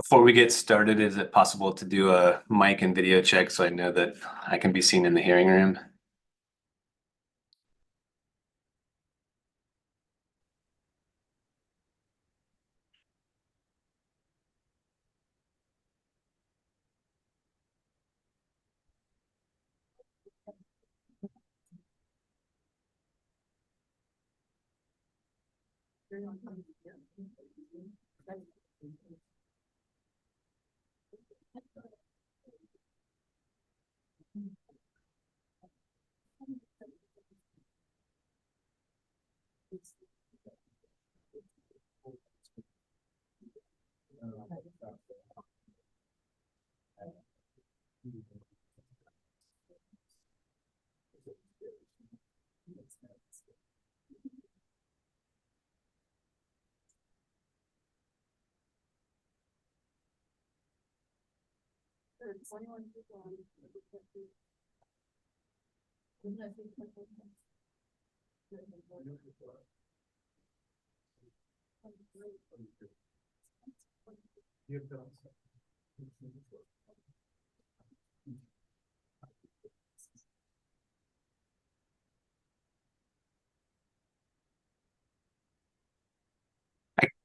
Before we get started, is it possible to do a mic and video check so I know that I can be seen in the hearing room?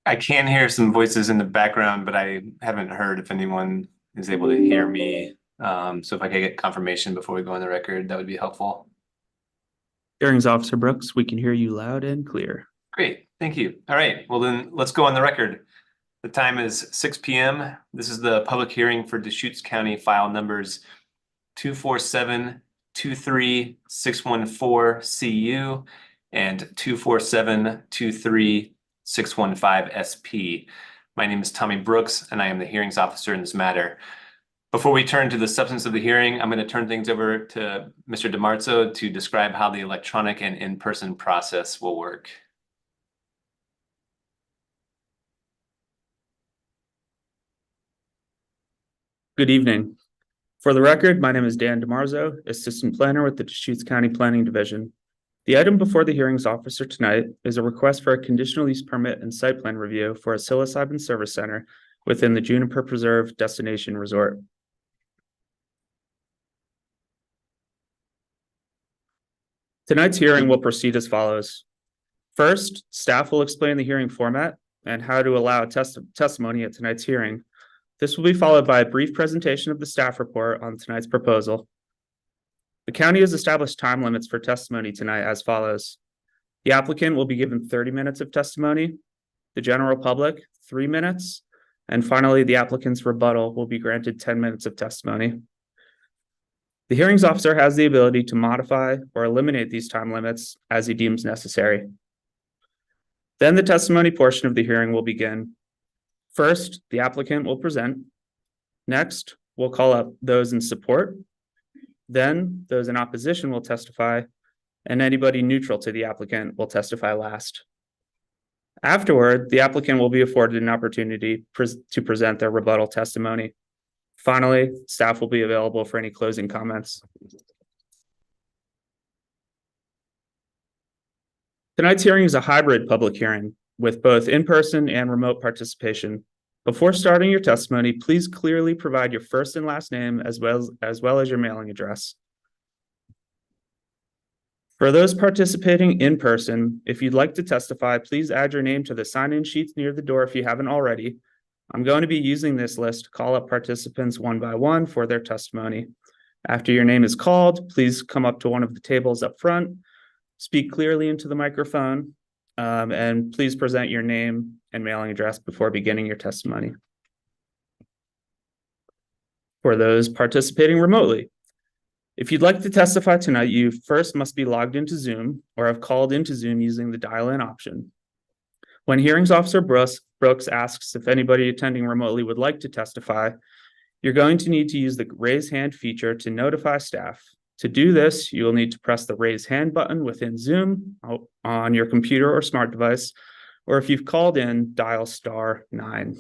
I can hear some voices in the background, but I haven't heard if anyone is able to hear me. So if I could get confirmation before we go on the record, that would be helpful. Hearings Officer Brooks, we can hear you loud and clear. Great, thank you. All right, well then let's go on the record. The time is 6 p.m. This is the public hearing for Deschutes County file numbers 247-23614-CU and 247-23615-SP. My name is Tommy Brooks, and I am the hearings officer in this matter. Before we turn to the substance of the hearing, I'm going to turn things over to Mr. DiMarzo to describe how the electronic and in-person process will work. Good evening. For the record, my name is Dan DiMarzo, Assistant Planner with the Deschutes County Planning Division. The item before the hearings officer tonight is a request for a conditional use permit and site plan review for a psilocybin service center within the Juniper Preserve Destination Resort. Tonight's hearing will proceed as follows. First, staff will explain the hearing format and how to allow testimony at tonight's hearing. This will be followed by a brief presentation of the staff report on tonight's proposal. The county has established time limits for testimony tonight as follows. The applicant will be given 30 minutes of testimony, the general public 3 minutes, and finally the applicant's rebuttal will be granted 10 minutes of testimony. The hearings officer has the ability to modify or eliminate these time limits as he deems necessary. Then the testimony portion of the hearing will begin. First, the applicant will present. Next, we'll call up those in support. Then those in opposition will testify, and anybody neutral to the applicant will testify last. Afterward, the applicant will be afforded an opportunity to present their rebuttal testimony. Finally, staff will be available for any closing comments. Tonight's hearing is a hybrid public hearing with both in-person and remote participation. Before starting your testimony, please clearly provide your first and last name as well as your mailing address. For those participating in person, if you'd like to testify, please add your name to the sign-in sheets near the door if you haven't already. I'm going to be using this list to call up participants one by one for their testimony. After your name is called, please come up to one of the tables up front, speak clearly into the microphone, and please present your name and mailing address before beginning your testimony. For those participating remotely, if you'd like to testify tonight, you first must be logged into Zoom or have called into Zoom using the dial-in option. When hearings officer Brooks asks if anybody attending remotely would like to testify, you're going to need to use the raise hand feature to notify staff. To do this, you will need to press the raise hand button within Zoom on your computer or smart device, or if you've called in, dial *9.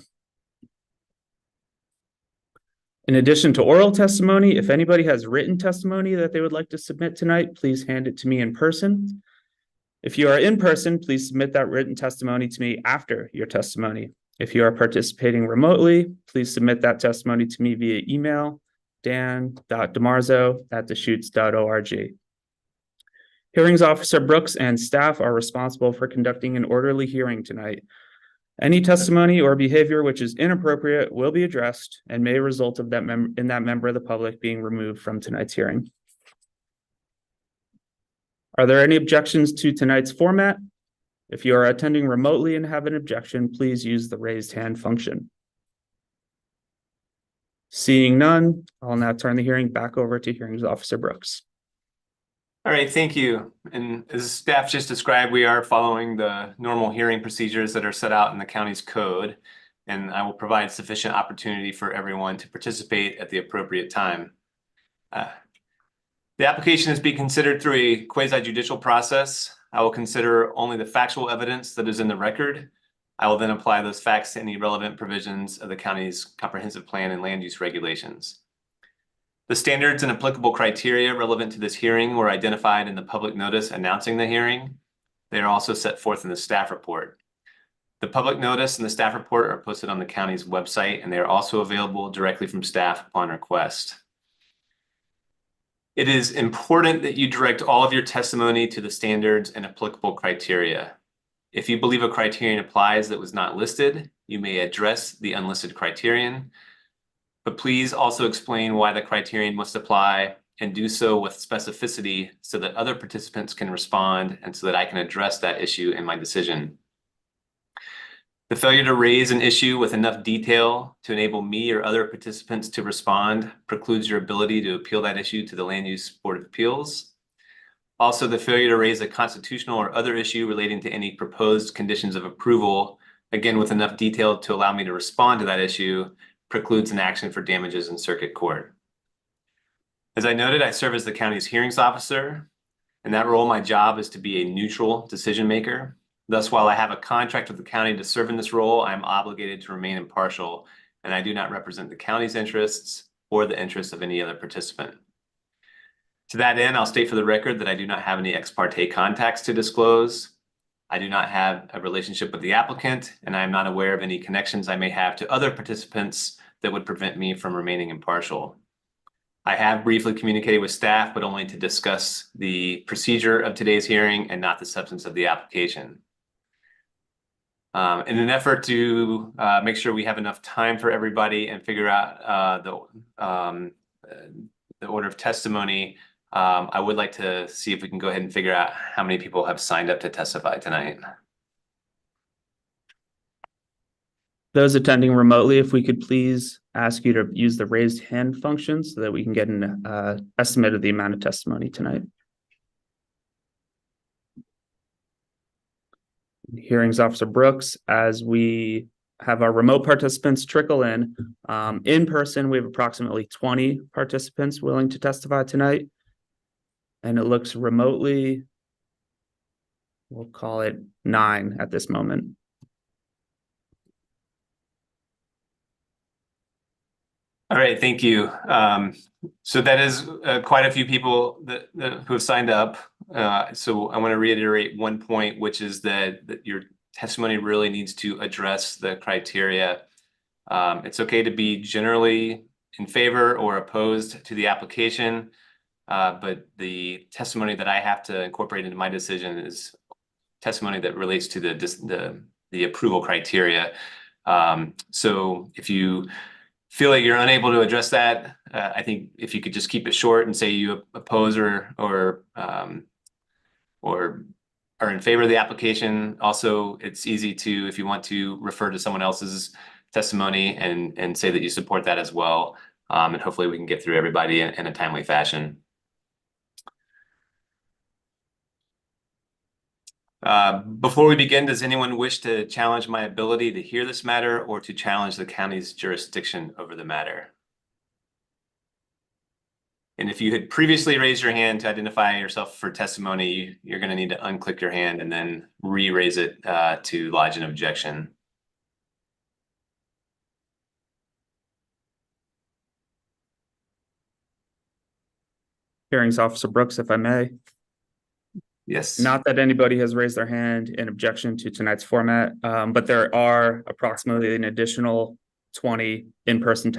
In addition to oral testimony, if anybody has written testimony that they would like to submit tonight, please hand it to me in person. If you are in person, please submit that written testimony to me after your testimony. If you are participating remotely, please submit that testimony to me via email, dan.demarzo@deschutes.org. Hearings Officer Brooks and staff are responsible for conducting an orderly hearing tonight. Any testimony or behavior which is inappropriate will be addressed and may result of that member of the public being removed from tonight's hearing. Are there any objections to tonight's format? If you are attending remotely and have an objection, please use the raised hand function. Seeing none, I'll now turn the hearing back over to Hearings Officer Brooks. All right, thank you. And as staff just described, we are following the normal hearing procedures that are set out in the county's code, and I will provide sufficient opportunity for everyone to participate at the appropriate time. The application is being considered through a quasi-judicial process. I will consider only the factual evidence that is in the record. I will then apply those facts to any relevant provisions of the county's comprehensive plan and land use regulations. The standards and applicable criteria relevant to this hearing were identified in the public notice announcing the hearing. They are also set forth in the staff report. The public notice and the staff report are posted on the county's website, and they are also available directly from staff upon request. It is important that you direct all of your testimony to the standards and applicable criteria. If you believe a criterion applies that was not listed, you may address the unlisted criterion. But please also explain why the criterion must apply and do so with specificity so that other participants can respond and so that I can address that issue in my decision. The failure to raise an issue with enough detail to enable me or other participants to respond precludes your ability to appeal that issue to the Land Use Board of Appeals. Also, the failure to raise a constitutional or other issue relating to any proposed conditions of approval, again with enough detail to allow me to respond to that issue, precludes an action for damages in circuit court. As I noted, I serve as the county's hearings officer. In that role, my job is to be a neutral decision maker. Thus, while I have a contract with the county to serve in this role, I am obligated to remain impartial, and I do not represent the county's interests or the interests of any other participant. To that end, I'll state for the record that I do not have any ex parte contacts to disclose. I do not have a relationship with the applicant, and I am not aware of any connections I may have to other participants that would prevent me from remaining impartial. I have briefly communicated with staff, but only to discuss the procedure of today's hearing and not the substance of the application. In an effort to make sure we have enough time for everybody and figure out the order of testimony, I would like to see if we can go ahead and figure out how many people have signed up to testify tonight. Those attending remotely, if we could please ask you to use the raised hand function so that we can get an estimate of the amount of testimony tonight. Hearings Officer Brooks, as we have our remote participants trickle in person, we have approximately 20 participants willing to testify tonight. And it looks remotely, we'll call it 9 at this moment. All right, thank you. So that is quite a few people who have signed up. So I want to reiterate one point, which is that your testimony really needs to address the criteria. It's okay to be generally in favor or opposed to the application, but the testimony that I have to incorporate into my decision is testimony that relates to the approval criteria. So if you feel like you're unable to address that, I think if you could just keep it short and say you oppose or are in favor of the application. Also, it's easy to, if you want to, refer to someone else's testimony and say that you support that as well. And hopefully we can get through everybody in a timely fashion. Before we begin, does anyone wish to challenge my ability to hear this matter or to challenge the county's jurisdiction over the matter? And if you had previously raised your hand to identify yourself for testimony, you're going to need to unclick your hand and then re-raise it to lodge an objection. Hearings Officer Brooks, if I may. Yes. Not that anybody has raised their hand in objection to tonight's format, but there are approximately an additional 20 in-person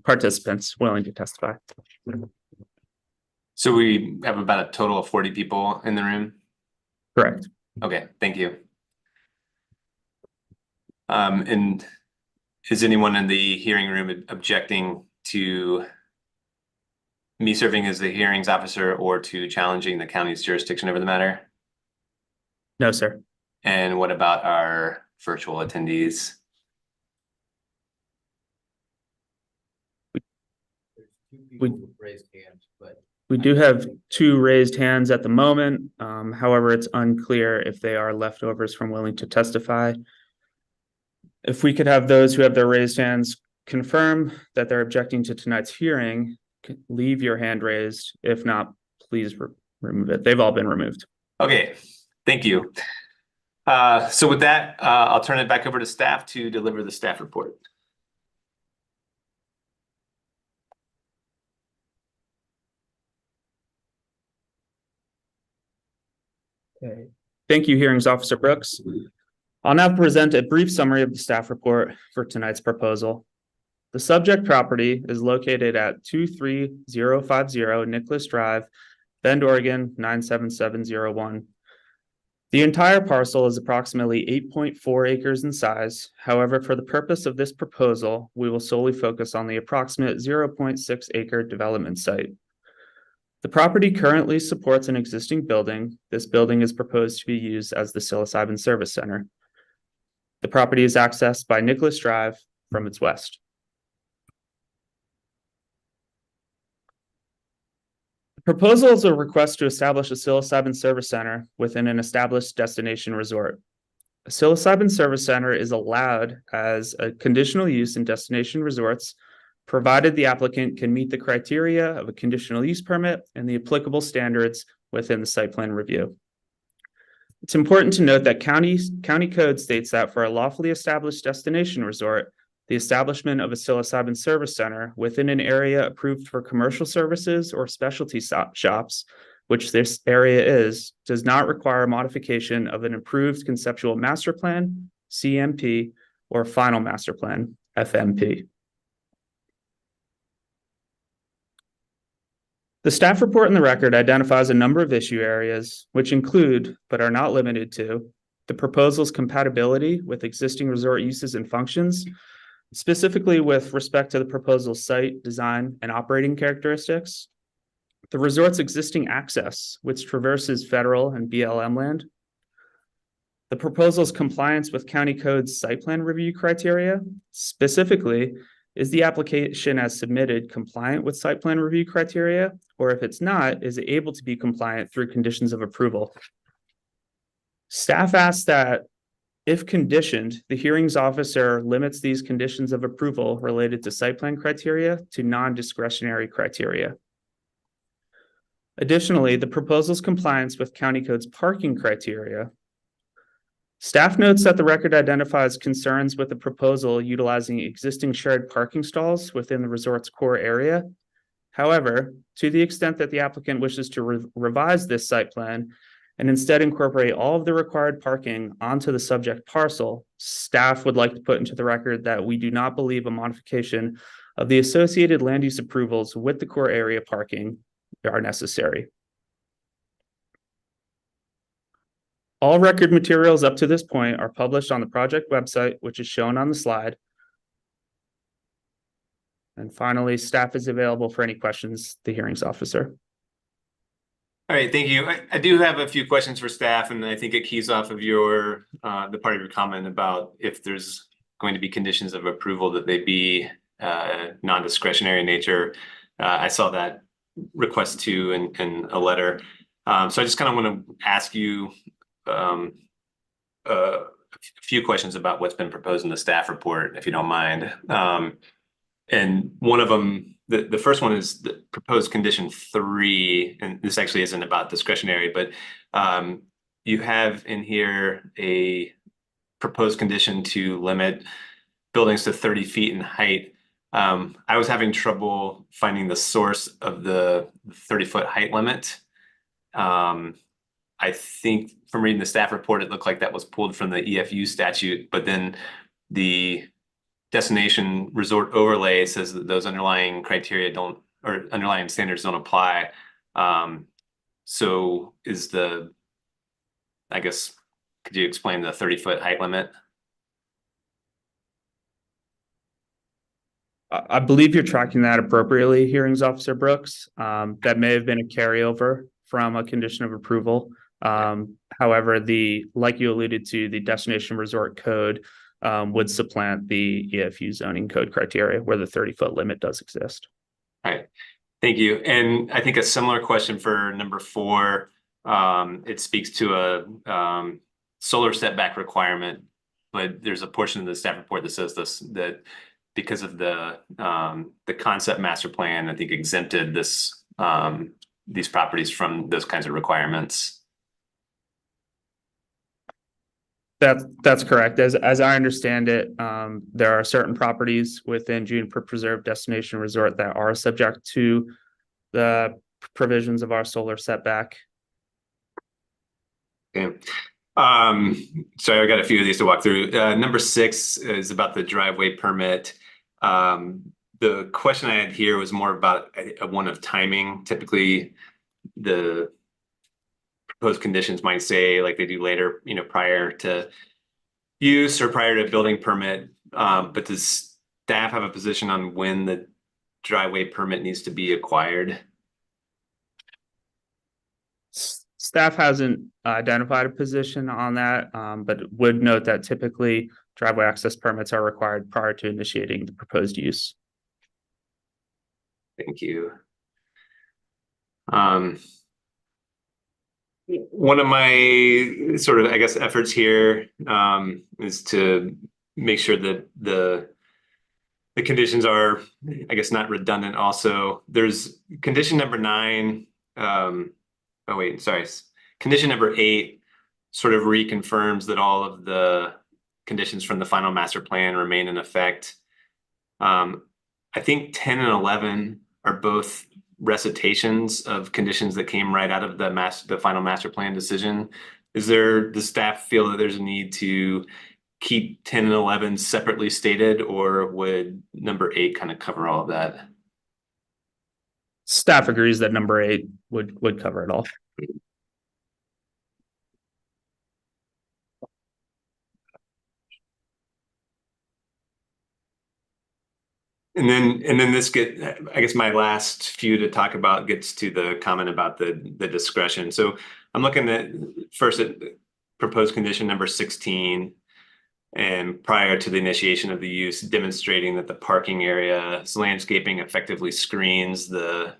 participants willing to testify. So we have about a total of 40 people in the room? Correct. Okay, thank you. And is anyone in the hearing room objecting to me serving as the hearings officer or to challenging the county's jurisdiction over the matter? No, sir. And what about our virtual attendees? We do have 2 raised hands at the moment. However, it's unclear if they are leftovers from willing to testify. If we could have those who have their raised hands confirm that they're objecting to tonight's hearing, leave your hand raised. If not, please remove it. They've all been removed. Okay, thank you. So with that, I'll turn it back over to staff to deliver the staff report. Okay. Thank you, Hearings Officer Brooks. I'll now present a brief summary of the staff report for tonight's proposal. The subject property is located at 23050 Nicholas Drive, Bend, Oregon 97701. The entire parcel is approximately 8.4 acres in size. However, for the purpose of this proposal, we will solely focus on the approximate 0.6 acre development site. The property currently supports an existing building. This building is proposed to be used as the Psilocybin Service Center. The property is accessed by Nicholas Drive from its west. The proposal is a request to establish a Psilocybin Service Center within an established destination resort. A Psilocybin Service Center is allowed as a conditional use in destination resorts, provided the applicant can meet the criteria of a conditional use permit and the applicable standards within the site plan review. It's important to note that county code states that for a lawfully established destination resort, the establishment of a psilocybin service center within an area approved for commercial services or specialty shops, which this area is, does not require modification of an approved conceptual master plan, CMP, or final master plan, FMP. The staff report in the record identifies a number of issue areas, which include, but are not limited to, the proposal's compatibility with existing resort uses and functions, specifically with respect to the proposal's site, design, and operating characteristics, the resort's existing access, which traverses federal and BLM land, the proposal's compliance with county code's site plan review criteria, specifically, is the application as submitted compliant with site plan review criteria, or if it's not, is it able to be compliant through conditions of approval? Staff asks that if conditioned, the hearings officer limits these conditions of approval related to site plan criteria to non-discretionary criteria. Additionally, the proposal's compliance with county code's parking criteria. Staff notes that the record identifies concerns with the proposal utilizing existing shared parking stalls within the resort's core area. However, to the extent that the applicant wishes to revise this site plan and instead incorporate all of the required parking onto the subject parcel, staff would like to put into the record that we do not believe a modification of the associated land use approvals with the core area parking are necessary. All record materials up to this point are published on the project website, which is shown on the slide. And finally, staff is available for any questions, the hearings officer. All right, thank you. I do have a few questions for staff, and I think it keys off of your the part of your comment about if there's going to be conditions of approval that they be non-discretionary in nature. I saw that request too in a letter. So I just kind of want to ask you a few questions about what's been proposed in the staff report, if you don't mind. And one of them, the first one is the proposed condition 3, and this actually isn't about discretionary, but you have in here a proposed condition to limit buildings to 30 feet in height. I was having trouble finding the source of the 30-foot height limit. I think from reading the staff report, it looked like that was pulled from the EFU statute, but then the destination resort overlay says that those underlying criteria don't, or underlying standards don't apply. So is I guess, could you explain the 30-foot height limit? I believe you're tracking that appropriately, Hearings Officer Brooks. That may have been a carryover from a condition of approval. However, like you alluded to, the destination resort code would supplant the EFU zoning code criteria where the 30-foot limit does exist. All right, thank you. And I think a similar question for number 4. It speaks to a solar setback requirement, but there's a portion of the staff report that says that because of the concept master plan, I think exempted these properties from those kinds of requirements. That's correct. As I understand it, there are certain properties within Juniper Preserve Destination Resort that are subject to the provisions of our solar setback. Okay. Sorry, I got a few of these to walk through. Number 6 is about the driveway permit. The question I had here was more about one of timing. Typically, the proposed conditions might say, like they do later, prior to use or prior to building permit. But does staff have a position on when the driveway permit needs to be acquired? Staff hasn't identified a position on that, but would note that typically driveway access permits are required prior to initiating the proposed use. Thank you. One of my sort of, I guess, efforts here is to make sure that the conditions are, I guess, not redundant. Also, there's condition number 9. Oh wait, sorry. Condition number 8 sort of reconfirms that all of the conditions from the final master plan remain in effect. I think 10 and 11 are both recitations of conditions that came right out of the final master plan decision. Does staff feel that there's a need to keep 10 and 11 separately stated, or would number 8 kind of cover all of that? Staff agrees that number 8 would cover it all. And then this I guess my last few to talk about gets to the comment about the discretion. So I'm looking at first at proposed condition number 16, and prior to the initiation of the use, demonstrating that the parking area's landscaping effectively screens the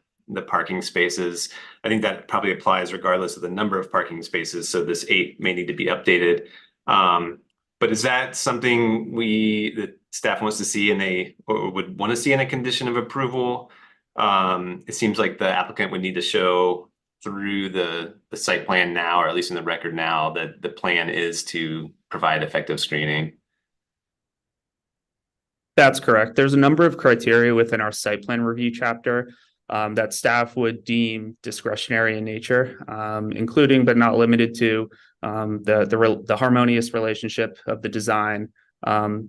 parking spaces. I think that probably applies regardless of the number of parking spaces. So this 8 may need to be updated. But is that something that staff wants to see or would want to see in a condition of approval? It seems like the applicant would need to show through the site plan now, or at least in the record now, that the plan is to provide effective screening. That's correct. There's a number of criteria within our site plan review chapter that staff would deem discretionary in nature, including but not limited to the harmonious relationship of the design,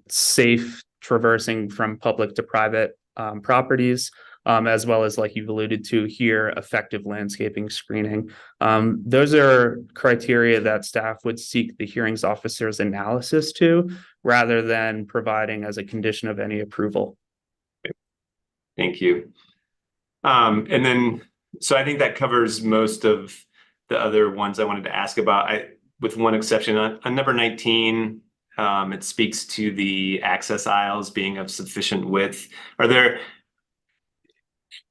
safe traversing from public to private properties, as well as, like you've alluded to here, effective landscaping screening. Those are criteria that staff would seek the hearings officer's analysis to, rather than providing as a condition of any approval. Thank you. And then, so I think that covers most of the other ones I wanted to ask about, with one exception. On number 19, it speaks to the access aisles being of sufficient width.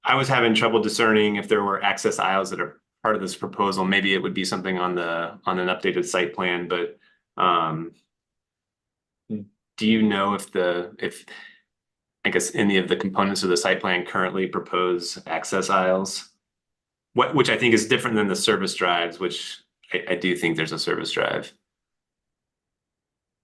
I was having trouble discerning if there were access aisles that are part of this proposal. Maybe it would be something on an updated site plan, but do you know if I guess any of the components of the site plan currently propose access aisles? Which I think is different than the service drives, which I do think there's a service drive.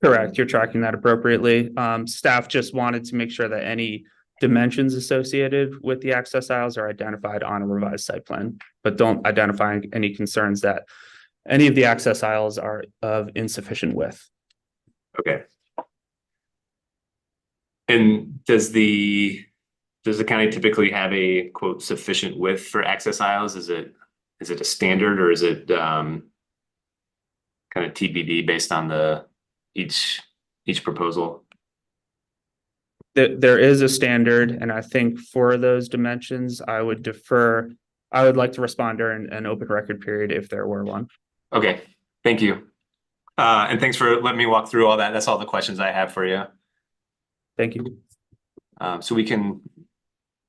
Correct. You're tracking that appropriately. Staff just wanted to make sure that any dimensions associated with the access aisles are identified on a revised site plan, but don't identify any concerns that Any of the access aisles are of insufficient width. Okay. And does the county typically have a quote sufficient width for access aisles? Is it a standard, or is it kind of TBD based on each proposal? There is a standard, and I think for those dimensions, I would like to respond during an open record period if there were one. Okay, thank you. And thanks for letting me walk through all that. That's all the questions I have for you. Thank you. So we can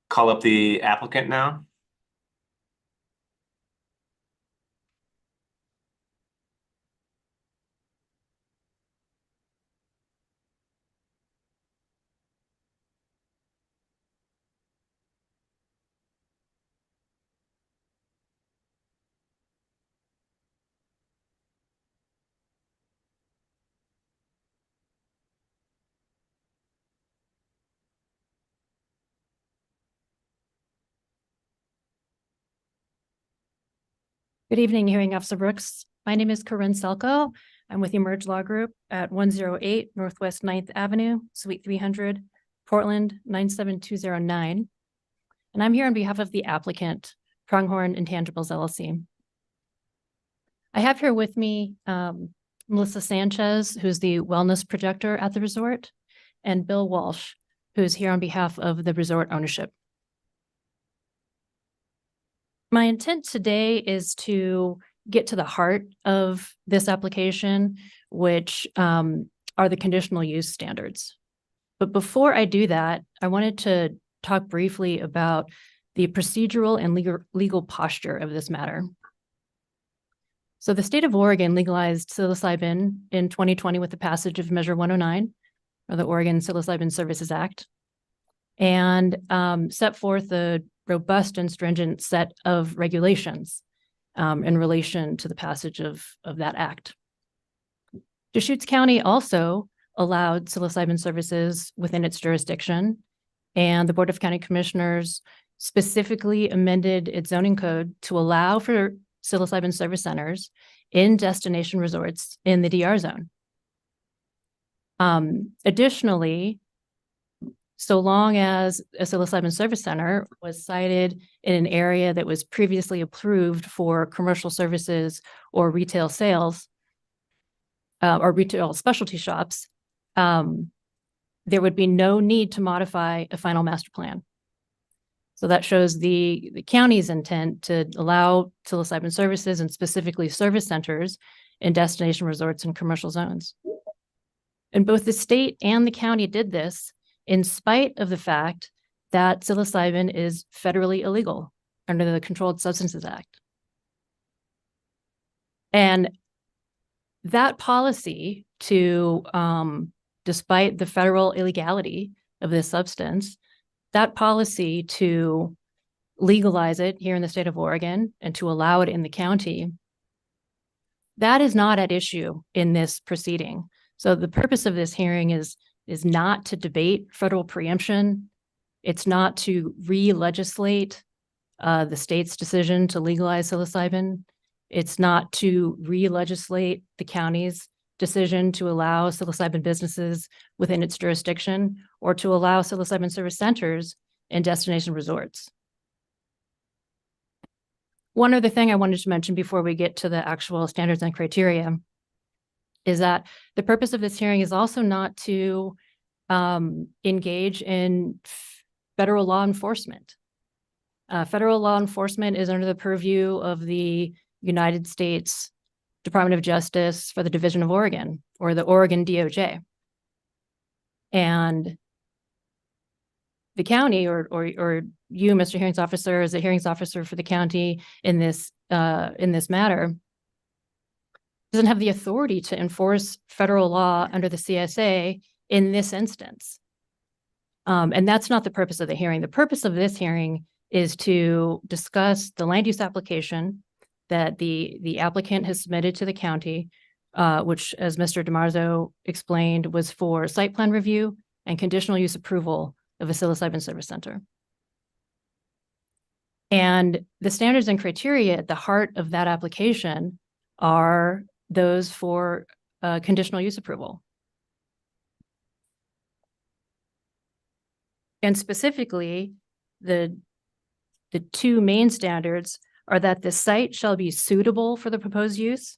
call up the applicant now. Good evening, Hearing Officer Brooks. My name is Corinne Selko. I'm with Emerge Law Group at 108 Northwest 9th Avenue, Suite 300, Portland 97209. And I'm here on behalf of the applicant, Pronghorn Intangibles LLC. I have here with me Melissa Sanchez, who's the wellness projector at the resort, and Bill Walsh, who's here on behalf of the resort ownership. My intent today is to get to the heart of this application, which are the conditional use standards. But before I do that, I wanted to talk briefly about the procedural and legal posture of this matter. So the state of Oregon legalized psilocybin in 2020 with the passage of Measure 109, or the Oregon Psilocybin Services Act, and set forth a robust and stringent set of regulations in relation to the passage of that act. Deschutes County also allowed psilocybin services within its jurisdiction, and the Board of County Commissioners specifically amended its zoning code to allow for psilocybin service centers in destination resorts in the DR zone. Additionally, so long as a psilocybin service center was sited in an area that was previously approved for commercial services or retail sales or retail specialty shops, there would be no need to modify a final master plan. So that shows the county's intent to allow psilocybin services and specifically service centers in destination resorts and commercial zones. And both the state and the county did this in spite of the fact that psilocybin is federally illegal under the Controlled Substances Act. And that policy to, despite the federal illegality of this substance, that policy to legalize it here in the state of Oregon and to allow it in the county, that is not at issue in this proceeding. So the purpose of this hearing is not to debate federal preemption. It's not to re-legislate the state's decision to legalize psilocybin. It's not to re-legislate the county's decision to allow psilocybin businesses within its jurisdiction or to allow psilocybin service centers in destination resorts. One other thing I wanted to mention before we get to the actual standards and criteria is that the purpose of this hearing is also not to engage in federal law enforcement. Federal law enforcement is under the purview of the United States Department of Justice for the Division of Oregon, or the Oregon DOJ. And the county, or you, Mr. Hearings Officer, as a hearings officer for the county in this matter, doesn't have the authority to enforce federal law under the CSA in this instance. And that's not the purpose of the hearing. The purpose of this hearing is to discuss the land use application that the applicant has submitted to the county, which, as Mr. DiMarzo explained, was for site plan review and conditional use approval of a psilocybin service center. And the standards and criteria at the heart of that application are those for conditional use approval. And specifically, the two main standards are that the site shall be suitable for the proposed use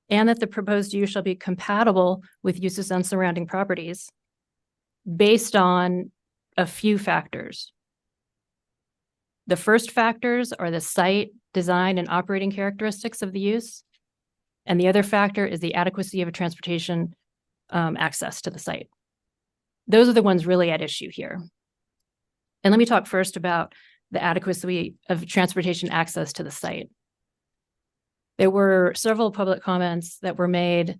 and that the proposed use shall be compatible with uses on surrounding properties based on a few factors. The first factors are the site, design, and operating characteristics of the use. And the other factor is the adequacy of transportation access to the site. Those are the ones really at issue here. And let me talk first about the adequacy of transportation access to the site. There were several public comments that were made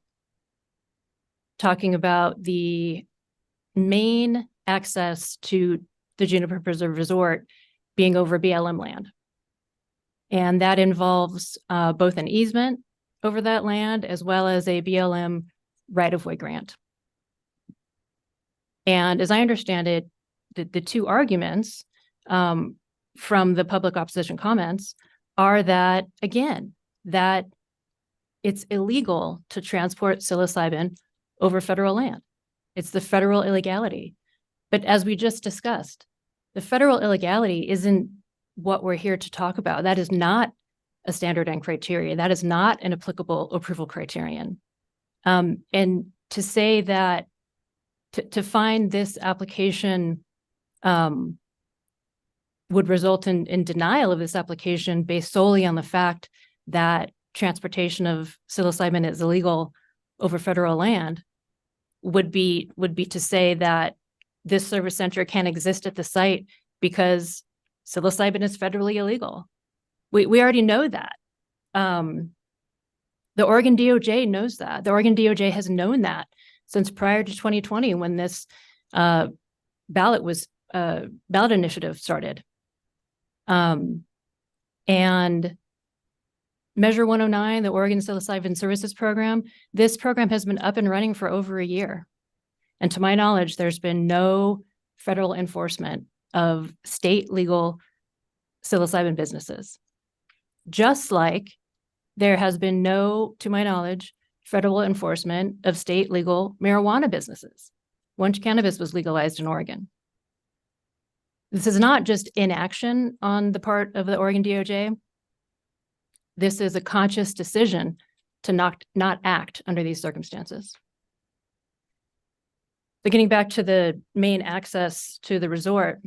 talking about the main access to the Juniper Preserve Resort being over BLM land. And that involves both an easement over that land as well as a BLM right-of-way grant. And as I understand it, the two arguments from the public opposition comments are that, again, that it's illegal to transport psilocybin over federal land. It's the federal illegality. But as we just discussed, the federal illegality isn't what we're here to talk about. That is not a standard and criteria. That is not an applicable approval criterion. And to say that, to find this application would result in denial of this application based solely on the fact that transportation of psilocybin is illegal over federal land would be to say that this service center can't exist at the site because psilocybin is federally illegal. We already know that. The Oregon DOJ knows that. The Oregon DOJ has known that since prior to 2020 when this ballot initiative started. And Measure 109, the Oregon Psilocybin Services Program, this program has been up and running for over a year. And to my knowledge, there's been no federal enforcement of state legal psilocybin businesses. Just like there has been no, to my knowledge, federal enforcement of state legal marijuana businesses once cannabis was legalized in Oregon. This is not just inaction on the part of the Oregon DOJ. This is a conscious decision to not act under these circumstances. But getting back to the main access to the resort,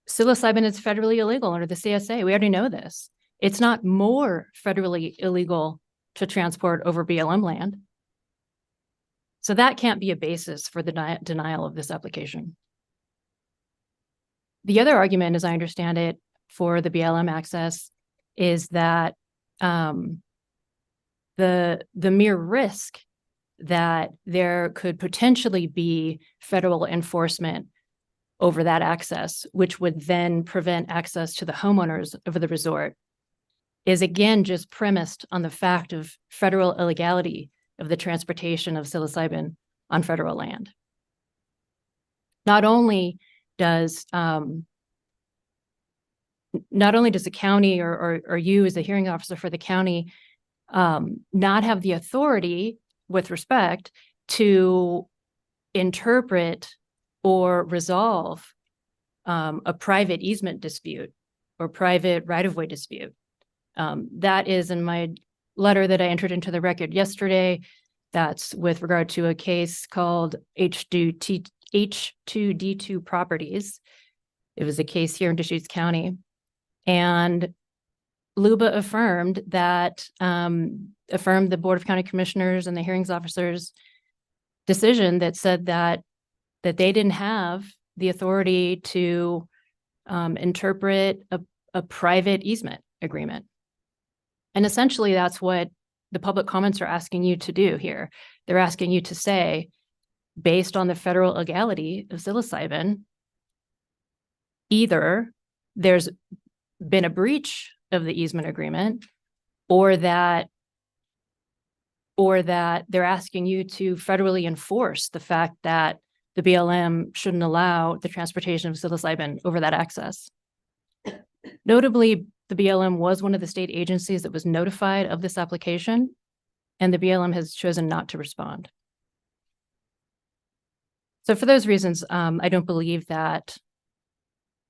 psilocybin is federally illegal under the CSA. We already know this. It's not more federally illegal to transport over BLM land. So that can't be a basis for the denial of this application. The other argument, as I understand it, for the BLM access is that the mere risk that there could potentially be federal enforcement over that access, which would then prevent access to the homeowners of the resort, is again just premised on the fact of federal illegality of the transportation of psilocybin on federal land. Not only does the county or you as a hearing officer for the county not have the authority with respect to interpret or resolve a private easement dispute or private right-of-way dispute. That is in my letter that I entered into the record yesterday. That's with regard to a case called H2D2 Properties. It was a case here in Deschutes County. And LUBA affirmed the Board of County Commissioners and the hearings officers' decision that said that they didn't have the authority to interpret a private easement agreement. And essentially that's what the public comments are asking you to do here. They're asking you to say, based on the federal legality of psilocybin, either there's been a breach of the easement agreement or that they're asking you to federally enforce the fact that the BLM shouldn't allow the transportation of psilocybin over that access. Notably, the BLM was one of the state agencies that was notified of this application, and the BLM has chosen not to respond. So for those reasons, I don't believe that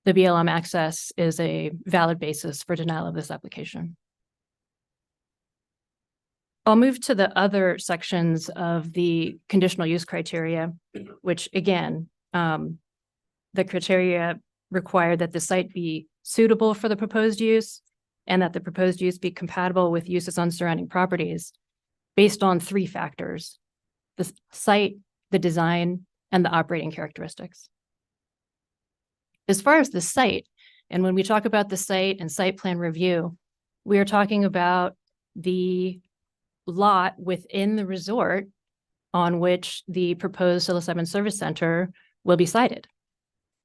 the BLM access is a valid basis for denial of this application. I'll move to the other sections of the conditional use criteria, which again, the criteria require that the site be suitable for the proposed use and that the proposed use be compatible with uses on surrounding properties based on 3 factors: the site, the design, and the operating characteristics. As far as the site, and when we talk about the site and site plan review, we are talking about the lot within the resort on which the proposed psilocybin service center will be sited.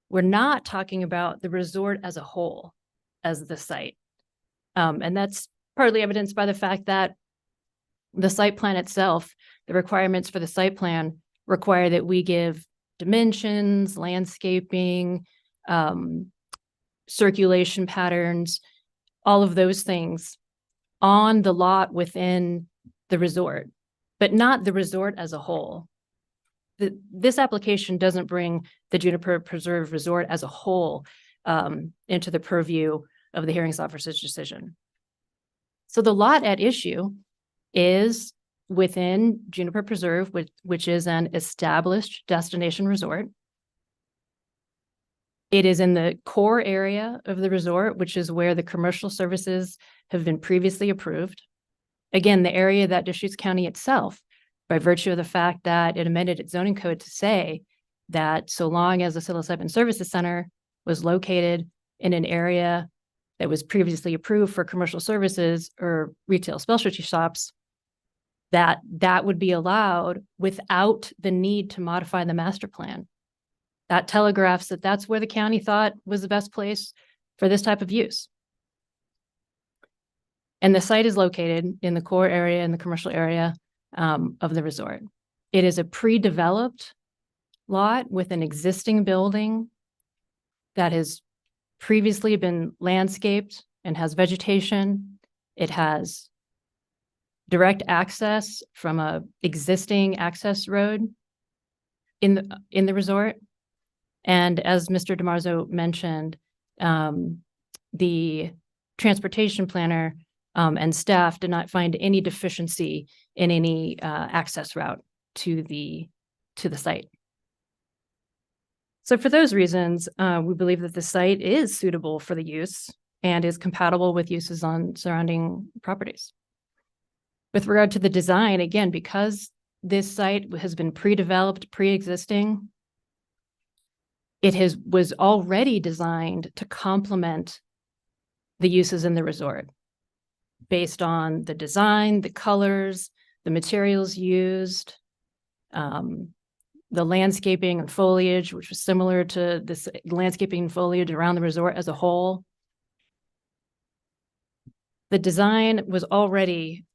We're not talking about the resort as a whole as the site. And that's partly evidenced by the fact that the site plan itself, the requirements for the site plan require that we give dimensions, landscaping, circulation patterns, all of those things on the lot within the resort, but not the resort as a whole. This application doesn't bring the Juniper Preserve Resort as a whole into the purview of the hearings officer's decision. So the lot at issue is within Juniper Preserve, which is an established destination resort. It is in the core area of the resort, which is where the commercial services have been previously approved. Again, the area that Deschutes County itself, by virtue of the fact that it amended its zoning code to say that so long as the psilocybin services center was located in an area that was previously approved for commercial services or retail specialty shops, that would be allowed without the need to modify the master plan. That telegraphs that that's where the county thought was the best place for this type of use. And the site is located in the core area, in the commercial area of the resort. It is a pre-developed lot with an existing building that has previously been landscaped and has vegetation. It has direct access from a existing access road in the resort. And as Mr. DiMarzo mentioned, the transportation planner and staff did not find any deficiency in any access route to the site. So for those reasons, we believe that the site is suitable for the use and is compatible with uses on surrounding properties. With regard to the design, again, because this site has been pre-developed, pre-existing, it was already designed to complement the uses in the resort based on the design, the colors, the materials used, the landscaping and foliage, which was similar to this landscaping and foliage around the resort as a whole. The design was already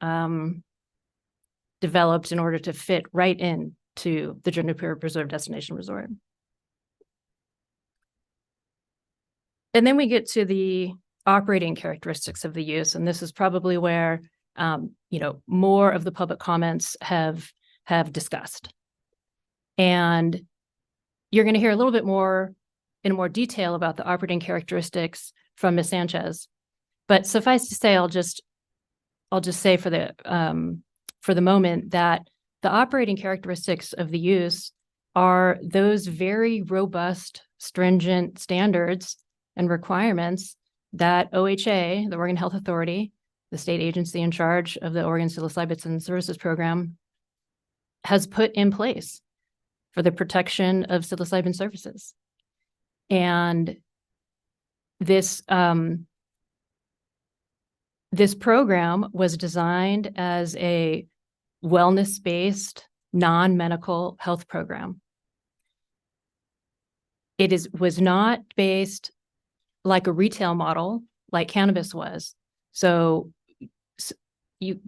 developed in order to fit right into the Juniper Preserve Destination Resort. And then we get to the operating characteristics of the use, and this is probably where more of the public comments have discussed. And you're going to hear a little bit more in more detail about the operating characteristics from Ms. Sanchez. But suffice to say, I'll just say for the moment that the operating characteristics of the use are those very robust, stringent standards and requirements that OHA, the Oregon Health Authority, the state agency in charge of the Oregon Psilocybin Services Program, has put in place for the protection of psilocybin services. And this program was designed as a wellness-based, non-medical health program. It was not based like a retail model, like cannabis was. So you,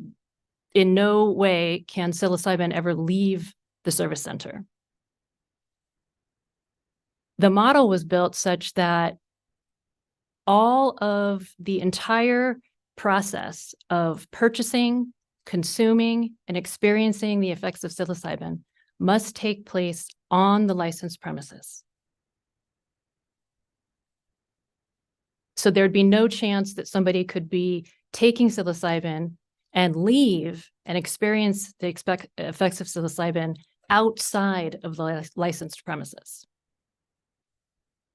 in no way can psilocybin ever leave the service center. The model was built such that all of the entire process of purchasing, consuming, and experiencing the effects of psilocybin must take place on the licensed premises. So there'd be no chance that somebody could be taking psilocybin and leave and experience the effects of psilocybin outside of the licensed premises.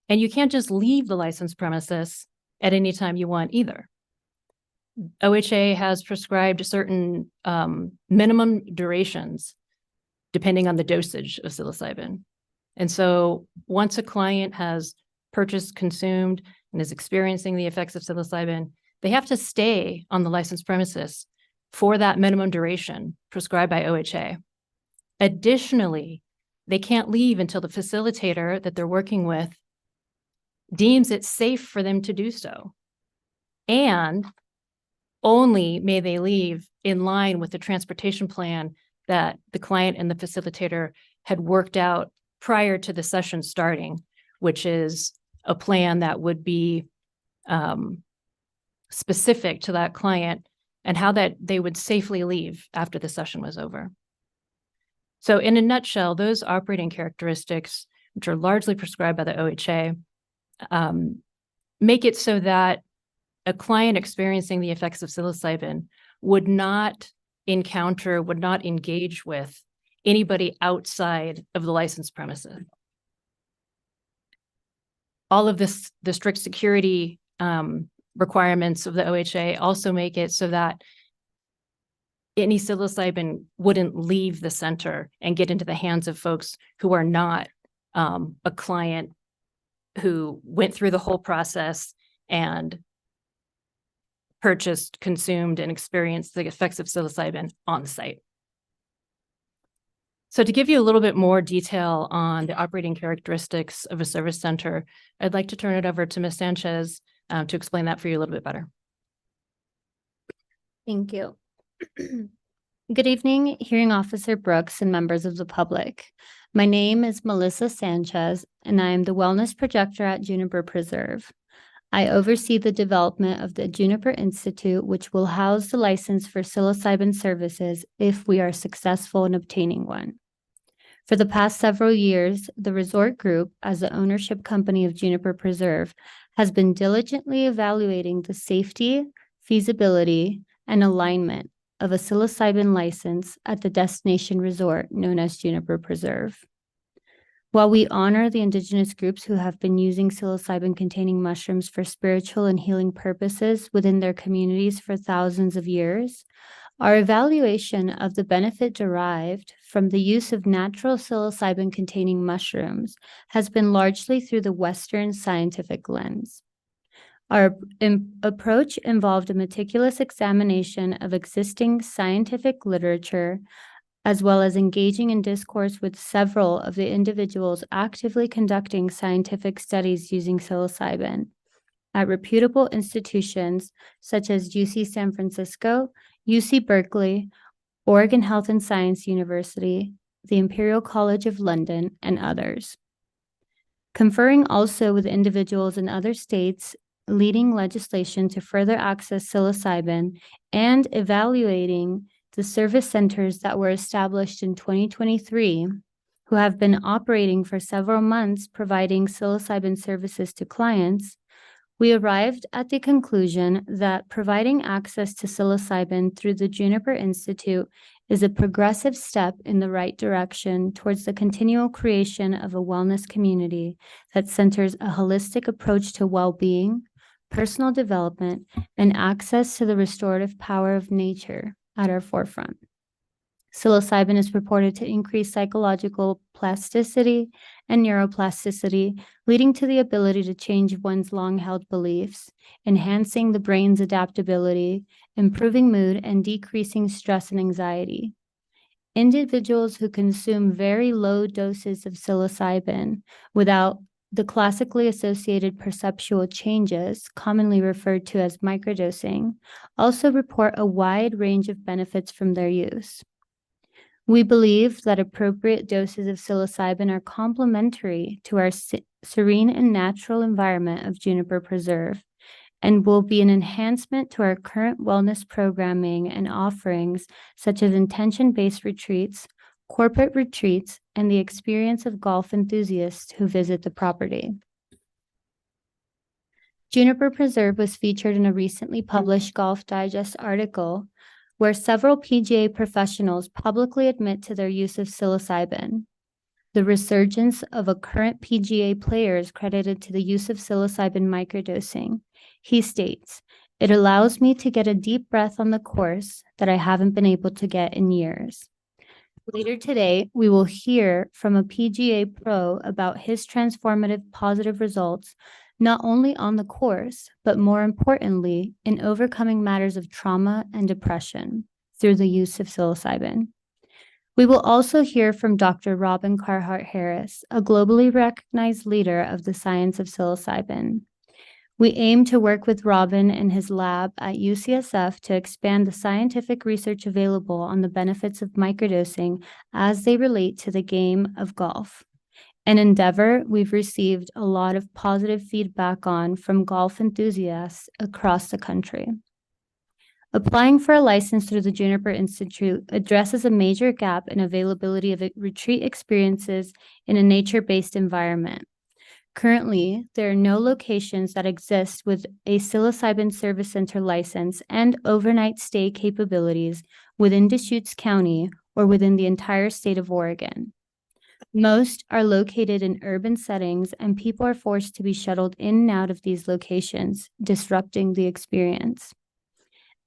And you can't just leave the licensed premises at any time you want either. OHA has prescribed certain minimum durations depending on the dosage of psilocybin. And so once a client has purchased, consumed, and is experiencing the effects of psilocybin, they have to stay on the licensed premises for that minimum duration prescribed by OHA. Additionally, they can't leave until the facilitator that they're working with deems it safe for them to do so. And only may they leave in line with the transportation plan that the client and the facilitator had worked out prior to the session starting, which is a plan that would be specific to that client and how that they would safely leave after the session was over. So in a nutshell, those operating characteristics, which are largely prescribed by the OHA, make it so that a client experiencing the effects of psilocybin would not encounter, would not engage with anybody outside of the licensed premises. All of this, the strict security requirements of the OHA also make it so that any psilocybin wouldn't leave the center and get into the hands of folks who are not a client who went through the whole process and purchased, consumed, and experienced the effects of psilocybin on site. So to give you a little bit more detail on the operating characteristics of a service center, I'd like to turn it over to Ms. Sanchez to explain that for you a little bit better. Thank you. Good evening, Hearing Officer Brooks and members of the public. My name is Melissa Sanchez, and I am the Wellness Projector at Juniper Preserve. I oversee the development of the Juniper Institute, which will house the license for psilocybin services if we are successful in obtaining one. For the past several years, the Resort Group, as the ownership company of Juniper Preserve, has been diligently evaluating the safety, feasibility, and alignment of a psilocybin license at the destination resort known as Juniper Preserve. While we honor the indigenous groups who have been using psilocybin-containing mushrooms for spiritual and healing purposes within their communities for thousands of years, our evaluation of the benefit derived from the use of natural psilocybin-containing mushrooms has been largely through the Western scientific lens. Our approach involved a meticulous examination of existing scientific literature, as well as engaging in discourse with several of the individuals actively conducting scientific studies using psilocybin at reputable institutions such as UC San Francisco, UC Berkeley, Oregon Health and Science University, the Imperial College of London, and others. Conferring also with individuals in other states leading legislation to further access psilocybin and evaluating the service centers that were established in 2023, who have been operating for several months providing psilocybin services to clients, we arrived at the conclusion that providing access to psilocybin through the Juniper Institute is a progressive step in the right direction towards the continual creation of a wellness community that centers a holistic approach to well-being, personal development, and access to the restorative power of nature at our forefront. Psilocybin is purported to increase psychological plasticity and neuroplasticity, leading to the ability to change one's long-held beliefs, enhancing the brain's adaptability, improving mood, and decreasing stress and anxiety. Individuals who consume very low doses of psilocybin without the classically associated perceptual changes, commonly referred to as microdosing, also report a wide range of benefits from their use. We believe that appropriate doses of psilocybin are complementary to our serene and natural environment of Juniper Preserve and will be an enhancement to our current wellness programming and offerings, such as intention-based retreats, corporate retreats, and the experience of golf enthusiasts who visit the property. Juniper Preserve was featured in a recently published Golf Digest article where several PGA professionals publicly admit to their use of psilocybin. The resurgence of a current PGA player is credited to the use of psilocybin microdosing. He states, "It allows me to get a deep breath on the course that I haven't been able to get in years." Later today, we will hear from a PGA pro about his transformative positive results, not only on the course, but more importantly, in overcoming matters of trauma and depression through the use of psilocybin. We will also hear from Dr. Robin Carhart Harris, a globally recognized leader of the science of psilocybin. We aim to work with Robin and his lab at UCSF to expand the scientific research available on the benefits of microdosing as they relate to the game of golf. An endeavor we've received a lot of positive feedback on from golf enthusiasts across the country. Applying for a license through the Juniper Institute addresses a major gap in availability of retreat experiences in a nature-based environment. Currently, there are no locations that exist with a psilocybin service center license and overnight stay capabilities within Deschutes County or within the entire state of Oregon. Most are located in urban settings, and people are forced to be shuttled in and out of these locations, disrupting the experience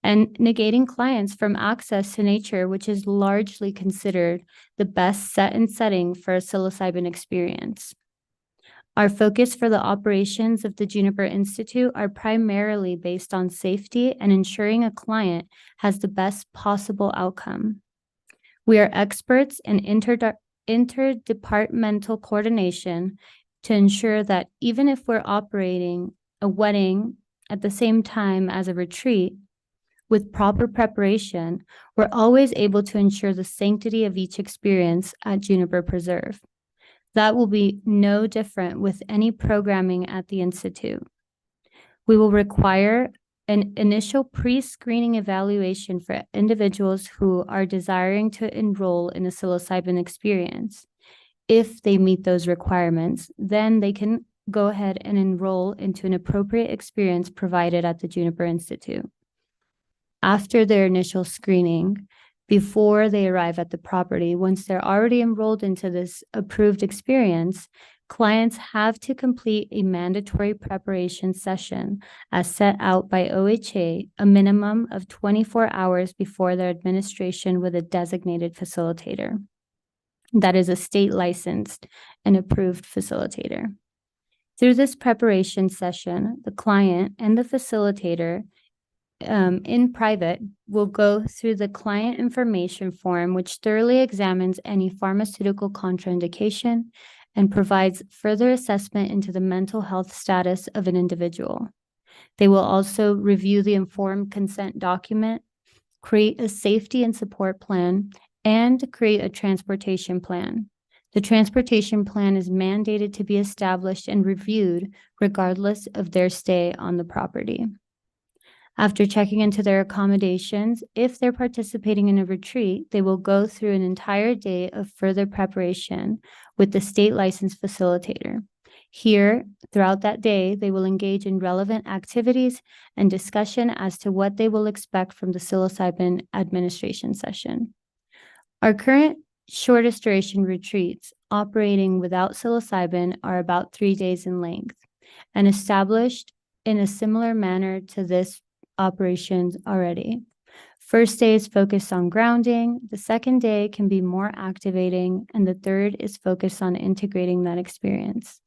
and negating clients from access to nature, which is largely considered the best set and setting for a psilocybin experience. Our focus for the operations of the Juniper Institute are primarily based on safety and ensuring a client has the best possible outcome. We are experts in interdepartmental coordination to ensure that even if we're operating a wedding at the same time as a retreat, with proper preparation, we're always able to ensure the sanctity of each experience at Juniper Preserve. That will be no different with any programming at the Institute. We will require an initial pre-screening evaluation for individuals who are desiring to enroll in a psilocybin experience. If they meet those requirements, then they can go ahead and enroll into an appropriate experience provided at the Juniper Institute. After their initial screening, before they arrive at the property, once they're already enrolled into this approved experience, clients have to complete a mandatory preparation session as set out by OHA, a minimum of 24 hours before their administration with a designated facilitator. That is a state licensed and approved facilitator. Through this preparation session, the client and the facilitator in private will go through the client information form, which thoroughly examines any pharmaceutical contraindication and provides further assessment into the mental health status of an individual. They will also review the informed consent document, create a safety and support plan, and create a transportation plan. The transportation plan is mandated to be established and reviewed regardless of their stay on the property. After checking into their accommodations, if they're participating in a retreat, they will go through an entire day of further preparation with the state licensed facilitator. Here, throughout that day, they will engage in relevant activities and discussion as to what they will expect from the psilocybin administration session. Our current shortest duration retreats operating without psilocybin are about 3 days in length and established in a similar manner to this operations already. First day is focused on grounding, the second day can be more activating, and the third is focused on integrating that experience.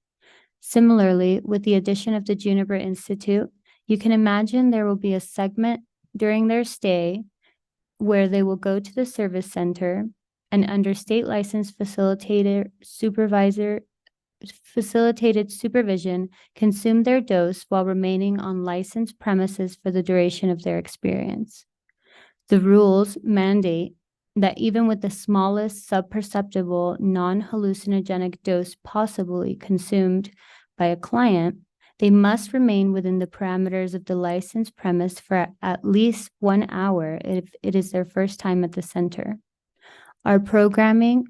Similarly, with the addition of the Juniper Institute, you can imagine there will be a segment during their stay where they will go to the service center and under state licensed facilitated supervision, consume their dose while remaining on licensed premises for the duration of their experience. The rules mandate that even with the smallest subperceptible non-hallucinogenic dose possibly consumed by a client, They must remain within the parameters of the licensed premise for at least 1 hour if it is their first time at the center. Our programming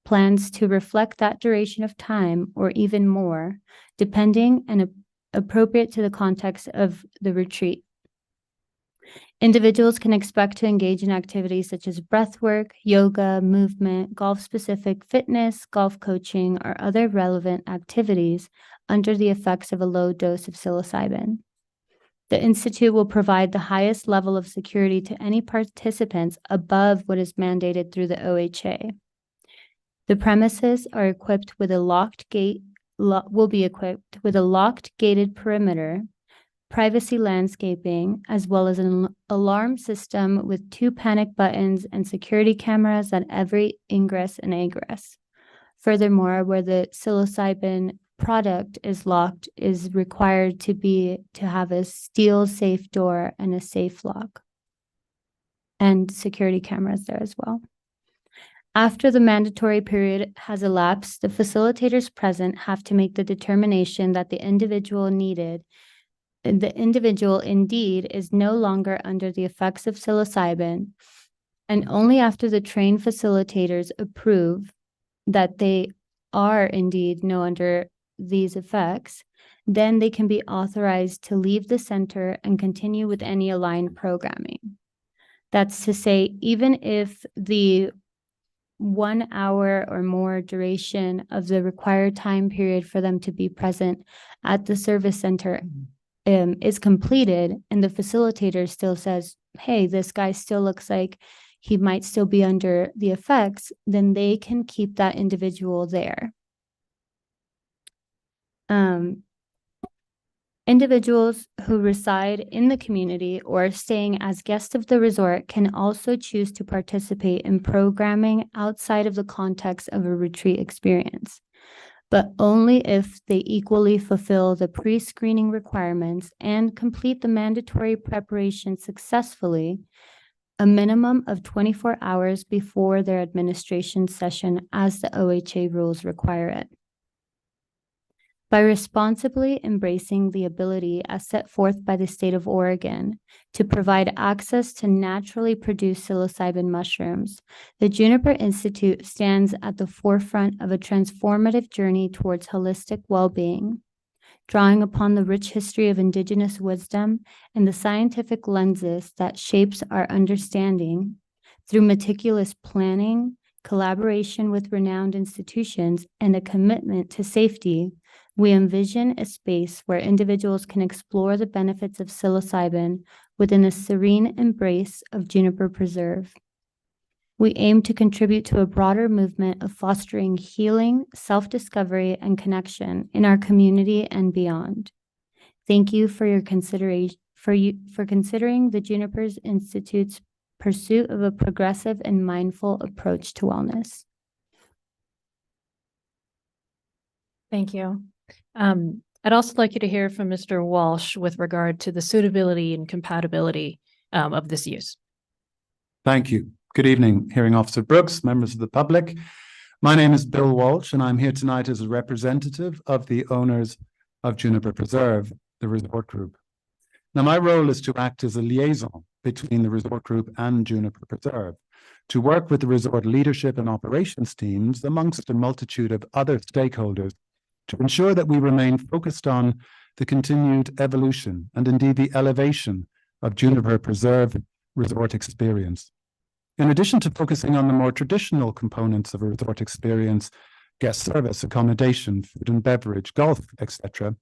plans to reflect that duration of time or even more, depending and appropriate to the context of the retreat. Individuals can expect to engage in activities such as breathwork, yoga, movement, golf-specific fitness, golf coaching, or other relevant activities under the effects of a low dose of psilocybin. The Institute will provide the highest level of security to any participants above what is mandated through the OHA. The premises are equipped with a will be equipped with a locked gated perimeter, privacy landscaping, as well as an alarm system with 2 panic buttons and security cameras at every ingress and egress. Furthermore, where the psilocybin product is locked is required to have a steel safe door and a safe lock, and security cameras there as well. After the mandatory period has elapsed, the facilitators present have to make the determination that the individual indeed is no longer under the effects of psilocybin, and only after the trained facilitators approve that they are indeed no under these effects, then they can be authorized to leave the center and continue with any aligned programming. That's to say, even if the 1 hour or more duration of the required time period for them to be present at the service center is completed, and the facilitator still says, hey, this guy still looks like he might still be under the effects, then they can keep that individual there. Individuals who reside in the community or staying as guests of the resort can also choose to participate in programming outside of the context of a retreat experience, but only if they equally fulfill the pre-screening requirements and complete the mandatory preparation successfully, a minimum of 24 hours before their administration session, as the OHA rules require it. By responsibly embracing the ability as set forth by the state of Oregon to provide access to naturally produced psilocybin mushrooms, the Juniper Institute stands at the forefront of a transformative journey towards holistic well-being, drawing upon the rich history of Indigenous wisdom and the scientific lenses that shapes our understanding. Through meticulous planning, collaboration with renowned institutions, and a commitment to safety, we envision a space where individuals can explore the benefits of psilocybin within the serene embrace of Juniper Preserve. We aim to contribute to a broader movement of fostering healing, self-discovery, and connection in our community and beyond. Thank you for your consideration, for considering the Juniper Institute's pursuit of a progressive and mindful approach to wellness. Thank you. I'd also like you to hear from Mr. Walsh with regard to the suitability and compatibility of this use. Thank you. Good evening, Hearing Officer Brooks, members of the public. My name is Bill Walsh, and I'm here tonight as a representative of the owners of Juniper Preserve, the resort group. Now, my role is to act as a liaison between the resort group and Juniper Preserve, to work with the resort leadership and operations teams, amongst a multitude of other stakeholders, to ensure that we remain focused on the continued evolution and indeed the elevation of Juniper Preserve resort experience. In addition to focusing on the more traditional components of a resort experience, guest service, accommodation, food and beverage, golf, etc.,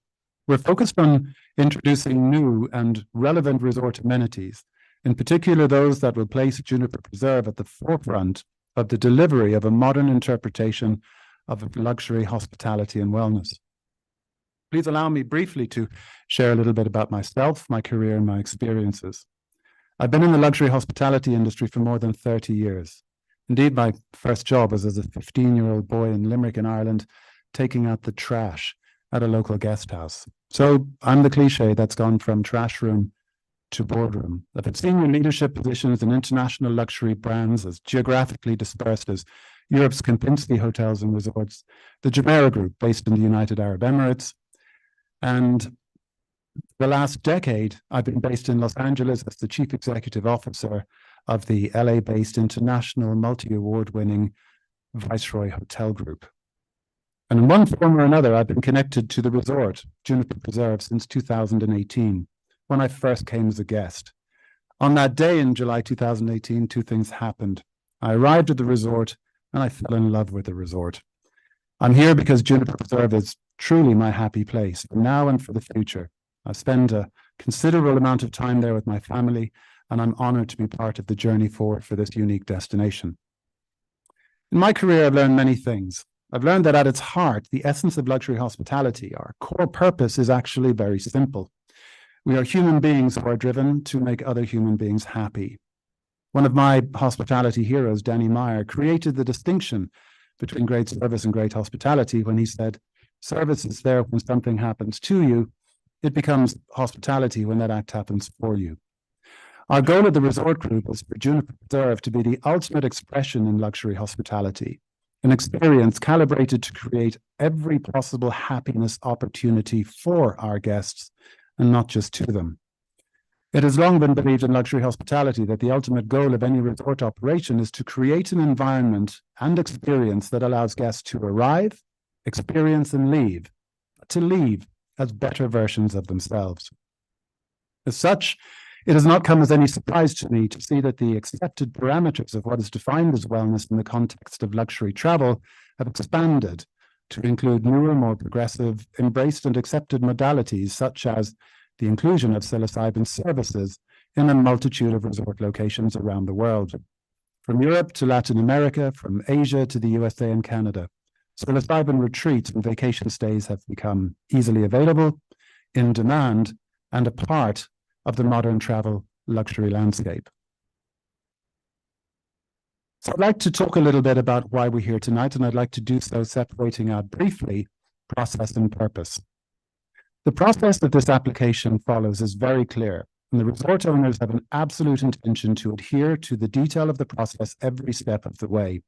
we're focused on introducing new and relevant resort amenities, in particular those that will place Juniper Preserve at the forefront of the delivery of a modern interpretation of luxury hospitality and wellness. Please allow me briefly to share a little bit about myself, my career, and my experiences. I've been in the luxury hospitality industry for more than 30 years. Indeed, my first job was as a 15-year-old boy in Limerick in Ireland, taking out the trash at a local guest house. So I'm the cliche that's gone from trash room to boardroom. I've had senior leadership positions in international luxury brands as geographically dispersed as Europe's Kempinski Hotels and Resorts, the Jumeirah Group based in the United Arab Emirates, and For the last decade, I've been based in Los Angeles as the Chief Executive Officer of the LA-based international multi-award-winning Viceroy Hotel Group. And in one form or another, I've been connected to the resort, Juniper Preserve, since 2018, when I first came as a guest. On that day in July 2018, two things happened. I arrived at the resort and I fell in love with the resort. I'm here because Juniper Preserve is truly my happy place, for now and for the future. I've spent a considerable amount of time there with my family, and I'm honored to be part of the journey forward for this unique destination. In my career, I've learned many things. I've learned that at its heart, the essence of luxury hospitality, our core purpose, is actually very simple. We are human beings who are driven to make other human beings happy. One of my hospitality heroes, Danny Meyer, created the distinction between great service and great hospitality when he said, service is there when something happens to you. It becomes hospitality when that act happens for you. Our goal at the Resort Group is for Juniper Preserve to be the ultimate expression in luxury hospitality, an experience calibrated to create every possible happiness opportunity for our guests and not just to them. It has long been believed in luxury hospitality that the ultimate goal of any resort operation is to create an environment and experience that allows guests to arrive, experience, and leave, to leave as better versions of themselves. As such, it has not come as any surprise to me to see that the accepted parameters of what is defined as wellness in the context of luxury travel have expanded to include newer, more progressive, embraced and accepted modalities such as the inclusion of psilocybin services in a multitude of resort locations around the world. From Europe to Latin America, from Asia to the USA and Canada, psilocybin retreats and vacation stays have become easily available, in demand, and a part of the modern travel luxury landscape. So I'd like to talk a little bit about why we're here tonight, and I'd like to do so separating out briefly process and purpose. The process that this application follows is very clear, and the resort owners have an absolute intention to adhere to the detail of the process every step of the way.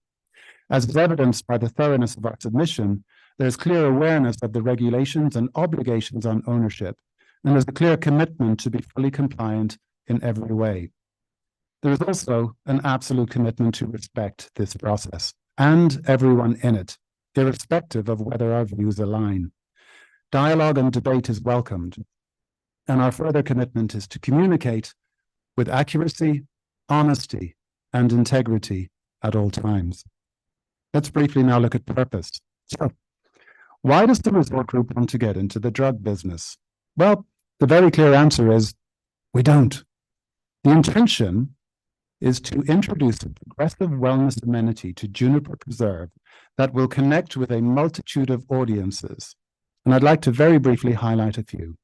As is evidenced by the thoroughness of our submission, there's clear awareness of the regulations and obligations on ownership, and there's a clear commitment to be fully compliant in every way. There is also an absolute commitment to respect this process and everyone in it, irrespective of whether our views align. Dialogue and debate is welcomed, and our further commitment is to communicate with accuracy, honesty, and integrity at all times. Let's briefly now look at purpose. So, why does the Resort Group want to get into the drug business? Well, the very clear answer is we don't. The intention is to introduce a progressive wellness amenity to Juniper Preserve that will connect with a multitude of audiences. And I'd like to very briefly highlight a few.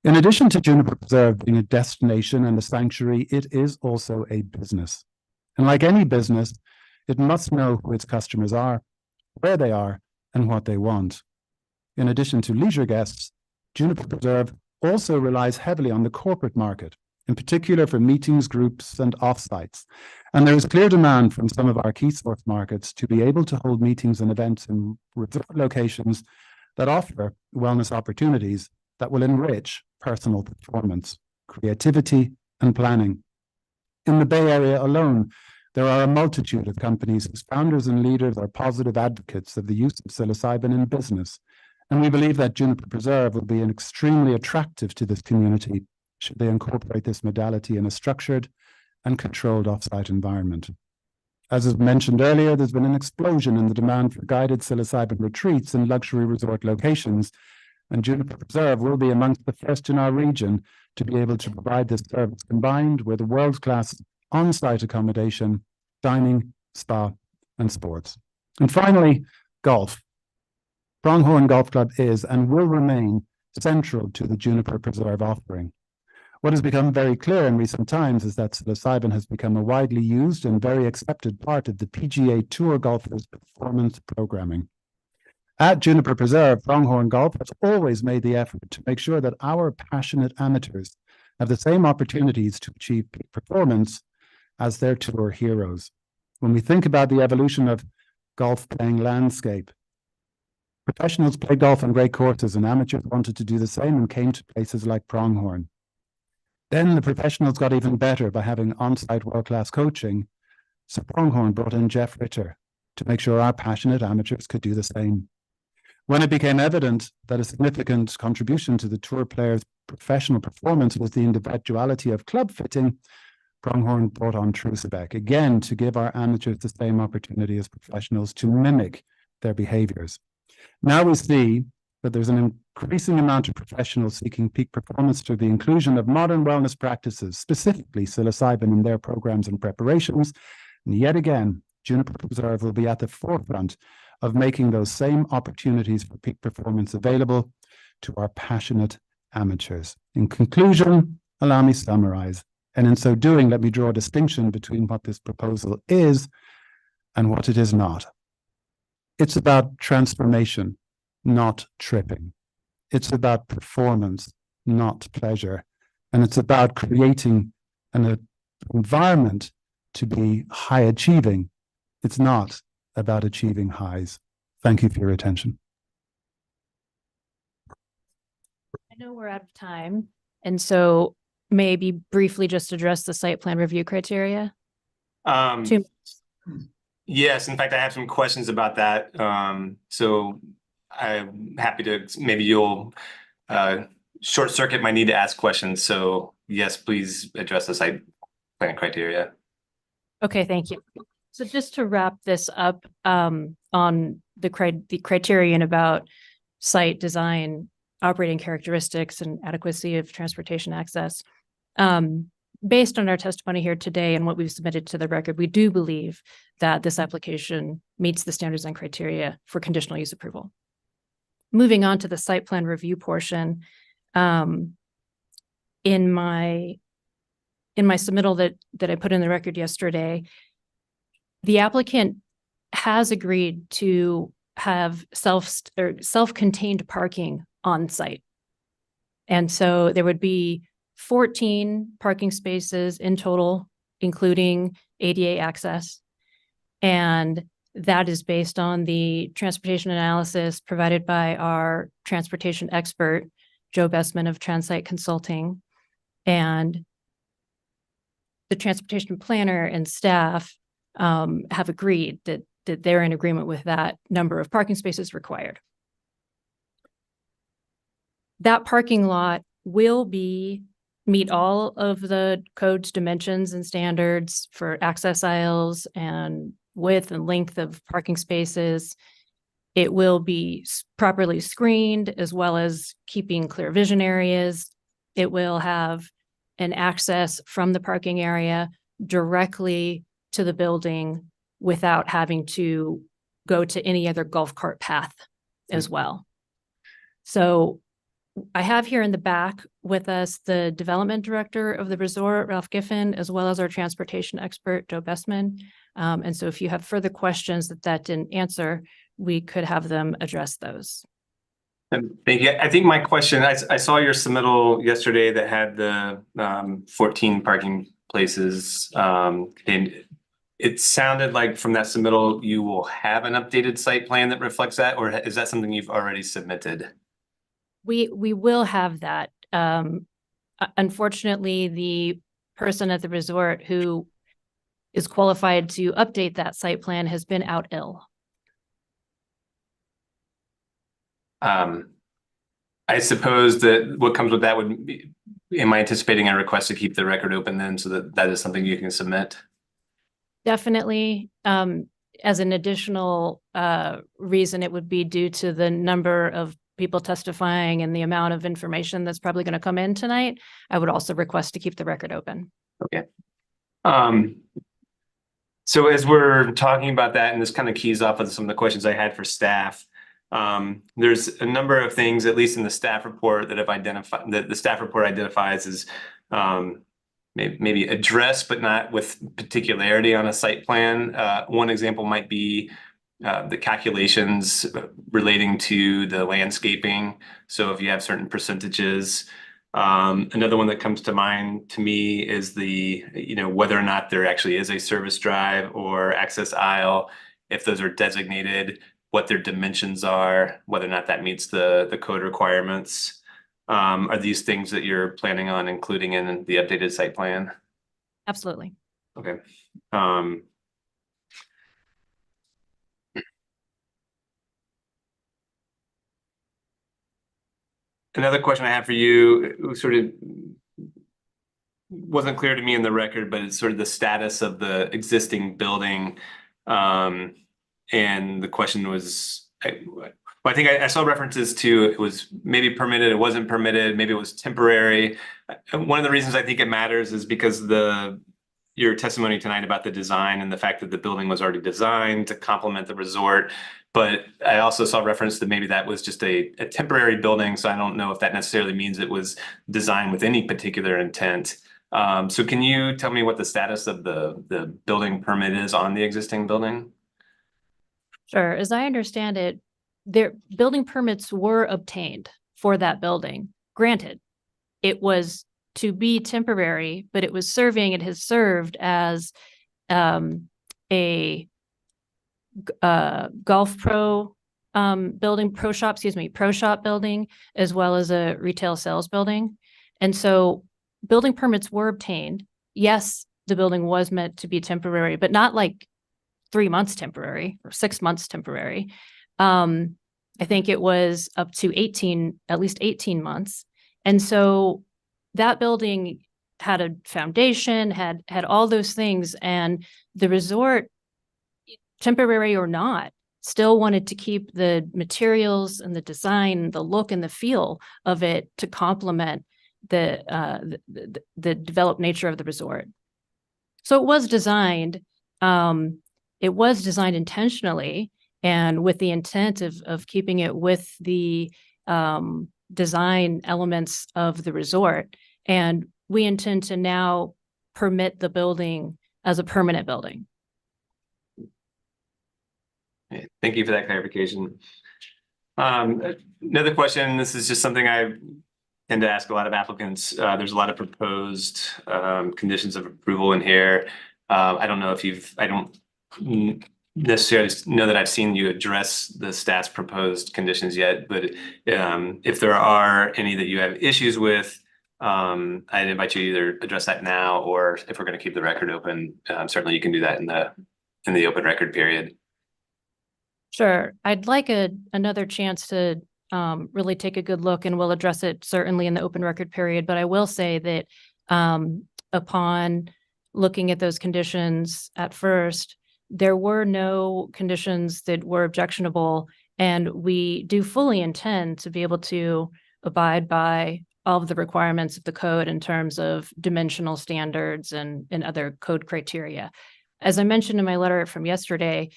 In addition to Juniper Preserve being a destination and a sanctuary, it is also a business. And like any business, it must know who its customers are, where they are, and what they want. In addition to leisure guests, Juniper Preserve also relies heavily on the corporate market, in particular for meetings, groups, and offsites. And there is clear demand from some of our key source markets to be able to hold meetings and events in resort locations that offer wellness opportunities that will enrich personal performance, creativity, and planning. In the Bay Area alone, there are a multitude of companies whose founders and leaders are positive advocates of the use of psilocybin in business, and we believe that Juniper Preserve will be extremely attractive to this community should they incorporate this modality in a structured and controlled offsite environment. As was mentioned earlier, there's been an explosion in the demand for guided psilocybin retreats in luxury resort locations, and Juniper Preserve will be amongst the first in our region to be able to provide this service combined with world-class on-site accommodation, dining, spa, and sports. And finally, golf. Pronghorn Golf Club is and will remain central to the Juniper Preserve offering. What has become very clear in recent times is that psilocybin has become a widely used and very accepted part of the PGA Tour golfers' performance programming. At Juniper Preserve, Pronghorn Golf has always made the effort to make sure that our passionate amateurs have the same opportunities to achieve peak performance as their tour heroes. When we think about the evolution of golf playing landscape, Professionals play golf on great courses, and amateurs wanted to do the same and came to places like Pronghorn. Then the professionals got even better by having on-site world-class coaching. So Pronghorn brought in Jeff Ritter to make sure our passionate amateurs could do the same. When it became evident that a significant contribution to the tour players' professional performance was the individuality of club fitting, Pronghorn brought on Trusebeck, again to give our amateurs the same opportunity as professionals to mimic their behaviors. Now we see that there's an increasing amount of professionals seeking peak performance through the inclusion of modern wellness practices, specifically psilocybin in their programs and preparations. And yet again, Juniper Preserve will be at the forefront of making those same opportunities for peak performance available to our passionate amateurs. In conclusion, allow me to summarize. And in so doing, let me draw a distinction between what this proposal is and what it is not. It's about transformation, not tripping. It's about performance, not pleasure. And it's about creating an environment to be high achieving. It's not about achieving highs. Thank you for your attention. I know we're out of time, and so maybe briefly just address the site plan review criteria. Two- Yes, in fact, I have some questions about that. So I'm happy to, maybe you'll short circuit my need to ask questions. So yes, please address the site plan criteria. Okay, thank you. So just to wrap this up, on the criterion about site design, operating characteristics, and adequacy of transportation access. Based on our testimony here today and what we've submitted to the record, we do believe that this application meets the standards and criteria for conditional use approval. Moving on to the site plan review portion, in my submittal that I put in the record yesterday, the applicant has agreed to have self-contained parking on site. And so there would be 14 parking spaces in total, including ADA access. And that is based on the transportation analysis provided by our transportation expert, Joe Bestman of Transite Consulting. And the transportation planner and staff have agreed that they're in agreement with that number of parking spaces required. That parking lot will meet all of the code's dimensions and standards for access aisles and width and length of parking spaces. It will be properly screened, as well as keeping clear vision areas. It will have an access from the parking area directly to the building without having to go to any other golf cart path as well. So I have here in the back with us the development director of the resort, Ralph Giffen, as well as our transportation expert, Joe Bestman. And so if you have further questions that didn't answer, we could have them address those. Thank you. I think my question, I saw your submittal yesterday that had the 14 parking places. And it sounded like from that submittal, you will have an updated site plan that reflects that, or is that something you've already submitted? We will have that. Unfortunately, the person at the resort who is qualified to update that site plan has been out ill. I suppose that what comes with that would be, am I anticipating a request to keep the record open then, so that is something you can submit? Definitely. As an additional reason, it would be due to the number of people testifying and the amount of information that's probably going to come in tonight. I would also request to keep the record open. Okay. So as we're talking about that, and this kind of keys off of some of the questions I had for staff, there's a number of things, at least in the staff report, that have identified, that the staff report identifies as maybe addressed, but not with particularity on a site plan. One example might be the calculations relating to the landscaping. So if you have certain percentages, another one that comes to mind to me is the, whether or not there actually is a service drive or access aisle, if those are designated. what their dimensions are, whether or not that meets the code requirements. Are these things that you're planning on including in the updated site plan? Absolutely. Okay. Another question I have for you, it was sort of wasn't clear to me in the record, but it's sort of the status of the existing building. And the question was, I think I saw references to it was maybe permitted, it wasn't permitted, maybe it was temporary. One of the reasons I think it matters is because your testimony tonight about the design and the fact that the building was already designed to complement the resort. But I also saw reference that maybe that was just a temporary building. So I don't know if that necessarily means it was designed with any particular intent. So can you tell me what the status of the building permit is on the existing building? Sure. As I understand it, their building permits were obtained for that building. Granted, it was to be temporary, but it has served as a golf pro building, pro shop building, as well as a retail sales building. And so building permits were obtained. Yes, the building was meant to be temporary, but not like 3 months temporary or 6 months temporary. I think it was up to at least 18 months. And so that building had a foundation, had all those things, and the resort, temporary or not, still wanted to keep the materials and the design, the look and the feel of it to complement the developed nature of the resort. So it was designed intentionally and with the intent of keeping it with the design elements of the resort. And we intend to now permit the building as a permanent building. Okay, thank you for that clarification. Another question, this is just something I tend to ask a lot of applicants. There's a lot of proposed conditions of approval in here. I don't know if I don't necessarily know that I've seen you address the staff's proposed conditions yet, but if there are any that you have issues with, I'd invite you to either address that now, or if we're going to keep the record open, certainly you can do that in the open record period. Sure. I'd like another chance to really take a good look, and we'll address it certainly in the open record period. But I will say that upon looking at those conditions at first, there were no conditions that were objectionable, and we do fully intend to be able to abide by all of the requirements of the code in terms of dimensional standards and other code criteria. As I mentioned in my letter from yesterday,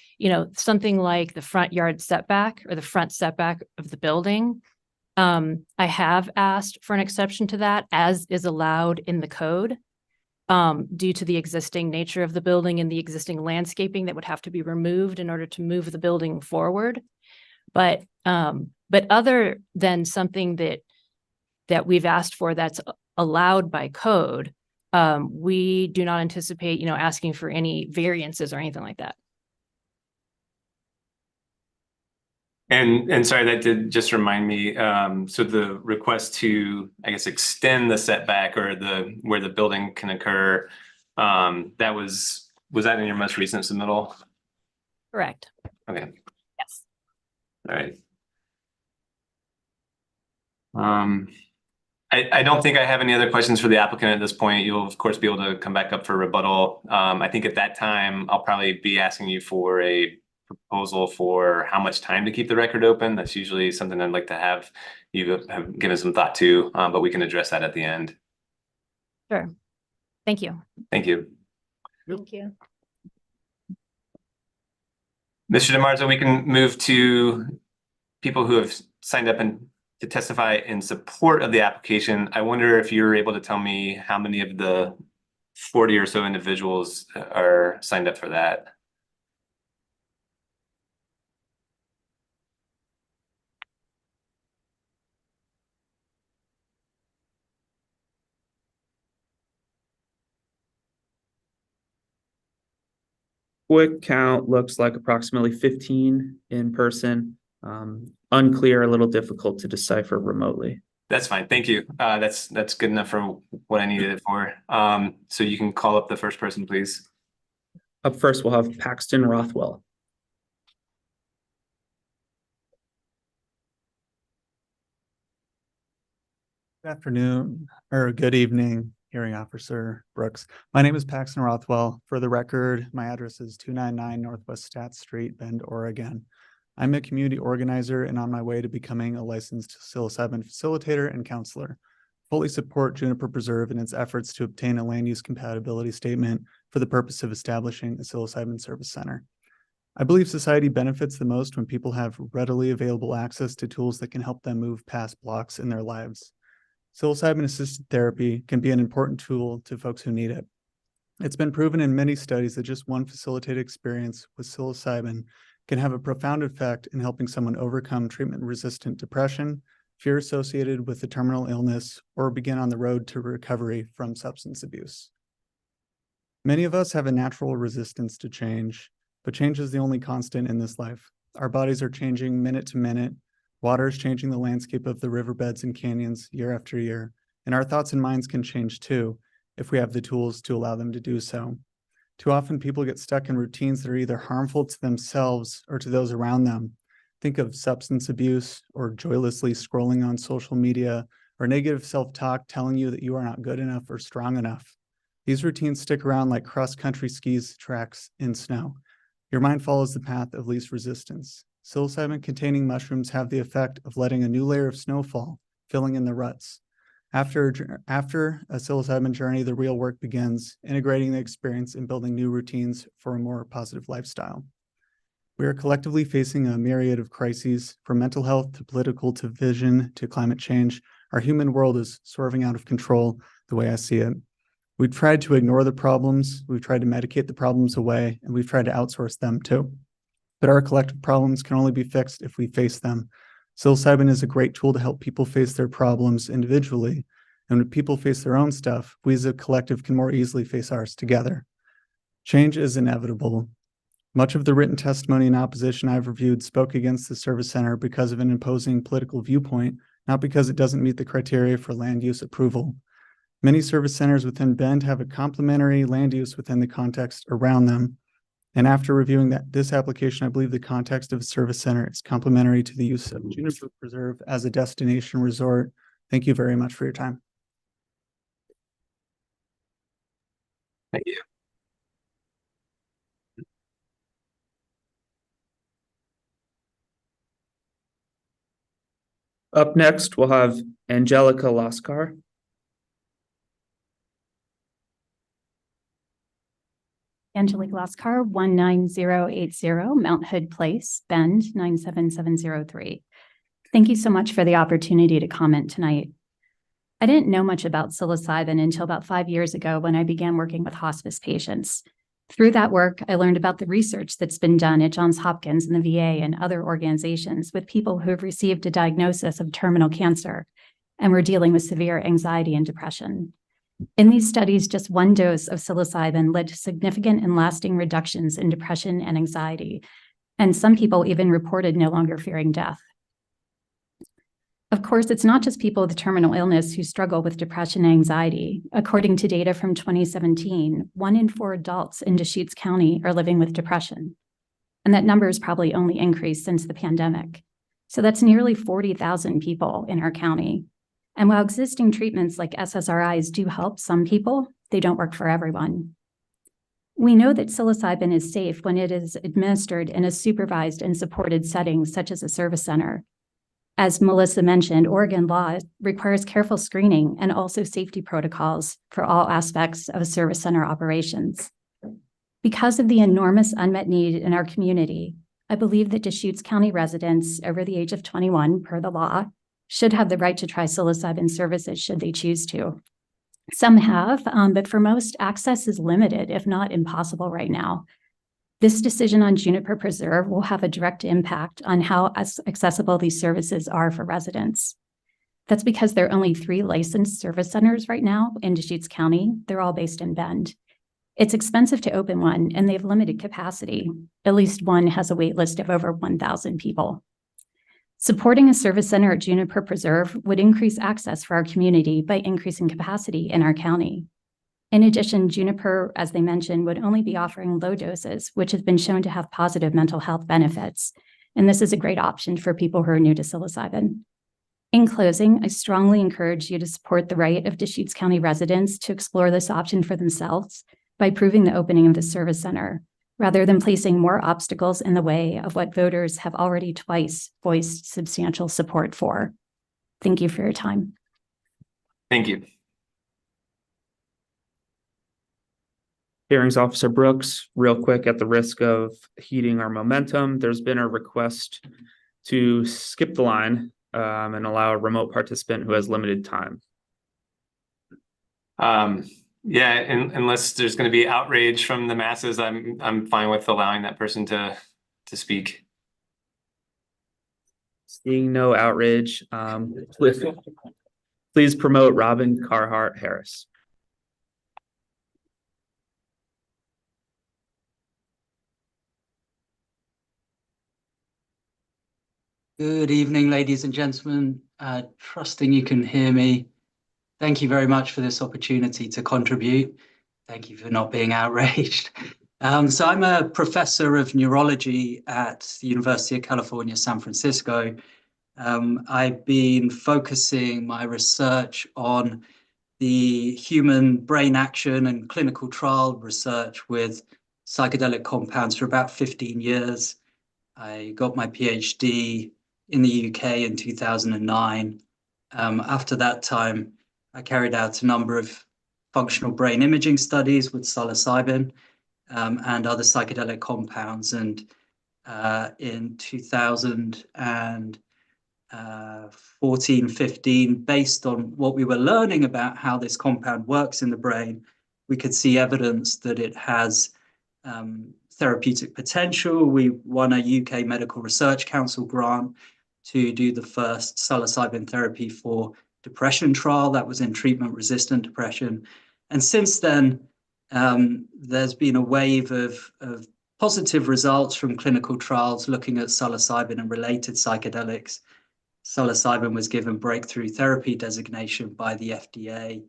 something like the front yard setback or the front setback of the building, I have asked for an exception to that, as is allowed in the code, due to the existing nature of the building and the existing landscaping that would have to be removed in order to move the building forward. But other than something that we've asked for that's allowed by code, we do not anticipate, asking for any variances or anything like that. And sorry, that did just remind me. So the request to, I guess, extend the setback or where the building can occur, was that in your most recent submittal? Correct. Okay. Yes. All right. I don't think I have any other questions for the applicant at this point. You'll of course be able to come back up for rebuttal. I think at that time, I'll probably be asking you for a proposal for how much time to keep the record open. That's usually something I'd like to have you have given some thought to, but we can address that at the end. Sure. Thank you. Thank you. Thank you. Mr. DiMarzo, we can move to people who have signed up to testify in support of the application. I wonder if you're able to tell me how many of the 40 or so individuals are signed up for that. quick count looks like approximately 15 in person. Unclear, a little difficult to decipher remotely. That's fine. Thank you. That's good enough for what I needed it for. So you can call up the first person, please. Up first, we'll have Paxton Rothwell. Good afternoon or good evening, Hearing Officer Brooks. My name is Paxton Rothwell. For the record, my address is 299 Northwest Stat Street, Bend, Oregon. I'm a community organizer and on my way to becoming a licensed psilocybin facilitator and counselor. Fully support Juniper Preserve in its efforts to obtain a land use compatibility statement for the purpose of establishing a psilocybin service center. I believe society benefits the most when people have readily available access to tools that can help them move past blocks in their lives. Psilocybin-assisted therapy can be an important tool to folks who need it. It's been proven in many studies that just one facilitated experience with psilocybin can have a profound effect in helping someone overcome treatment-resistant depression, fear associated with a terminal illness, or begin on the road to recovery from substance abuse. Many of us have a natural resistance to change, but change is the only constant in this life. Our bodies are changing minute to minute. Water is changing the landscape of the riverbeds and canyons year after year, and our thoughts and minds can change too if we have the tools to allow them to do so. Too often people get stuck in routines that are either harmful to themselves or to those around them. Think of substance abuse or joylessly scrolling on social media or negative self-talk telling you that you are not good enough or strong enough. These routines stick around like cross-country skis tracks in snow. Your mind follows the path of least resistance. Psilocybin-containing mushrooms have the effect of letting a new layer of snow fall, filling in the ruts. After a psilocybin journey, the real work begins, integrating the experience and building new routines for a more positive lifestyle. We are collectively facing a myriad of crises, from mental health to political to vision to climate change. Our human world is swerving out of control the way I see it. We've tried to ignore the problems, we've tried to medicate the problems away, and we've tried to outsource them too. But our collective problems can only be fixed if we face them. Psilocybin is a great tool to help people face their problems individually. And when people face their own stuff, we as a collective can more easily face ours together. Change is inevitable. Much of the written testimony in opposition I've reviewed spoke against the service center because of an imposing political viewpoint, not because it doesn't meet the criteria for land use approval. Many service centers within Bend have a complementary land use within the context around them. And after reviewing this application, I believe the context of a service center is complementary to the use of Juniper Preserve as a destination resort. Thank you very much for your time. Thank you. Up next, we'll have Angelica Laskar. Angelique Laskar, 19080 Mount Hood Place, Bend, 97703. Thank you so much for the opportunity to comment tonight. I didn't know much about psilocybin until about 5 years ago when I began working with hospice patients. Through that work, I learned about the research that's been done at Johns Hopkins and the VA and other organizations with people who have received a diagnosis of terminal cancer and were dealing with severe anxiety and depression. In these studies, just one dose of psilocybin led to significant and lasting reductions in depression and anxiety, and some people even reported no longer fearing death. Of course, it's not just people with terminal illness who struggle with depression and anxiety. According to data from 2017, 1 in 4 adults in Deschutes County are living with depression, and that number has probably only increased since the pandemic. So that's nearly 40,000 people in our county. And while existing treatments like SSRIs do help some people, they don't work for everyone. We know that psilocybin is safe when it is administered in a supervised and supported setting, such as a service center. As Melissa mentioned, Oregon law requires careful screening and also safety protocols for all aspects of service center operations. Because of the enormous unmet need in our community, I believe that Deschutes County residents over the age of 21, per the law, should have the right to try psilocybin services should they choose to. Some have, but for most, access is limited, if not impossible right now. This decision on Juniper Preserve will have a direct impact on how accessible these services are for residents. That's because there are only 3 licensed service centers right now in Deschutes County. They're all based in Bend. It's expensive to open one, and they have limited capacity. At least one has a wait list of over 1,000 people. Supporting a service center at Juniper Preserve would increase access for our community by increasing capacity in our county. In addition, Juniper, as they mentioned, would only be offering low doses, which has been shown to have positive mental health benefits. And this is a great option for people who are new to psilocybin. In closing, I strongly encourage you to support the right of Deschutes County residents to explore this option for themselves by approving the opening of the service center, rather than placing more obstacles in the way of what voters have already twice voiced substantial support for. Thank you for your time. Thank you. Hearings Officer Brooks, real quick, at the risk of heating our momentum, there's been a request to skip the line and allow a remote participant who has limited time. Yeah, unless there's going to be outrage from the masses, I'm fine with allowing that person to speak. Seeing no outrage, please promote Robin Carhart Harris. Good evening, ladies and gentlemen. Trusting you can hear me. Thank you very much for this opportunity to contribute. Thank you for not being outraged. So I'm a professor of neurology at the University of California, San Francisco. I've been focusing my research on the human brain action and clinical trial research with psychedelic compounds for about 15 years. I got my PhD in the UK in 2009. After that time, I carried out a number of functional brain imaging studies with psilocybin and other psychedelic compounds. And in 2014, 15, based on what we were learning about how this compound works in the brain, we could see evidence that it has therapeutic potential. We won a UK Medical Research Council grant to do the first psilocybin therapy for depression trial that was in treatment-resistant depression. And since then, there's been a wave of positive results from clinical trials looking at psilocybin and related psychedelics. Psilocybin was given breakthrough therapy designation by the FDA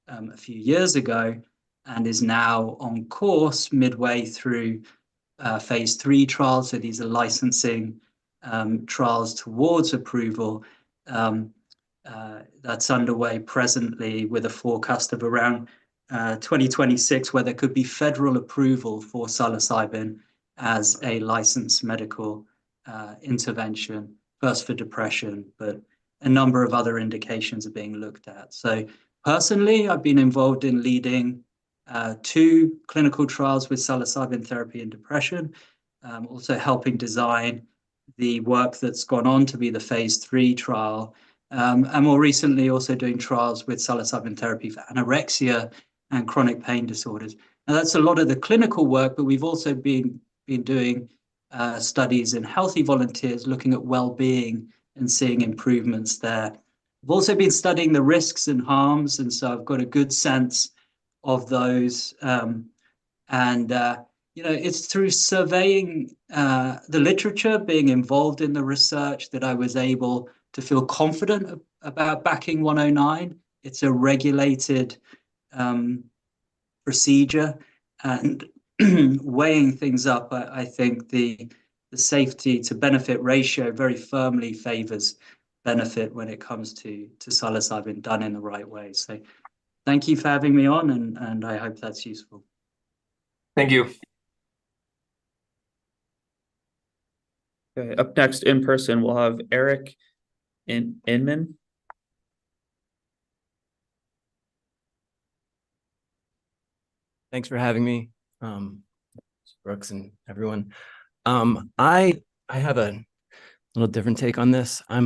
a few years ago and is now on course midway through phase 3 trials. So these are licensing trials towards approval. That's underway presently with a forecast of around 2026, where there could be federal approval for psilocybin as a licensed medical intervention, first for depression, but a number of other indications are being looked at. So personally, I've been involved in leading 2 clinical trials with psilocybin therapy in depression, also helping design the work that's gone on to be the phase 3 trial. And more recently, also doing trials with psilocybin therapy for anorexia and chronic pain disorders. Now, that's a lot of the clinical work, but we've also been doing studies in healthy volunteers, looking at well-being and seeing improvements there. I've also been studying the risks and harms, and so I've got a good sense of those. It's through surveying the literature, being involved in the research, that I was able to feel confident about backing 109. It's a regulated procedure, and weighing things up, I think the safety to benefit ratio very firmly favors benefit when it comes to psilocybin done in the right way. So thank you for having me on, and I hope that's useful. Thank you. Okay, up next in person, we'll have Eric Inman. Thanks for having me, Brooks and everyone. I have a little different take on this. I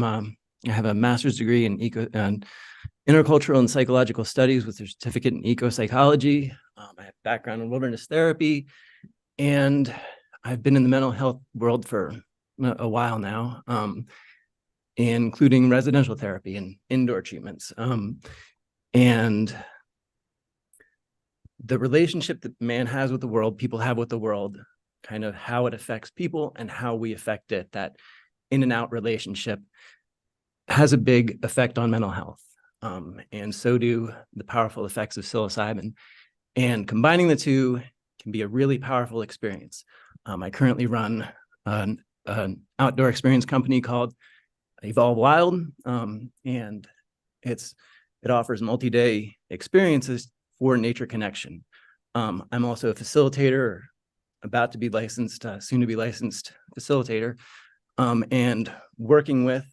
have a master's degree in intercultural and psychological studies with a certificate in eco-psychology. I have background in wilderness therapy, and I've been in the mental health world for a while now, including residential therapy and indoor treatments. And the relationship that man has with the world, people have with the world, kind of how it affects people and how we affect it, that in and out relationship has a big effect on mental health. And so do the powerful effects of psilocybin. And combining the two can be a really powerful experience. I currently run an outdoor experience company called Evolve Wild, and it offers multi-day experiences for nature connection. I'm also a facilitator, about to be licensed, soon to be licensed facilitator, and working with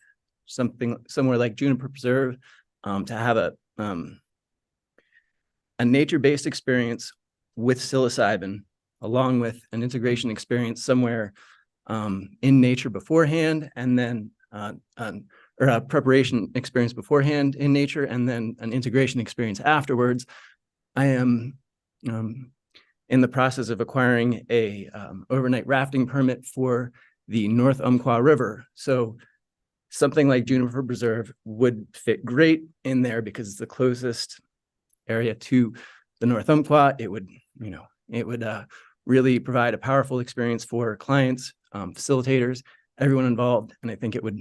somewhere like Juniper Preserve to have a nature-based experience with psilocybin, along with an integration experience somewhere in nature beforehand, and then or a preparation experience beforehand in nature, and then an integration experience afterwards. I am in the process of acquiring a overnight rafting permit for the North Umpqua River. So something like Juniper Preserve would fit great in there because it's the closest area to the North Umpqua. It would, really provide a powerful experience for clients, facilitators, everyone involved, and I think it would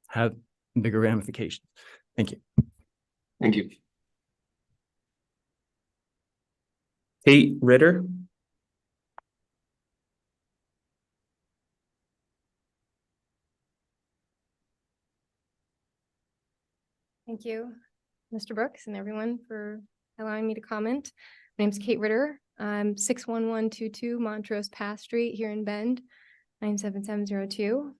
have bigger ramifications. Thank you. Thank you. Kate Ritter. Thank you, Mr. Brooks and everyone for allowing me to comment. My name's Kate Ritter. I'm 61122 Montrose Pass Street here in Bend, 97702.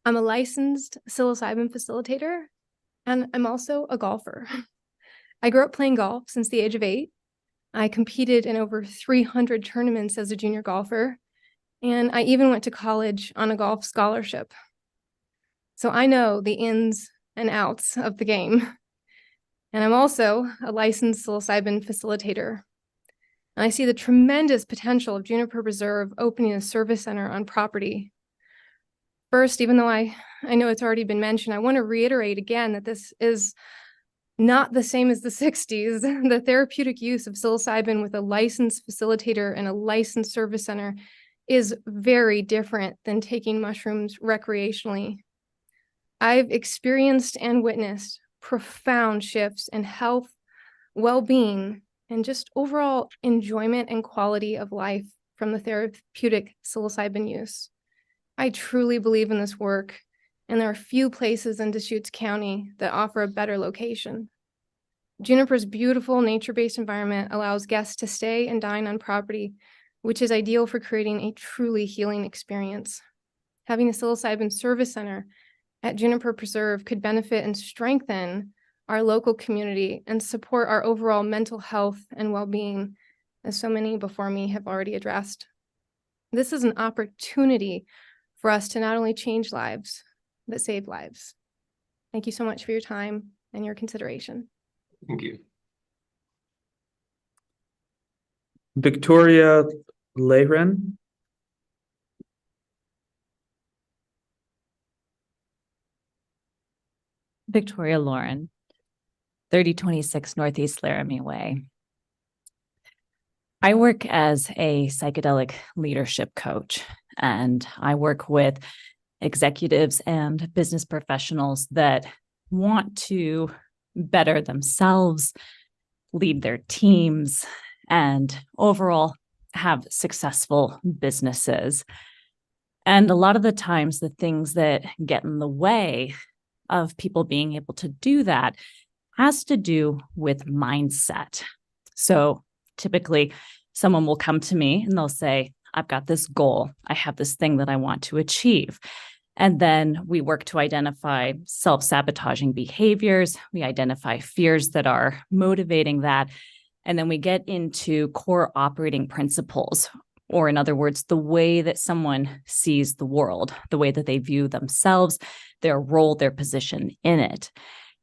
I'm a licensed psilocybin facilitator, and I'm also a golfer. I grew up playing golf since the age of 8. I competed in over 300 tournaments as a junior golfer, and I even went to college on a golf scholarship. So I know the ins and outs of the game. And I'm also a licensed psilocybin facilitator. And I see the tremendous potential of Juniper Preserve opening a service center on property. First, even though I know it's already been mentioned, I want to reiterate again that this is not the same as the 60s. The therapeutic use of psilocybin with a licensed facilitator and a licensed service center is very different than taking mushrooms recreationally. I've experienced and witnessed profound shifts in health, well-being, and just overall enjoyment and quality of life from the therapeutic psilocybin use. I truly believe in this work, and there are few places in Deschutes County that offer a better location. Juniper's beautiful nature-based environment allows guests to stay and dine on property, which is ideal for creating a truly healing experience. Having a psilocybin service center at Juniper Preserve could benefit and strengthen our local community and support our overall mental health and well-being, as so many before me have already addressed. This is an opportunity for us to not only change lives, but save lives. Thank you so much for your time and your consideration. Thank you. Victoria Lehren. Victoria Lauren, 3026 Northeast Laramie Way. I work as a psychedelic leadership coach, and I work with executives and business professionals that want to better themselves, lead their teams, and overall have successful businesses. And a lot of the times, the things that get in the way of people being able to do that has to do with mindset. So typically someone will come to me and they'll say, I've got this goal. I have this thing that I want to achieve. And then we work to identify self-sabotaging behaviors. We identify fears that are motivating that. And then we get into core operating principles, or in other words, the way that someone sees the world, the way that they view themselves, their role, their position in it.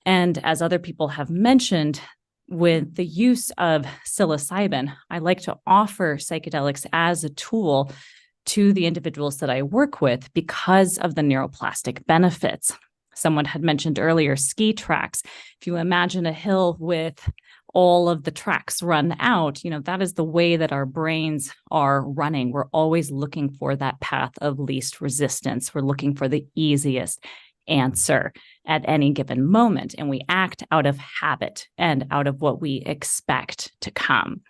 And as other people have mentioned, with the use of psilocybin, I like to offer psychedelics as a tool to the individuals that I work with because of the neuroplastic benefits. Someone had mentioned earlier ski tracks. If you imagine a hill with all of the tracks run out, that is the way that our brains are running. We're always looking for that path of least resistance. We're looking for the easiest answer at any given moment, and we act out of habit and out of what we expect to come.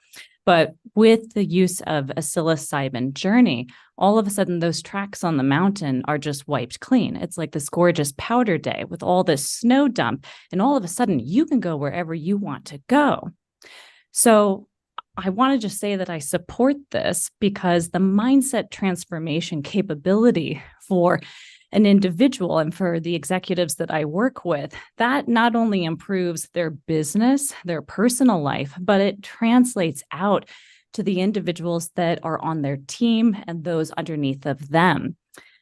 But with the use of a psilocybin journey, all of a sudden those tracks on the mountain are just wiped clean. It's like this gorgeous powder day with all this snow dump, and all of a sudden you can go wherever you want to go. So I want to just say that I support this because the mindset transformation capability for an individual and for the executives that I work with, that not only improves their business, their personal life, but it translates out to the individuals that are on their team and those underneath of them.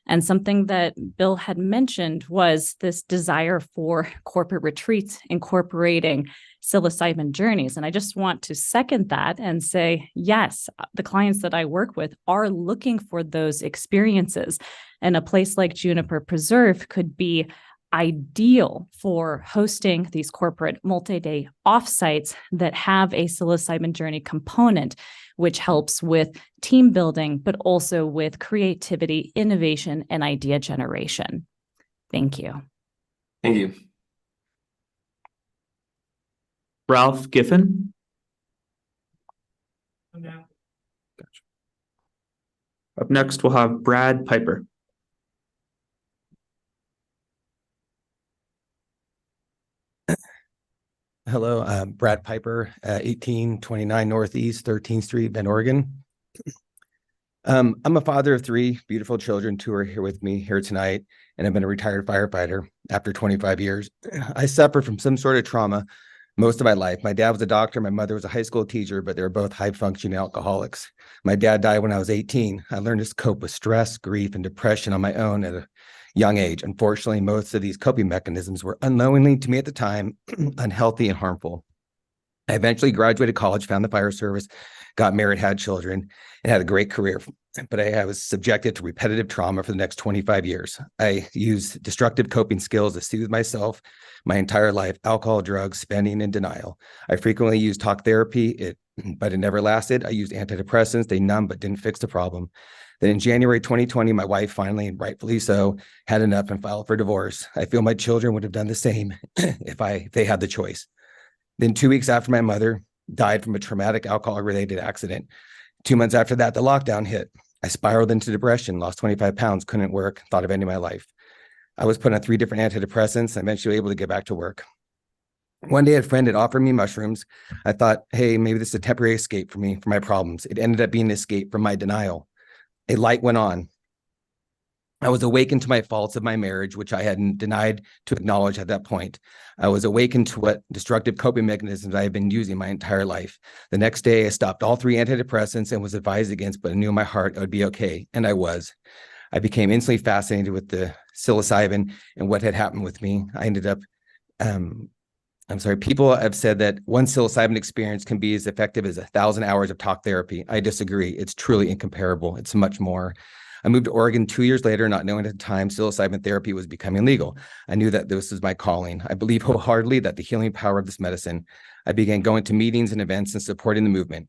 And something that Bill had mentioned was this desire for corporate retreats incorporating psilocybin journeys. And I just want to second that and say, yes, the clients that I work with are looking for those experiences. And a place like Juniper Preserve could be ideal for hosting these corporate multi-day offsites that have a psilocybin journey component, which helps with team building, but also with creativity, innovation, and idea generation. Thank you. Thank you. Ralph Giffen. Up next, we'll have Brad Piper. Hello, Brad Piper, 1829 Northeast 13th Street, Bend, Oregon. I'm a father of three beautiful children. Two are here with me here tonight, and I've been a retired firefighter after 25 years. I suffered from some sort of trauma most of my life. My dad was a doctor. My mother was a high school teacher, but they were both high-functioning alcoholics. My dad died when I was 18. I learned to cope with stress, grief, and depression on my own at a young age. Unfortunately, most of these coping mechanisms were unknowingly, to me at the time, unhealthy and harmful. I eventually graduated college, found the fire service, got married, had children, and had a great career. But I was subjected to repetitive trauma for the next 25 years. I used destructive coping skills to soothe myself my entire life: alcohol, drugs, spending, and denial. I frequently used talk therapy, but it never lasted. I used antidepressants. They numbed but didn't fix the problem. Then in January 2020, my wife finally, and rightfully so, had enough and filed for divorce. I feel my children would have done the same if they had the choice. Then 2 weeks after my mother died from a traumatic alcohol-related accident, 2 months after that, the lockdown hit. I spiraled into depression, lost 25 pounds, couldn't work, thought of ending my life. I was put on 3 different antidepressants, eventually able to get back to work. One day, a friend had offered me mushrooms. I thought, hey, maybe this is a temporary escape for me, for my problems. It ended up being an escape from my denial. A light went on. I was awakened to my faults of my marriage, which I had denied to acknowledge at that point. I was awakened to what destructive coping mechanisms I had been using my entire life. The next day, I stopped all 3 antidepressants and was advised against, but I knew in my heart I would be okay, and I was. I became instantly fascinated with the psilocybin and what had happened with me. I ended up, people have said that one psilocybin experience can be as effective as 1,000 hours of talk therapy. I disagree. It's truly incomparable. It's much more. I moved to Oregon 2 years later, not knowing at the time psilocybin therapy was becoming legal. I knew that this was my calling. I believe wholeheartedly that the healing power of this medicine. I began going to meetings and events and supporting the movement.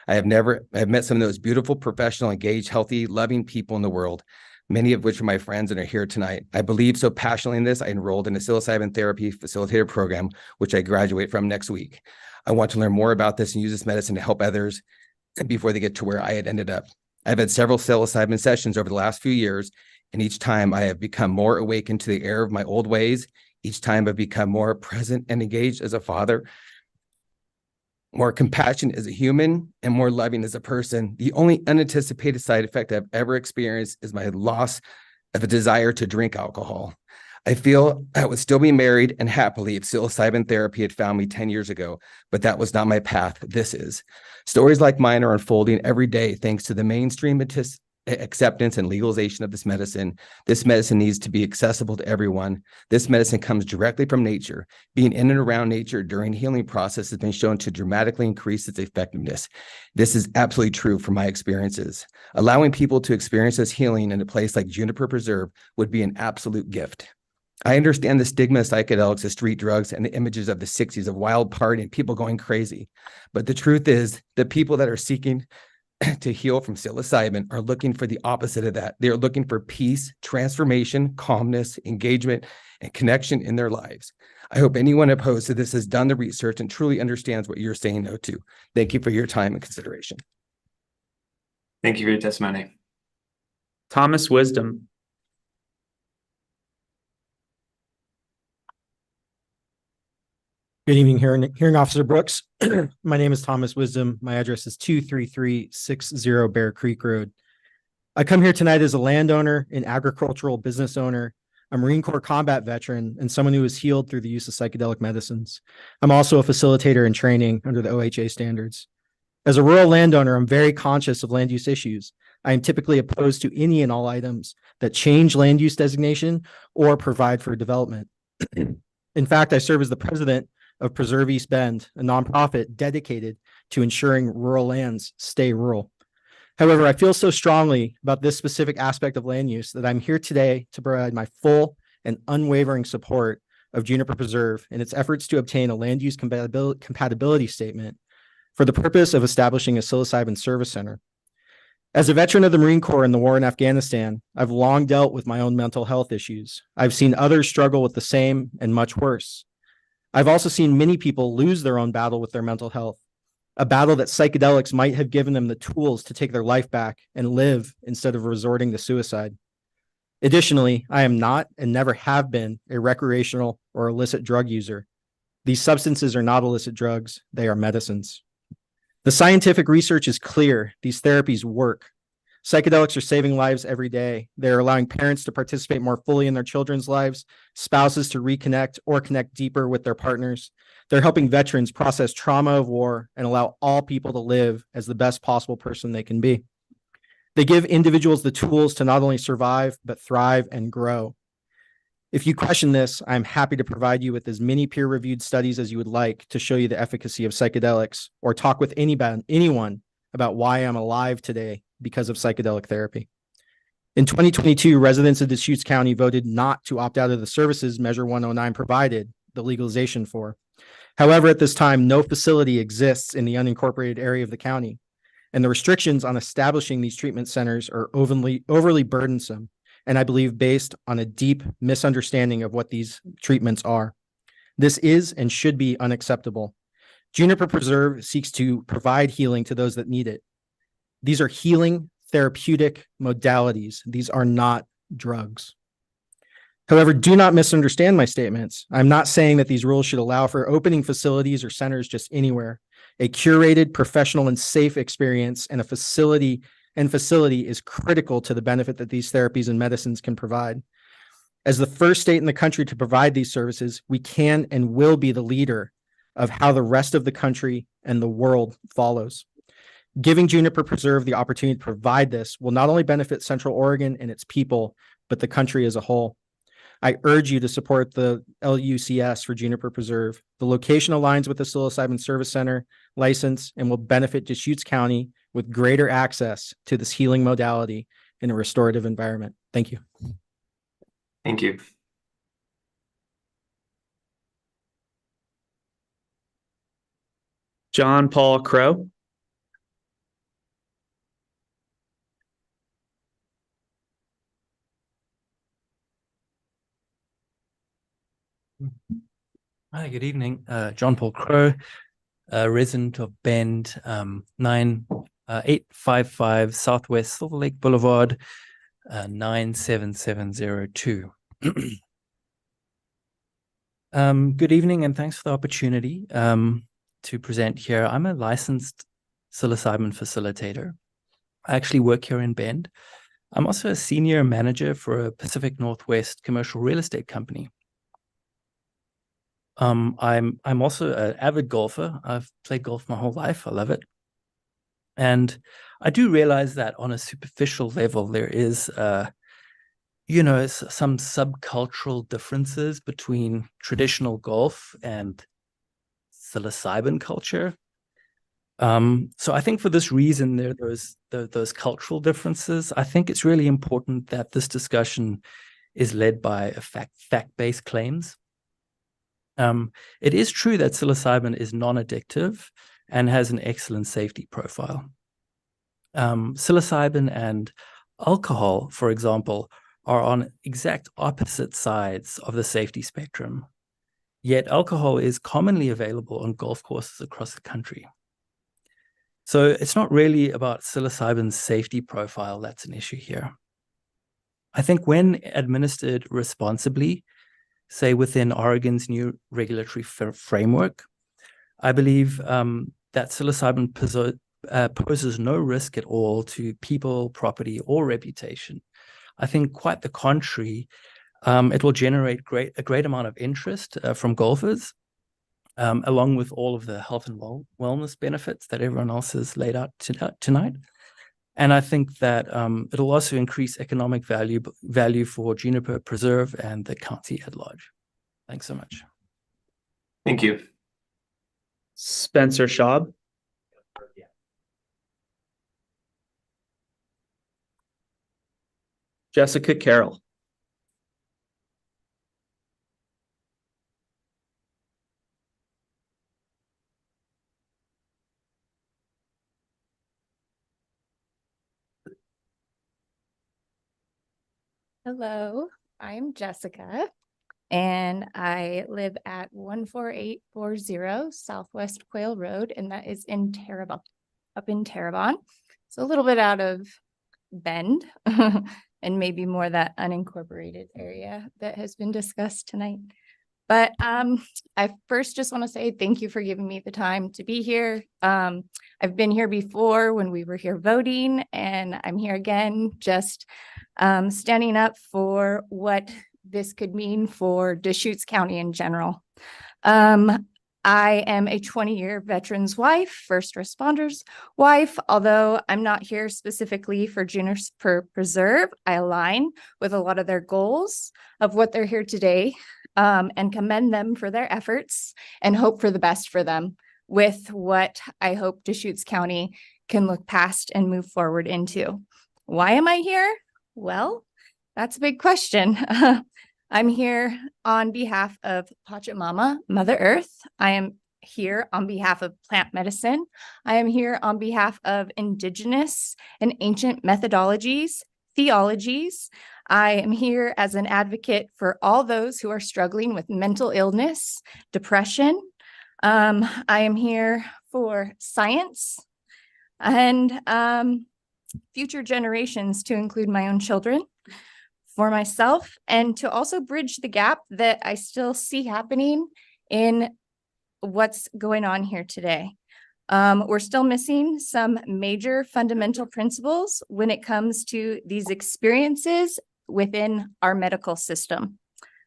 I've met some of those beautiful, professional, engaged, healthy, loving people in the world, many of which are my friends and are here tonight. I believe so passionately in this, I enrolled in a psilocybin therapy facilitator program, which I graduate from next week. I want to learn more about this and use this medicine to help others before they get to where I had ended up. I've had several psilocybin sessions over the last few years, and each time I have become more awakened to the error of my old ways. Each time I've become more present and engaged as a father, more compassionate as a human, and more loving as a person. The only unanticipated side effect I've ever experienced is my loss of a desire to drink alcohol. I feel I would still be married and happily if psilocybin therapy had found me 10 years ago, but that was not my path. This is. Stories like mine are unfolding every day thanks to the mainstream acceptance and legalization of this medicine. This medicine needs to be accessible to everyone. This medicine comes directly from nature. Being in and around nature during the healing process has been shown to dramatically increase its effectiveness. This is absolutely true from my experiences. Allowing people to experience this healing in a place like Juniper Preserve would be an absolute gift. I understand the stigma of psychedelics as street drugs and the images of the 60s of wild party and people going crazy. But the truth is, the people that are seeking to heal from psilocybin are looking for the opposite of that. They're looking for peace, transformation, calmness, engagement, and connection in their lives. I hope anyone opposed to this has done the research and truly understands what you're saying no to. Thank you for your time and consideration. Thank you for your testimony. Thomas Wisdom. Good evening, Hearing Officer Brooks. My name is Thomas Wisdom. My address is 23360 Bear Creek Road. I come here tonight as a landowner, an agricultural business owner, a Marine Corps combat veteran, and someone who is healed through the use of psychedelic medicines. I'm also a facilitator in training under the OHA standards. As a rural landowner, I'm very conscious of land use issues. I am typically opposed to any and all items that change land use designation or provide for development. In fact, I serve as the president of Preserve East Bend, a nonprofit dedicated to ensuring rural lands stay rural. However, I feel so strongly about this specific aspect of land use that I'm here today to provide my full and unwavering support of Juniper Preserve in its efforts to obtain a land use compatibility statement for the purpose of establishing a psilocybin service center. As a veteran of the Marine Corps in the war in Afghanistan, I've long dealt with my own mental health issues. I've seen others struggle with the same and much worse. I've also seen many people lose their own battle with their mental health, a battle that psychedelics might have given them the tools to take their life back and live instead of resorting to suicide. Additionally, I am not and never have been a recreational or illicit drug user. These substances are not illicit drugs, they are medicines. The scientific research is clear. These therapies work. Psychedelics are saving lives every day. They're allowing parents to participate more fully in their children's lives, spouses to reconnect or connect deeper with their partners. They're helping veterans process trauma of war and allow all people to live as the best possible person they can be. They give individuals the tools to not only survive, but thrive and grow. If you question this, I'm happy to provide you with as many peer-reviewed studies as you would like to show you the efficacy of psychedelics, or talk with anyone about why I'm alive today because of psychedelic therapy. In 2022, residents of Deschutes County voted not to opt out of the services Measure 109 provided the legalization for. However, at this time, no facility exists in the unincorporated area of the county, and the restrictions on establishing these treatment centers are overly burdensome, and I believe based on a deep misunderstanding of what these treatments are. This is and should be unacceptable. Juniper Preserve seeks to provide healing to those that need it. These are healing therapeutic modalities. These are not drugs. However, do not misunderstand my statements. I'm not saying that these rules should allow for opening facilities or centers just anywhere. A curated, professional, and safe experience and a facility is critical to the benefit that these therapies and medicines can provide. As the first state in the country to provide these services, we can and will be the leader of how the rest of the country and the world follows. Giving Juniper Preserve the opportunity to provide this will not only benefit Central Oregon and its people, but the country as a whole. I urge you to support the LUCS for Juniper Preserve. The location aligns with the Psilocybin Service Center license and will benefit Deschutes County with greater access to this healing modality in a restorative environment. Thank you. Thank you. John Paul Crow. Hi, good evening. John Paul Crow, resident of Bend, 9855 Southwest Silver Lake Boulevard, 97702. Good evening, and thanks for the opportunity to present here. I'm a licensed psilocybin facilitator. I actually work here in Bend. I'm also a senior manager for a Pacific Northwest commercial real estate company. I'm also an avid golfer. I've played golf my whole life. I love it. And I do realize that on a superficial level, there is, some subcultural differences between traditional golf and psilocybin culture. So I think for this reason, those cultural differences. I think it's really important that this discussion is led by fact-based claims. It is true that psilocybin is non-addictive and has an excellent safety profile. Psilocybin and alcohol, for example, are on exact opposite sides of the safety spectrum. Yet alcohol is commonly available on golf courses across the country. So it's not really about psilocybin's safety profile that's an issue here. I think when administered responsibly, say within Oregon's new regulatory framework, I believe that psilocybin poses no risk at all to people, property, or reputation. I think quite the contrary. It will generate a great amount of interest from golfers, along with all of the health and wellness benefits that everyone else has laid out tonight. And I think that it'll also increase economic value for Juniper Preserve and the county at large. Thanks so much. Thank you. Spencer Schaub. Jessica Carroll. Hello, I'm Jessica, and I live at 14840 Southwest Quail Road, and that is in Terrebonne, up in Terrebonne. So a little bit out of Bend, and maybe more that unincorporated area that has been discussed tonight. But I first just want to say thank you for giving me the time to be here. I've been here before when we were here voting, and I'm here again just standing up for what this could mean for Deschutes County in general. I am a 20-year veteran's wife, first responders wife, although I'm not here specifically for Juniper Preserve. I align with a lot of their goals of what they're here today, and commend them for their efforts and hope for the best for them with what I hope Deschutes County can look past and move forward into. Why am I here? Well, that's a big question. I'm here on behalf of Pachamama, Mother Earth. I am here on behalf of plant medicine. I am here on behalf of indigenous and ancient methodologies, theologies. I am here as an advocate for all those who are struggling with mental illness, depression. I am here for science and future generations, to include my own children, for myself, and to also bridge the gap that I still see happening in what's going on here today. We're still missing some major fundamental principles when it comes to these experiences within our medical system.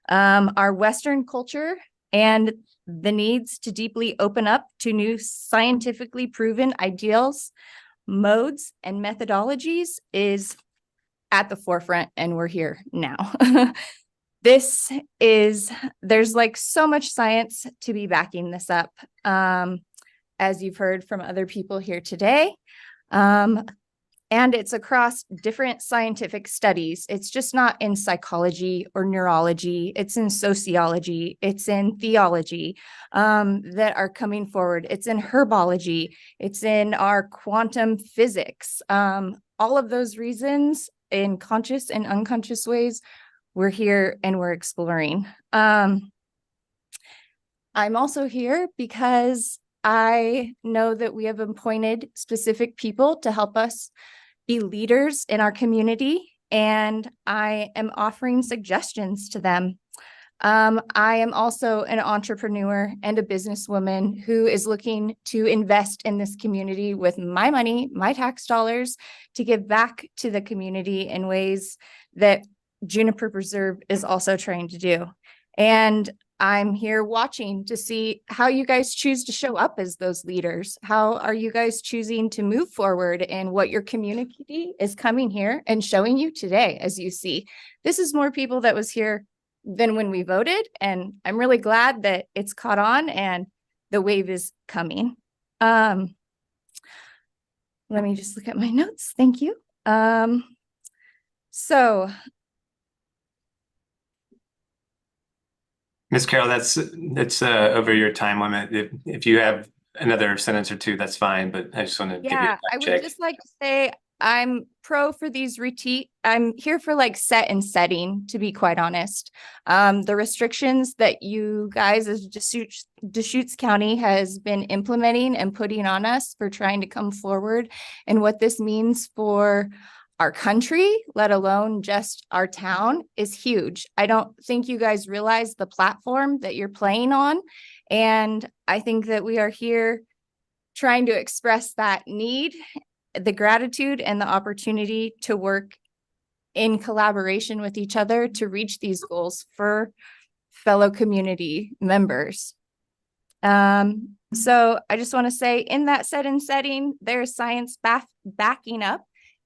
Our Western culture and the needs to deeply open up to new scientifically proven ideals, modes, and methodologies is at the forefront, and we're here now. There's like so much science to be backing this up, as you've heard from other people here today. And it's across different scientific studies. It's just not in psychology or neurology. It's in sociology. It's in theology that are coming forward. It's in herbology. It's in our quantum physics. All of those reasons, in conscious and unconscious ways, we're here and we're exploring. I'm also here because I know that we have appointed specific people to help us be leaders in our community, and I am offering suggestions to them. I am also an entrepreneur and a businesswoman who is looking to invest in this community with my money, my tax dollars, to give back to the community in ways that Juniper Preserve is also trying to do. And I'm here watching to see how you guys choose to show up as those leaders. How are you guys choosing to move forward in what your community is coming here and showing you today? As you see, this is more people that was here than when we voted, and I'm really glad that it's caught on and the wave is coming. Let me just look at my notes. Thank you. So Ms. Carroll, that's over your time limit. If you have another sentence or two, that's fine, but I just want to give you a Yeah, fact I would check. just like to say I'm pro for these retreat. I'm here for like set and setting, to be quite honest. The restrictions that you guys as Deschutes County has been implementing and putting on us for trying to come forward and what this means for our country, let alone just our town, is huge. I don't think you guys realize the platform that you're playing on. And I think that we are here trying to express that need, the gratitude and the opportunity to work in collaboration with each other to reach these goals for fellow community members. So I just want to say in that set and setting, there's science backing up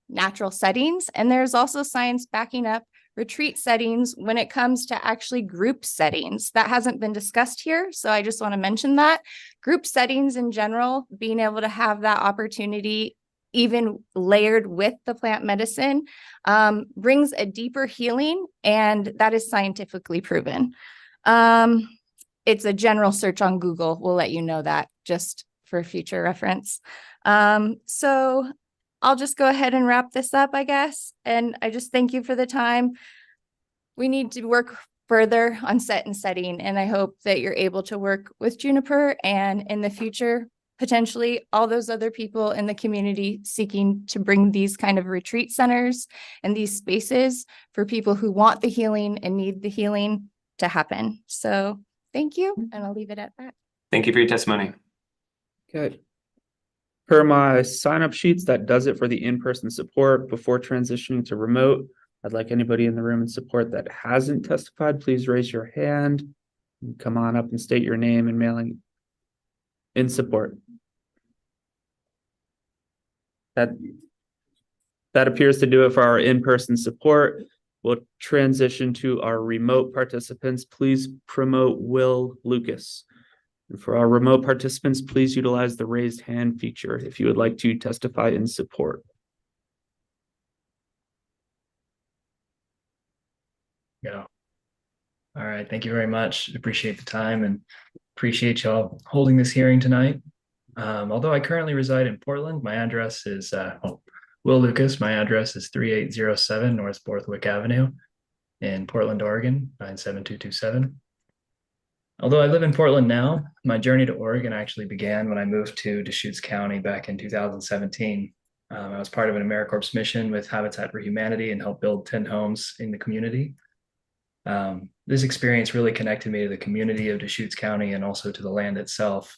natural settings, and there's also science backing up retreat settings when it comes to actually group settings. That hasn't been discussed here, so I just want to mention that. Group settings in general, being able to have that opportunity even layered with the plant medicine, brings a deeper healing, and that is scientifically proven. It's a general search on Google. We'll let you know that just for future reference. So I'll just go ahead and wrap this up, I guess. And I just thank you for the time. We need to work further on set and setting, and I hope that you're able to work with Juniper and in the future, potentially all those other people in the community seeking to bring these kind of retreat centers and these spaces for people who want the healing and need the healing to happen. So thank you, and I'll leave it at that. Thank you for your testimony. Okay. Per my sign-up sheets, that does it for the in-person support. Before transitioning to remote, I'd like anybody in the room in support that hasn't testified, please raise your hand. And come on up and state your name and mailing in support. That appears to do it for our in-person support. We'll transition to our remote participants. Please promote Will Lucas. And for our remote participants, please utilize the raised hand feature if you would like to testify in support. Yeah. All right. Thank you very much. Appreciate the time and appreciate y'all holding this hearing tonight. Although I currently reside in Portland, my address is Will Lucas. My address is 3807 North Borthwick Avenue in Portland, Oregon, 97227. Although I live in Portland now, my journey to Oregon actually began when I moved to Deschutes County back in 2017. I was part of an AmeriCorps mission with Habitat for Humanity and helped build 10 homes in the community. This experience really connected me to the community of Deschutes County and also to the land itself,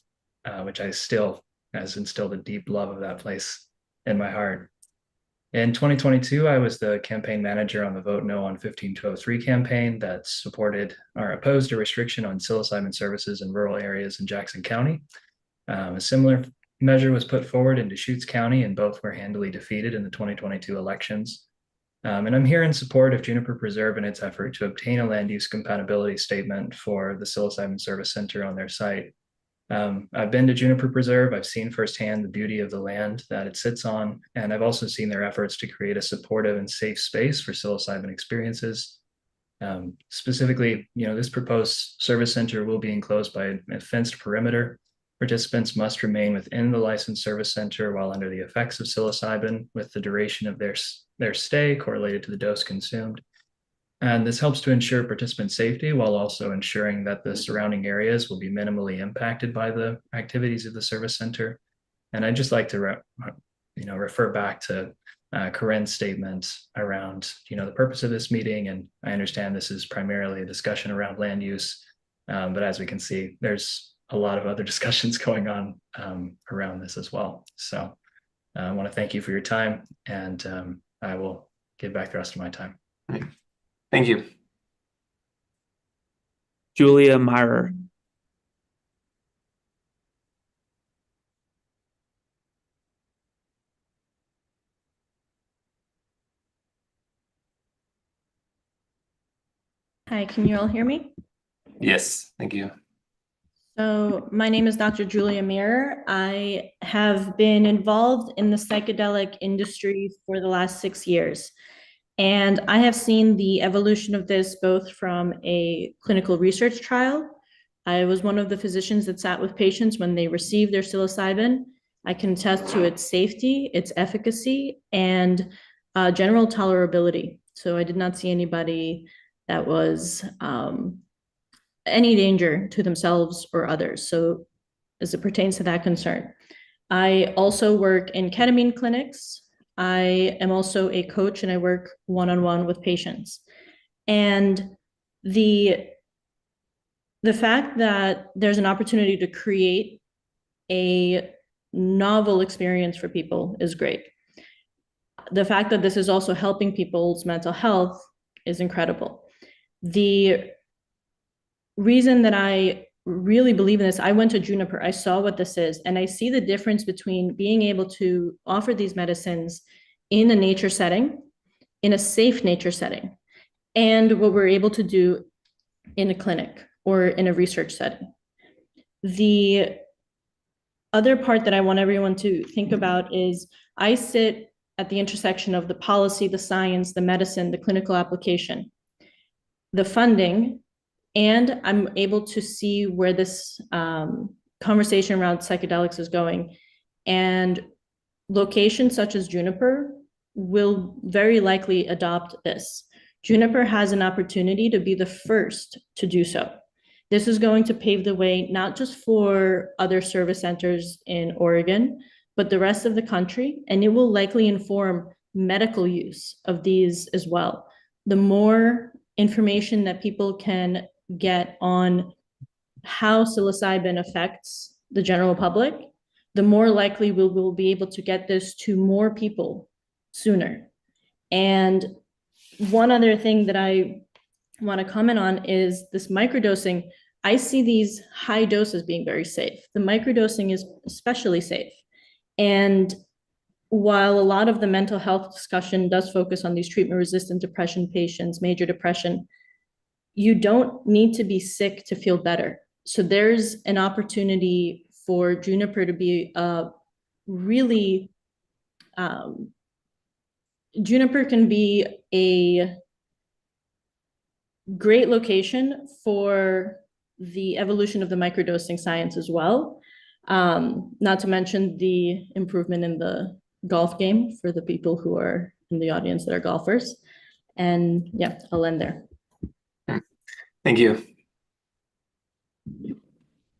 which I still has instilled a deep love of that place in my heart. In 2022, I was the campaign manager on the Vote No on 15203 campaign that supported or opposed a restriction on psilocybin services in rural areas in Jackson County. A similar measure was put forward in Deschutes County, and both were handily defeated in the 2022 elections. And I'm here in support of Juniper Preserve and its effort to obtain a land use compatibility statement for the psilocybin service center on their site. I've been to Juniper Preserve. I've seen firsthand the beauty of the land that it sits on, and I've also seen their efforts to create a supportive and safe space for psilocybin experiences. Specifically, this proposed service center will be enclosed by a fenced perimeter. Participants must remain within the licensed service center while under the effects of psilocybin, with the duration of their stay correlated to the dose consumed. And this helps to ensure participant safety while also ensuring that the surrounding areas will be minimally impacted by the activities of the service center. And I'd just like to refer back to Corinne's statement around the purpose of this meeting. And I understand this is primarily a discussion around land use, but as we can see, there's a lot of other discussions going on around this as well. So I want to thank you for your time, and I will give back the rest of my time. Thank you. Julia Myrer. Hi, can you all hear me? Yes, thank you. So my name is Dr. Julia Mirror. I have been involved in the psychedelic industry for the last 6 years. And I have seen the evolution of this both from a clinical research trial. I was one of the physicians that sat with patients when they received their psilocybin. I can attest to its safety, its efficacy, and general tolerability. So I did not see anybody that was any danger to themselves or others. So as it pertains to that concern. I also work in ketamine clinics. I am also a coach and I work one-on-one with patients. And the fact that there's an opportunity to create a novel experience for people is great. The fact that this is also helping people's mental health is incredible. The reason that I really believe in this, I went to Juniper, I saw what this is, and I see the difference between being able to offer these medicines in a nature setting, in a safe nature setting, and what we're able to do in a clinic or in a research setting. The other part that I want everyone to think about is I sit at the intersection of the policy, the science, the medicine, the clinical application, the funding, and I'm able to see where this conversation around psychedelics is going. And locations such as Juniper will very likely adopt this. Juniper has an opportunity to be the first to do so. This is going to pave the way, not just for other service centers in Oregon, but the rest of the country, and it will likely inform medical use of these as well. The more information that people can get on how psilocybin affects the general public, the more likely we will be able to get this to more people sooner. And one other thing that I want to comment on is this microdosing. I see these high doses being very safe. The microdosing is especially safe. And while a lot of the mental health discussion does focus on these treatment-resistant depression patients, major depression, you don't need to be sick to feel better. So there's an opportunity for Juniper to be a really, Juniper can be a great location for the evolution of the microdosing science as well. Not to mention the improvement in the golf game for the people who are in the audience that are golfers. And yeah, I'll end there. Thank you.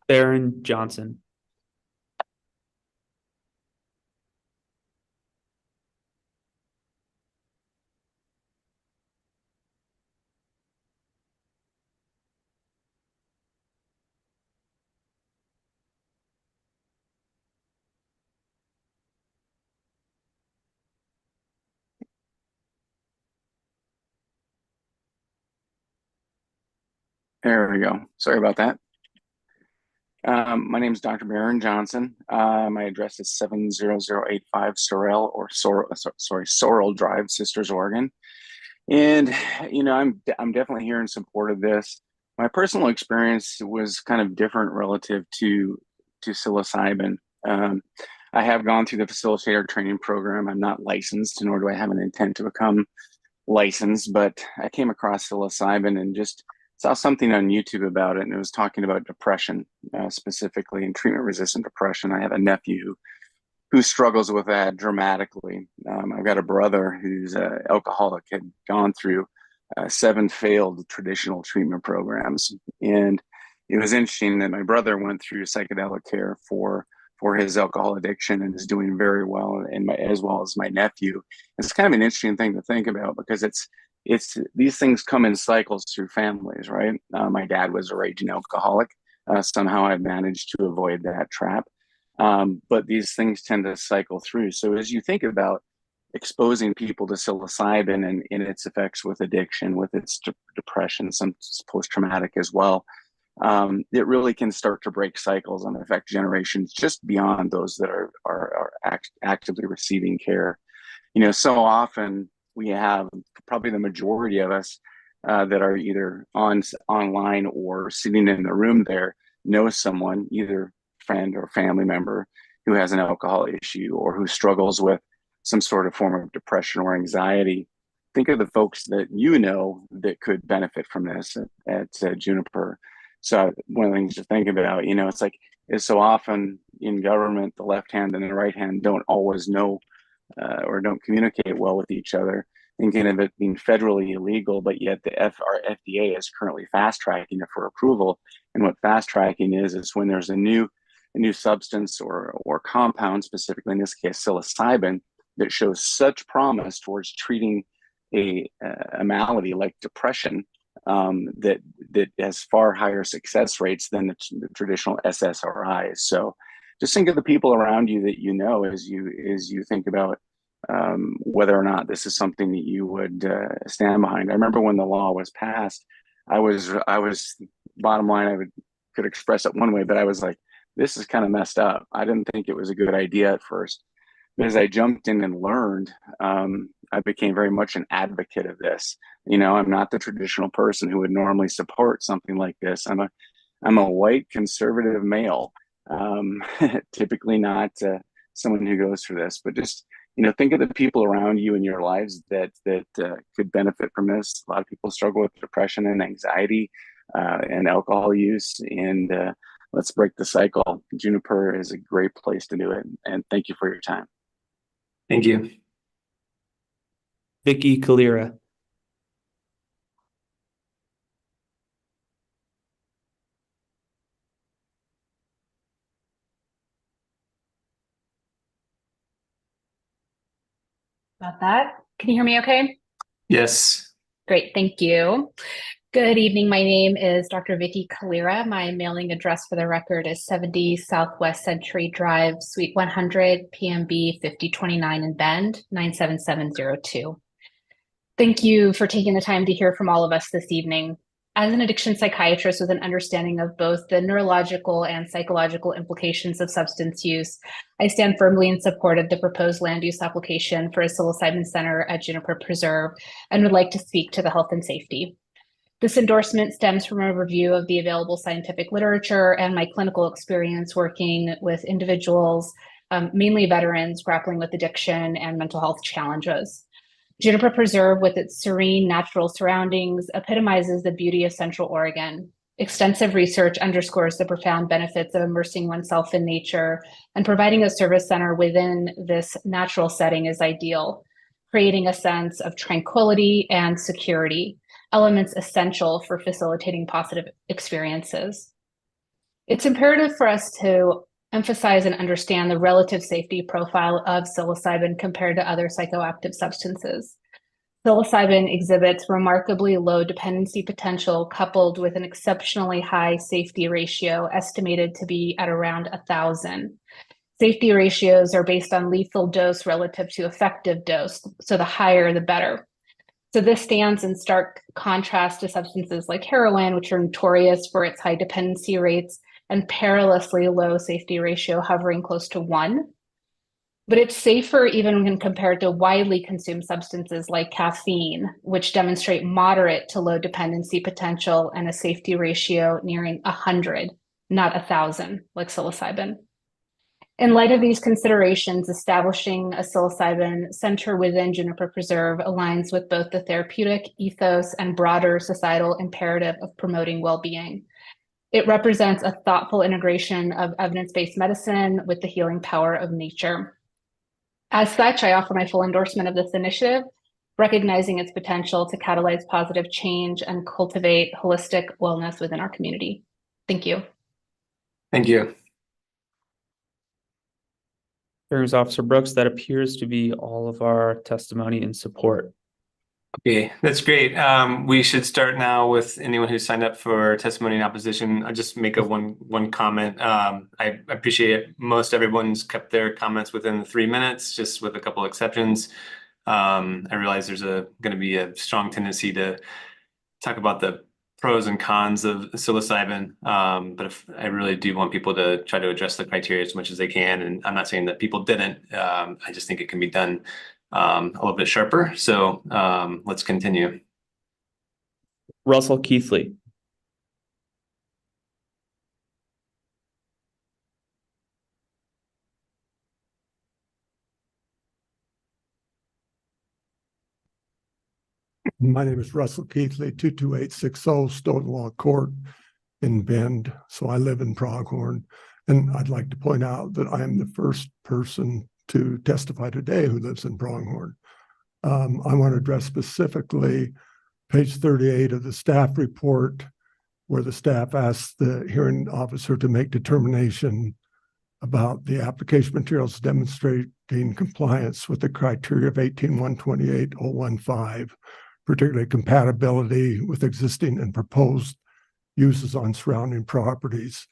Baron Johnson. There we go. Sorry about that. My name is Dr. Baron Johnson. My address is 70085 Sorrel Drive, Sisters, Oregon. And I'm definitely here in support of this. My personal experience was kind of different relative to psilocybin. I have gone through the facilitator training program. I'm not licensed, nor do I have an intent to become licensed, but I came across psilocybin and just saw something on YouTube about it, and it was talking about depression, specifically, and treatment-resistant depression. I have a nephew who struggles with that dramatically. I've got a brother who's an alcoholic, had gone through 7 failed traditional treatment programs. And it was interesting that my brother went through psychedelic care for his alcohol addiction and is doing very well, and as well as my nephew. It's kind of an interesting thing to think about, because it's these things come in cycles through families, right? My dad was a raging alcoholic. Somehow I've managed to avoid that trap. But these things tend to cycle through. So as you think about exposing people to psilocybin and its effects with addiction, with its depression, some post-traumatic as well, it really can start to break cycles and affect generations just beyond those that are actively receiving care. So often we have, probably the majority of us that are either online or sitting in the room there, know someone, either friend or family member, who has an alcohol issue or who struggles with some sort of form of depression or anxiety. think of the folks that you know that could benefit from this at Juniper. So one of the things to think about, it's like, is so often in government, the left hand and the right hand don't always know or don't communicate well with each other, thinking of it being federally illegal, but yet our FDA is currently fast tracking it for approval. And what fast tracking is when there's a new substance or compound, specifically in this case psilocybin, that shows such promise towards treating a malady like depression, that has far higher success rates than the traditional SSRIs. So just think of the people around you that you know as you think about whether or not this is something that you would stand behind. I remember when the law was passed, I was bottom line, could express it one way, but I was like, this is kind of messed up. I didn't think it was a good idea at first. But as I jumped in and learned, I became very much an advocate of this. I'm not the traditional person who would normally support something like this. I'm a white conservative male, typically not someone who goes through this. But just think of the people around you in your lives that could benefit from this. A lot of people struggle with depression and anxiety and alcohol use, and let's break the cycle. Juniper is a great place to do it. And thank you for your time. Thank you. Vicky Kalira. About that. Can you hear me okay? Yes. Great, thank you. Good evening. My name is Dr. Vicky Kalira. My mailing address for the record is 70 Southwest Century Drive, Suite 100, PMB 5029 in Bend, 97702. Thank you for taking the time to hear from all of us this evening. As an addiction psychiatrist with an understanding of both the neurological and psychological implications of substance use, I stand firmly in support of the proposed land use application for a psilocybin center at Juniper Preserve and would like to speak to the health and safety. This endorsement stems from a review of the available scientific literature and my clinical experience working with individuals, mainly veterans, grappling with addiction and mental health challenges. Juniper Preserve, with its serene natural surroundings, epitomizes the beauty of Central Oregon. Extensive research underscores the profound benefits of immersing oneself in nature, and providing a service center within this natural setting is ideal, creating a sense of tranquility and security, elements essential for facilitating positive experiences. It's imperative for us to emphasize and understand the relative safety profile of psilocybin compared to other psychoactive substances. Psilocybin exhibits remarkably low dependency potential coupled with an exceptionally high safety ratio estimated to be at around 1,000. Safety ratios are based on lethal dose relative to effective dose, so the higher the better. So this stands in stark contrast to substances like heroin, which are notorious for its high dependency rates and perilously low safety ratio hovering close to 1. But it's safer even when compared to widely consumed substances like caffeine, which demonstrate moderate to low dependency potential and a safety ratio nearing 100, not 1,000, like psilocybin. In light of these considerations, establishing a psilocybin center within Juniper Preserve aligns with both the therapeutic ethos and broader societal imperative of promoting well-being. It represents a thoughtful integration of evidence-based medicine with the healing power of nature. As such, I offer my full endorsement of this initiative, recognizing its potential to catalyze positive change and cultivate holistic wellness within our community. Thank you. Thank you. Hearings Officer Brooks, that appears to be all of our testimony in support. Okay, that's great. We should start now with anyone who signed up for testimony in opposition. I'll just make one comment. I appreciate most everyone's kept their comments within the 3 minutes, just with a couple exceptions. I realize there's going to be a strong tendency to talk about the pros and cons of psilocybin, but if I really do want people to try to address the criteria as much as they can, and I'm not saying that people didn't. I just think it can be done a little bit sharper. So let's continue. Russell Keithley. My name is Russell Keithley, 22860 Stonewall Court in Bend. So I live in Pronghorn. And I'd like to point out that I am the first person to testify today who lives in Pronghorn. I want to address specifically page 38 of the staff report, where the staff asks the hearing officer to make determination about the application materials demonstrating compliance with the criteria of 18-128-015, particularly compatibility with existing and proposed uses on surrounding properties.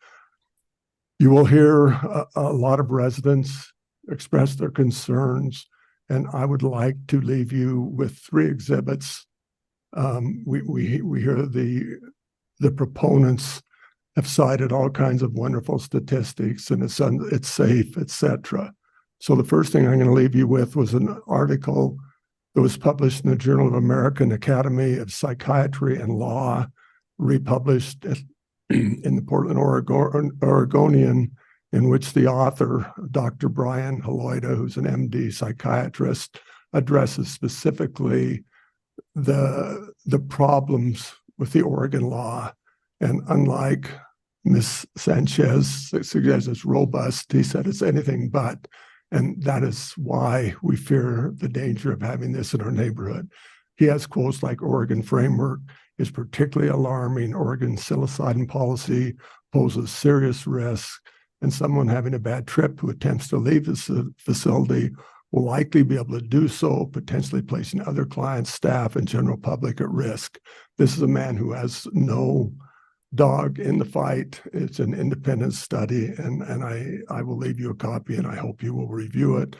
You will hear a lot of residents express their concerns, and I would like to leave you with 3 exhibits. We hear the proponents have cited all kinds of wonderful statistics, and it's safe, etc. So the first thing I'm going to leave you with was an article that was published in the Journal of American Academy of Psychiatry and Law, republished in the Portland Oregonian, in which the author, Dr. Brian Haloida, who's an MD psychiatrist, addresses specifically the problems with the Oregon law. And unlike Ms. Sanchez suggests it's robust, he said it's anything but. And that is why we fear the danger of having this in our neighborhood. He has quotes like Oregon framework is particularly alarming. Oregon psilocybin policy poses serious risk, and someone having a bad trip who attempts to leave this facility will likely be able to do so, potentially placing other clients, staff, and general public at risk. This is a man who has no dog in the fight. It's an independent study, and I will leave you a copy, and I hope you will review it.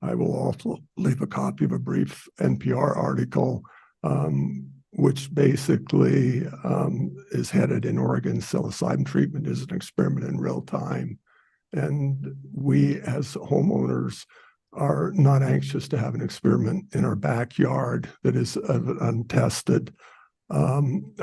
I will also leave a copy of a brief NPR article, which basically is headed in Oregon. Psilocybin treatment is an experiment in real time. And we as homeowners are not anxious to have an experiment in our backyard that is untested.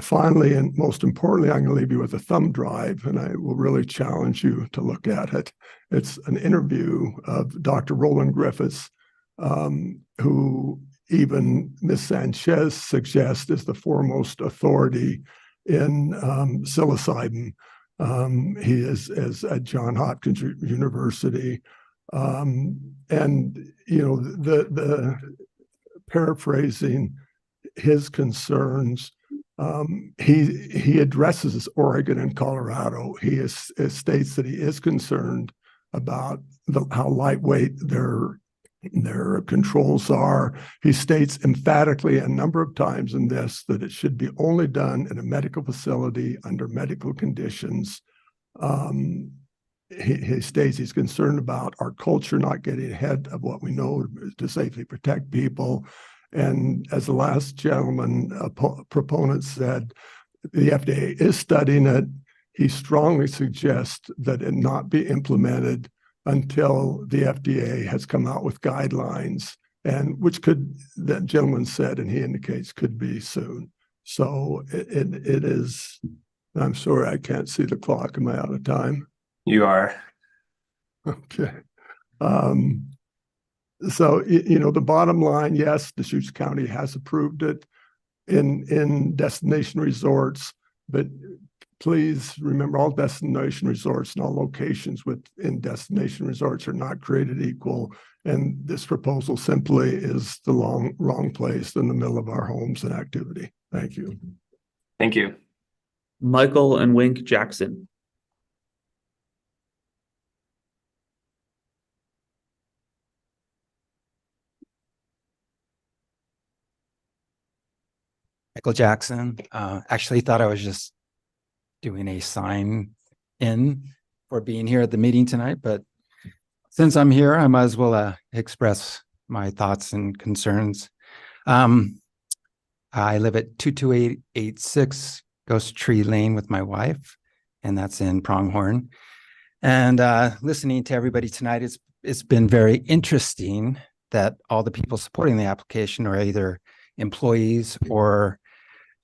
Finally, and most importantly, I'm going to leave you with a thumb drive, and I will really challenge you to look at it. It's an interview of Dr. Roland Griffiths, who even Ms. Sanchez suggests is the foremost authority in psilocybin. He is at Johns Hopkins University. And, you know, the paraphrasing his concerns, he addresses Oregon and Colorado. He states that he is concerned about how lightweight their controls are. He states emphatically a number of times in this that it should be only done in a medical facility under medical conditions. He states he's concerned about our culture not getting ahead of what we know to safely protect people. And as the last gentleman proponent said, the FDA is studying it. He strongly suggests that it not be implemented until the FDA has come out with guidelines, and which could, that gentleman said, and he indicates could be soon. So it is, I'm sorry, I can't see the clock. Am I out of time? You are. Okay. So, you know, the bottom line, yes, Deschutes County has approved it in destination resorts, but please remember all destination resorts and all locations within destination resorts are not created equal. And this proposal simply is the wrong place in the middle of our homes and activity. Thank you. Thank you. Michael and Wink Jackson. Michael Jackson. Actually thought I was just doing a sign in for being here at the meeting tonight, but since I'm here, I might as well express my thoughts and concerns. I live at 22886 Ghost Tree Lane with my wife, and that's in Pronghorn. And listening to everybody tonight, it's been very interesting that all the people supporting the application are either employees or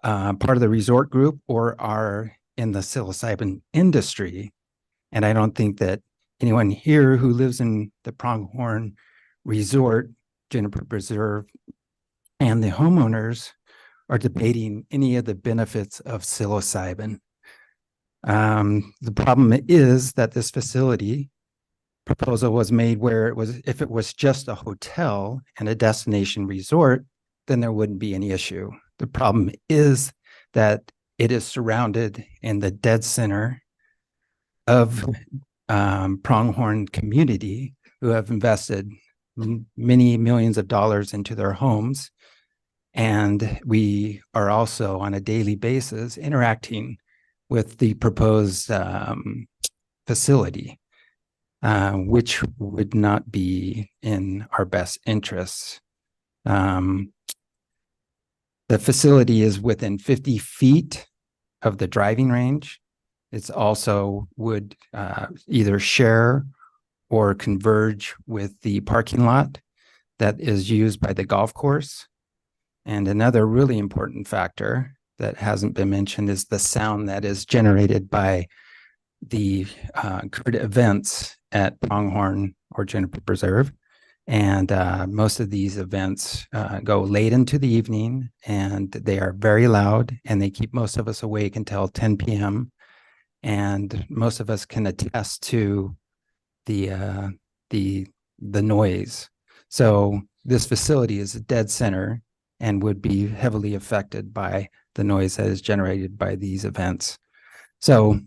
part of the resort group or are in the psilocybin industry. And I don't think that anyone here who lives in the Pronghorn Resort, Juniper Preserve, and the homeowners or debating any of the benefits of psilocybin. The problem is that this facility proposal was made where if it was just a hotel and a destination resort, then there wouldn't be any issue. The problem is that it is surrounded in the dead center of Pronghorn community, who have invested many millions of dollars into their homes. And we are also on a daily basis interacting with the proposed facility, which would not be in our best interests. The facility is within 50 feet of the driving range. It's also would either share or converge with the parking lot that is used by the golf course. And another really important factor that hasn't been mentioned is the sound that is generated by the current events at Pronghorn or Juniper Preserve. And most of these events go late into the evening, and they are very loud, and they keep most of us awake until 10 p.m. And most of us can attest to the noise. So this facility is a dead center and would be heavily affected by the noise that is generated by these events. So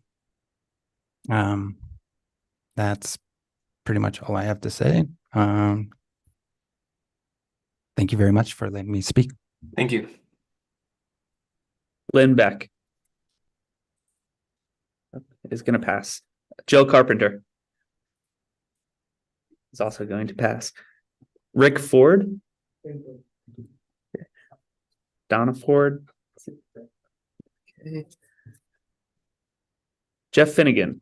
that's pretty much all I have to say. Thank you very much for letting me speak. Thank you. Lynn Beck is going to pass. Jill Carpenter is also going to pass. Rick Ford. Donna Ford. Okay. Jeff Finnegan.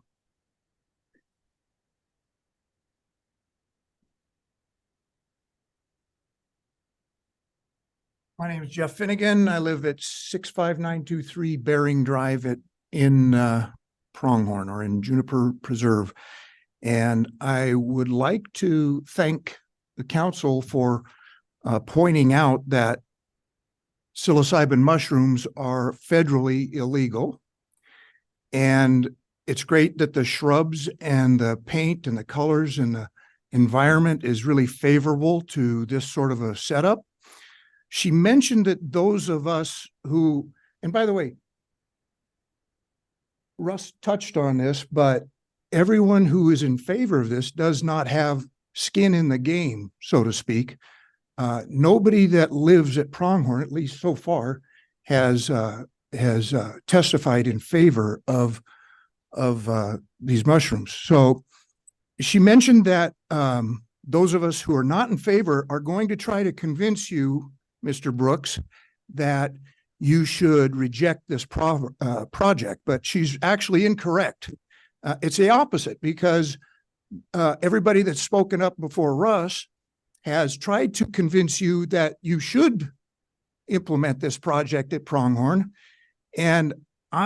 My name is Jeff Finnegan. I live at 65923 Bering Drive in Pronghorn, or in Juniper Preserve. And I would like to thank the council for pointing out that psilocybin mushrooms are federally illegal. And it's great that the shrubs and the paint and the colors and the environment is really favorable to this sort of a setup. She mentioned that those of us who, and by the way, Russ touched on this, but everyone who is in favor of this does not have skin in the game, so to speak. Nobody that lives at Pronghorn, at least so far, has testified in favor of these mushrooms. So she mentioned that those of us who are not in favor are going to try to convince you, Mr. Brooks, that you should reject this project, but she's actually incorrect. It's the opposite, because everybody that's spoken up before Russ has tried to convince you that you should implement this project at Pronghorn. And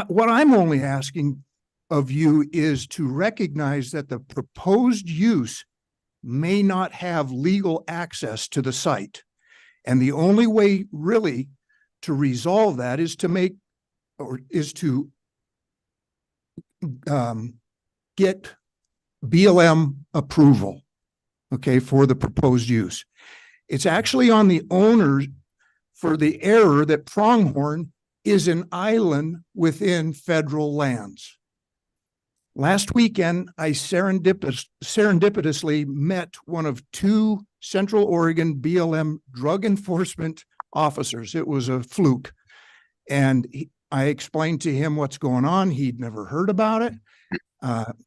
what I'm only asking of you is to recognize that the proposed use may not have legal access to the site. And the only way really to resolve that is to get BLM approval, okay, for the proposed use. It's actually on the owners for the error that Pronghorn is an island within federal lands. Last weekend, I serendipitously met one of two Central Oregon BLM drug enforcement officers. It was a fluke. And I explained to him what's going on. He'd never heard about it.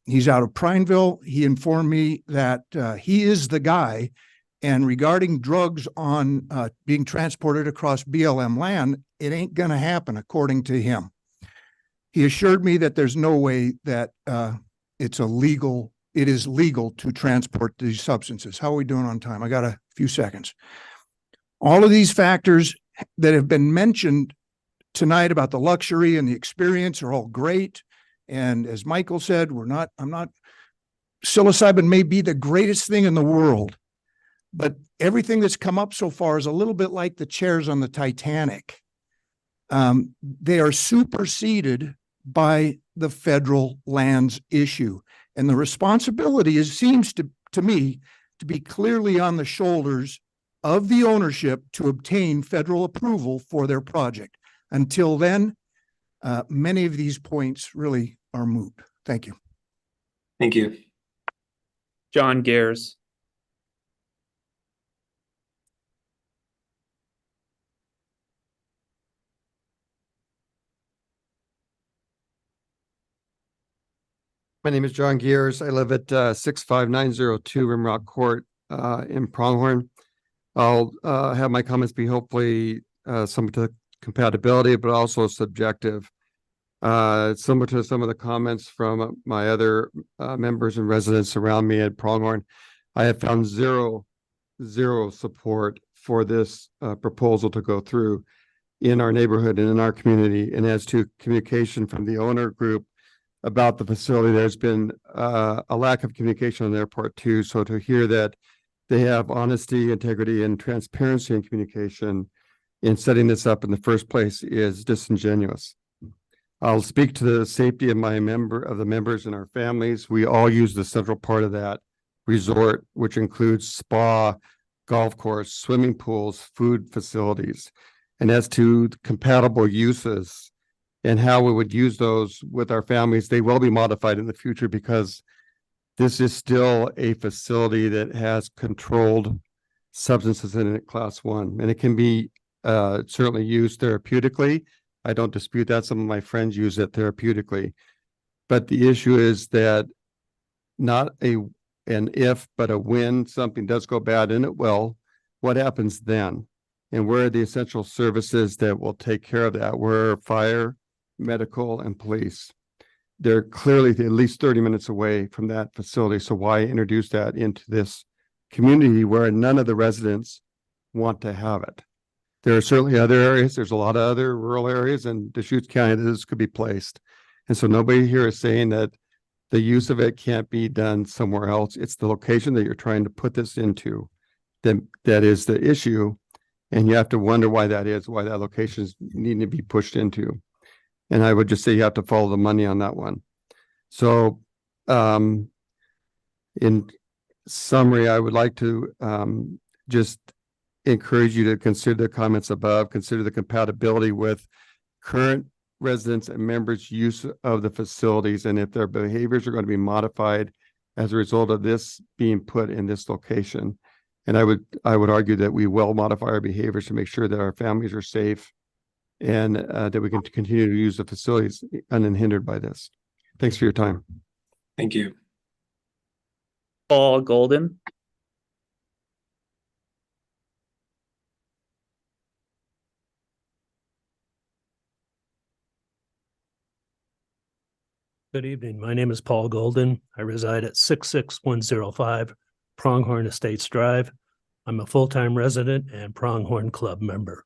He's out of Prineville. He informed me that he is the guy. And regarding drugs on being transported across BLM land, it ain't going to happen, according to him. He assured me that there's no way that it is legal to transport these substances. How are we doing on time? I got a few seconds. All of these factors that have been mentioned tonight about the luxury and the experience are all great. And as Michael said, psilocybin may be the greatest thing in the world, but everything that's come up so far is a little bit like the chairs on the Titanic. they are superseded by the federal lands issue. And the responsibility seems to me to be clearly on the shoulders of the ownership to obtain federal approval for their project. Until then, many of these points really are moot. Thank you. Thank you. John Gers. My name is John Gears. I live at 65902 Rimrock Court in Pronghorn. I'll have my comments be hopefully somewhat to compatibility, but also subjective. Similar to some of the comments from my other members and residents around me at Pronghorn, I have found zero support for this proposal to go through in our neighborhood and in our community. And as to communication from the owner group about the facility, there's been a lack of communication on their part too. So to hear that they have honesty, integrity, and transparency in communication in setting this up in the first place is disingenuous. I'll speak to the safety of the members and our families. We all use the central part of that resort, which includes spa, golf course, swimming pools, food facilities. And as to compatible uses and how we would use those with our families, they will be modified in the future because this is still a facility that has controlled substances in it, class 1, and it can be certainly used therapeutically. I don't dispute that. Some of my friends use it therapeutically, but the issue is that not an if, but a when something does go bad, and it will, what happens then? And where are the essential services that will take care of that? Where are fire, medical, and police? They're clearly at least 30 minutes away from that facility. So why introduce that into this community where none of the residents want to have it? There are certainly other areas. There's a lot of other rural areas in Deschutes County that this could be placed. And so nobody here is saying that the use of it can't be done somewhere else. It's the location that you're trying to put this into that is the issue. And you have to wonder why that is, why that location is needing to be pushed into. And I would just say you have to follow the money on that one. So in summary, I would like to just encourage you to consider the comments above, consider the compatibility with current residents and members' use of the facilities, and if their behaviors are going to be modified as a result of this being put in this location. And I would argue that we will modify our behaviors to make sure that our families are safe and that we can continue to use the facilities unhindered by this. Thanks for your time. Thank you. Paul Golden. Good evening. My name is Paul Golden. I reside at 66105 Pronghorn Estates Drive. I'm a full-time resident and Pronghorn Club member.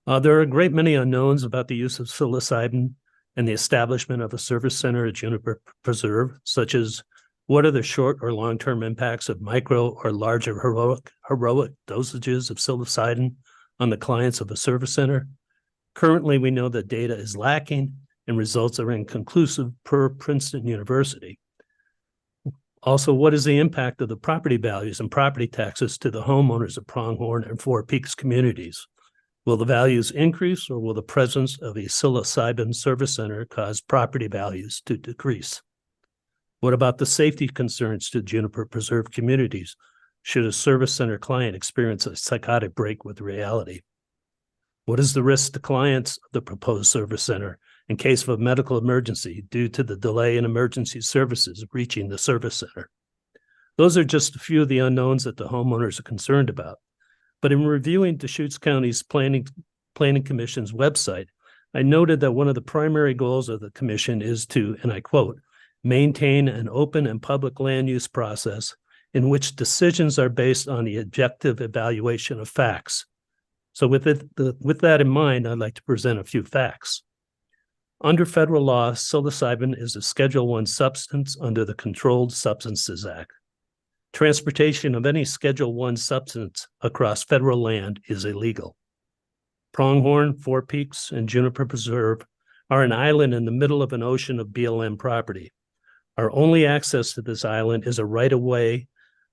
There are a great many unknowns about the use of psilocybin and the establishment of a service center at Juniper Preserve, such as what are the short or long-term impacts of micro or larger heroic dosages of psilocybin on the clients of a service center. Currently, we know that data is lacking and results are inconclusive per Princeton University. Also, what is the impact of the property values and property taxes to the homeowners of Pronghorn and Four Peaks communities? Will the values increase, or will the presence of a psilocybin service center cause property values to decrease? What about the safety concerns to Juniper Preserve communities should a service center client experience a psychotic break with reality? What is the risk to clients of the proposed service center in case of a medical emergency due to the delay in emergency services reaching the service center? Those are just a few of the unknowns that the homeowners are concerned about. But in reviewing Deschutes County's Planning Commission's website, I noted that one of the primary goals of the commission is to, and I quote, maintain an open and public land use process in which decisions are based on the objective evaluation of facts. So with that in mind, I'd like to present a few facts. Under federal law, psilocybin is a Schedule I substance under the Controlled Substances Act. Transportation of any Schedule I substance across federal land is illegal. Pronghorn, Four Peaks, and Juniper Preserve are an island in the middle of an ocean of BLM property. Our only access to this island is a right-of-way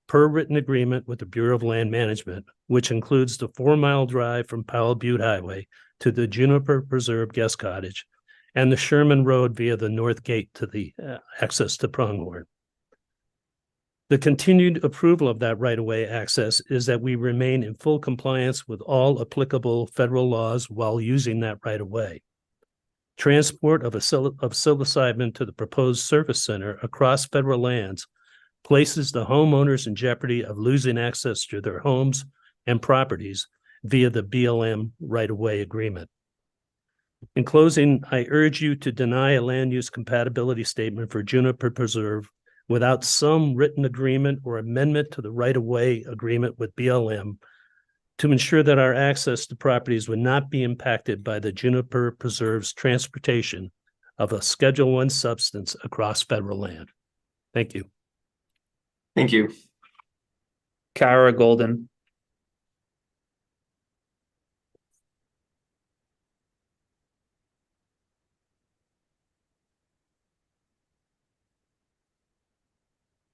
per written agreement with the Bureau of Land Management, which includes the 4-mile drive from Powell Butte Highway to the Juniper Preserve Guest Cottage and the Sherman Road via the north gate to the access to Pronghorn. The continued approval of that right-of-way access is that we remain in full compliance with all applicable federal laws while using that right-of-way. Transport of psilocybin to the proposed service center across federal lands places the homeowners in jeopardy of losing access to their homes and properties via the BLM right-of-way agreement. In closing, I urge you to deny a land use compatibility statement for Juniper Preserve without some written agreement or amendment to the right-of-way agreement with BLM to ensure that our access to properties would not be impacted by the Juniper Preserve's transportation of a Schedule I substance across federal land. Thank you. Thank you. Kara Golden.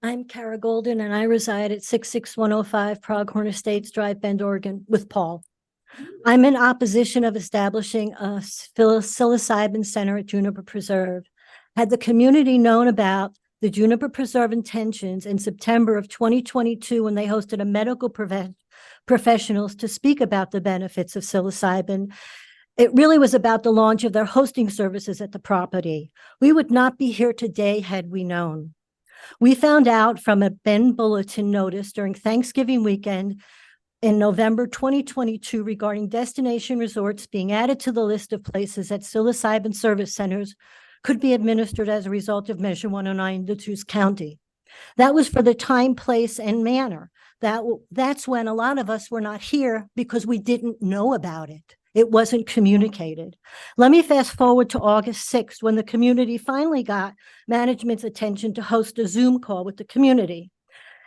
I'm Kara Golden and I reside at 66105 Pronghorn Estates Drive, Bend, Oregon with Paul. I'm in opposition of establishing a psilocybin center at Juniper Preserve. Had the community known about the Juniper Preserve intentions in September of 2022 when they hosted a medical professionals to speak about the benefits of psilocybin, it really was about the launch of their hosting services at the property. We would not be here today had we known. We found out from a Bend Bulletin notice during Thanksgiving weekend in November 2022 regarding destination resorts being added to the list of places that psilocybin service centers could be administered as a result of Measure 109 in Deschutes County. That was for the time, place, and manner. That's when a lot of us were not here because we didn't know about it. It wasn't communicated. Let me fast forward to August 6th when the community finally got management's attention to host a Zoom call with the community.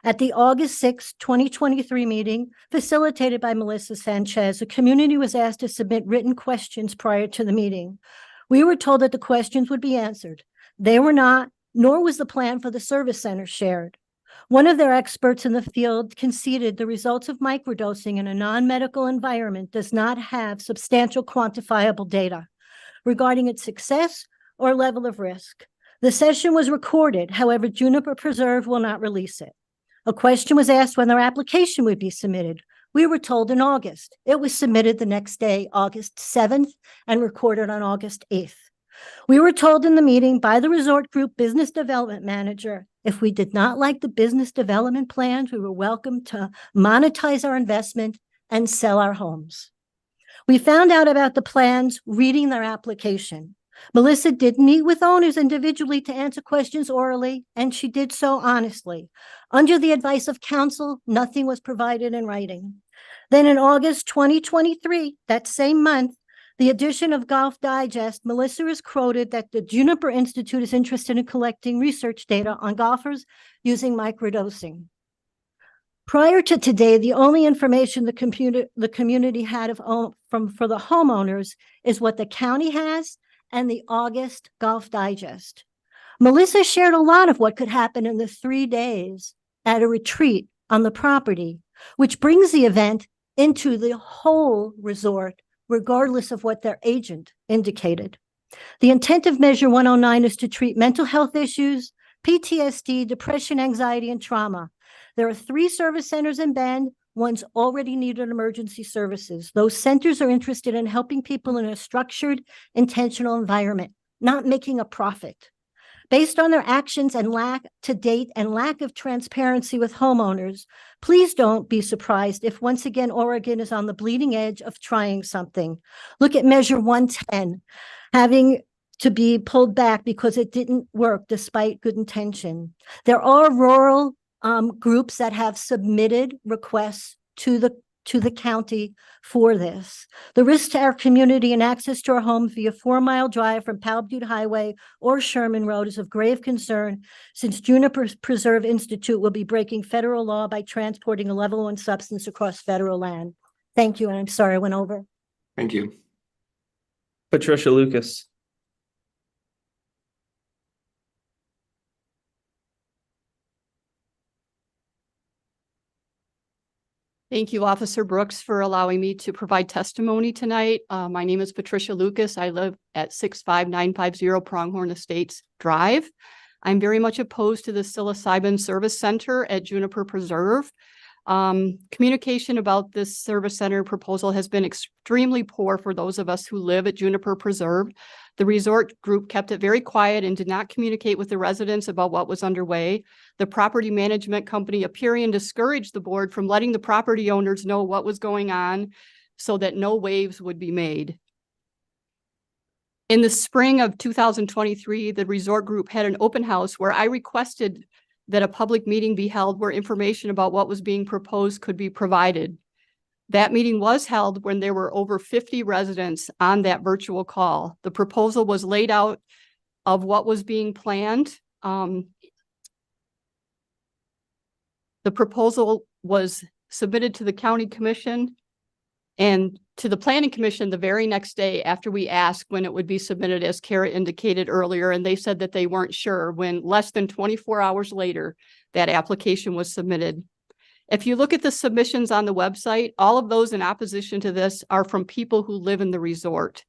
At the August 6th, 2023 meeting, facilitated by Melissa Sanchez, the community was asked to submit written questions prior to the meeting. We were told that the questions would be answered. They were not, nor was the plan for the service center shared. One of their experts in the field conceded the results of microdosing in a non-medical environment does not have substantial quantifiable data regarding its success or level of risk. The session was recorded, however, Juniper Preserve will not release it. A question was asked when their application would be submitted. We were told in August. It was submitted the next day, August 7th, and recorded on August 8th. We were told in the meeting by the Resort Group Business Development Manager, if we did not like the business development plans, we were welcome to monetize our investment and sell our homes. We found out about the plans reading their application. Melissa did meet with owners individually to answer questions orally, and she did so honestly. Under the advice of counsel, nothing was provided in writing. Then in August 2023, that same month, the edition of Golf Digest, Melissa is quoted that the Juniper Institute is interested in collecting research data on golfers using microdosing. Prior to today, the only information the community had for the homeowners is what the county has and the August Golf Digest. Melissa shared a lot of what could happen in the 3 days at a retreat on the property, which brings the event into the whole resort, regardless of what their agent indicated. The intent of Measure 109 is to treat mental health issues, PTSD, depression, anxiety, and trauma. There are 3 service centers in Bend. One's already needed emergency services. Those centers are interested in helping people in a structured, intentional environment, not making a profit. Based on their actions and lack of transparency with homeowners, please don't be surprised if once again Oregon is on the bleeding edge of trying something. Look at Measure 110, having to be pulled back because it didn't work despite good intention. There are rural groups that have submitted requests to the county for this. The risk to our community and access to our homes via 4-mile drive from Powell Butte Highway or Sherman Road is of grave concern since Juniper Preserve Institute will be breaking federal law by transporting a level 1 substance across federal land. Thank you, and I'm sorry I went over. Thank you. Patricia Lucas. Thank you, Officer Brooks, for allowing me to provide testimony tonight. My name is Patricia Lucas. I live at 65950 Pronghorn Estates Drive. I'm very much opposed to the psilocybin service center at Juniper Preserve. Communication about this service center proposal has been extremely poor for those of us who live at Juniper Preserve. The resort group kept it very quiet and did not communicate with the residents about what was underway. The property management company Aperion discouraged the board from letting the property owners know what was going on so that no waves would be made. In the spring of 2023, the resort group had an open house where I requested that a public meeting be held where information about what was being proposed could be provided. That meeting was held when there were over 50 residents on that virtual call. The proposal was laid out of what was being planned. The proposal was submitted to the county commission and to the planning commission the very next day after we asked when it would be submitted, as Kara indicated earlier, and they said that they weren't sure. When less than 24 hours later, that application was submitted. If you look at the submissions on the website, all of those in opposition to this are from people who live in the resort.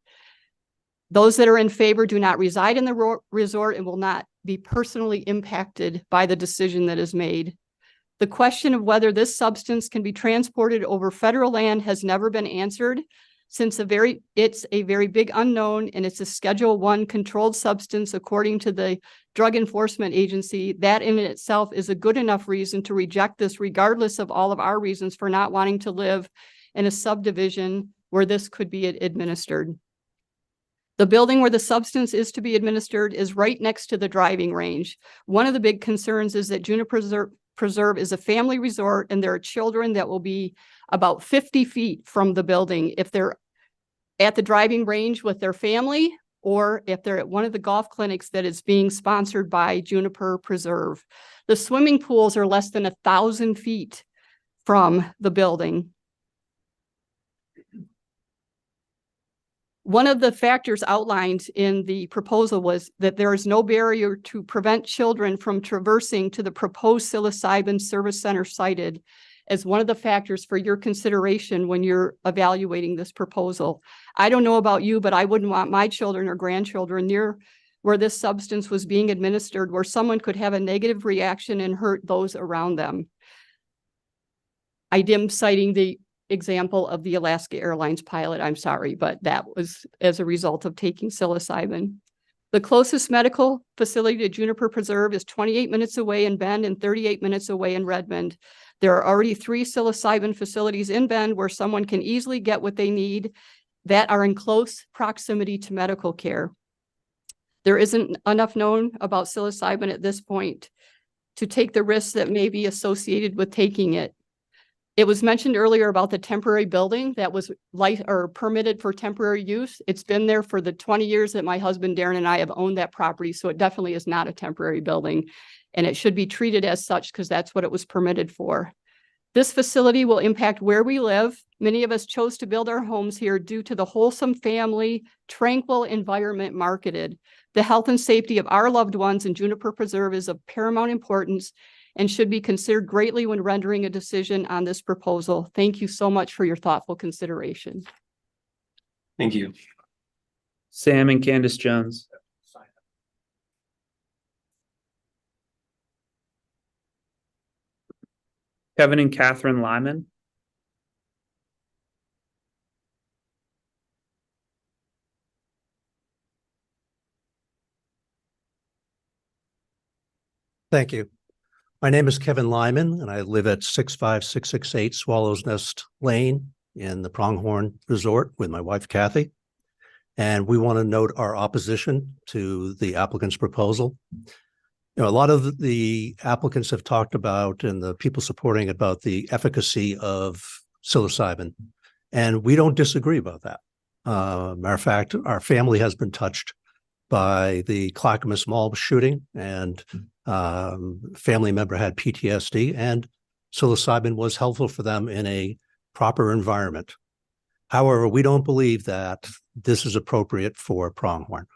Those that are in favor do not reside in the resort and will not be personally impacted by the decision that is made. The question of whether this substance can be transported over federal land has never been answered since it's a very big unknown and it's a Schedule I controlled substance according to the Drug Enforcement Agency. That in itself is a good enough reason to reject this regardless of all of our reasons for not wanting to live in a subdivision where this could be administered. The building where the substance is to be administered is right next to the driving range. One of the big concerns is that Juniper Preserve is a family resort and there are children that will be about 50 feet from the building if they're at the driving range with their family or if they're at one of the golf clinics that is being sponsored by Juniper Preserve. The swimming pools are less than 1,000 feet from the building. One of the factors outlined in the proposal was that there is no barrier to prevent children from traversing to the proposed psilocybin service center cited as one of the factors for your consideration when you're evaluating this proposal. I don't know about you, but I wouldn't want my children or grandchildren near where this substance was being administered, where someone could have a negative reaction and hurt those around them. I am citing the example of the Alaska Airlines pilot. I'm sorry, but that was as a result of taking psilocybin. The closest medical facility to Juniper Preserve is 28 minutes away in Bend and 38 minutes away in Redmond. There are already 3 psilocybin facilities in Bend where someone can easily get what they need that are in close proximity to medical care. There isn't enough known about psilocybin at this point to take the risks that may be associated with taking it. It was mentioned earlier about the temporary building that was permitted for temporary use. It's been there for the 20 years that my husband Darren and I have owned that property, so it definitely is not a temporary building, and it should be treated as such because that's what it was permitted for. This facility will impact where we live. Many of us chose to build our homes here due to the wholesome family, tranquil environment marketed. The health and safety of our loved ones in Juniper Preserve is of paramount importance and should be considered greatly when rendering a decision on this proposal. Thank you so much for your thoughtful consideration. Thank you. Sam and Candace Jones. Kevin and Catherine Lyman. Thank you. My name is Kevin Lyman, and I live at 65668 Swallows Nest Lane in the Pronghorn Resort with my wife, Kathy. And we want to note our opposition to the applicant's proposal. You know, a lot of the applicants have talked about and the people supporting about the efficacy of psilocybin, and we don't disagree about that. Matter of fact, our family has been touched by the Clackamas Mall shooting, and family member had PTSD, and psilocybin was helpful for them in a proper environment. However, we don't believe that this is appropriate for Pronghorn.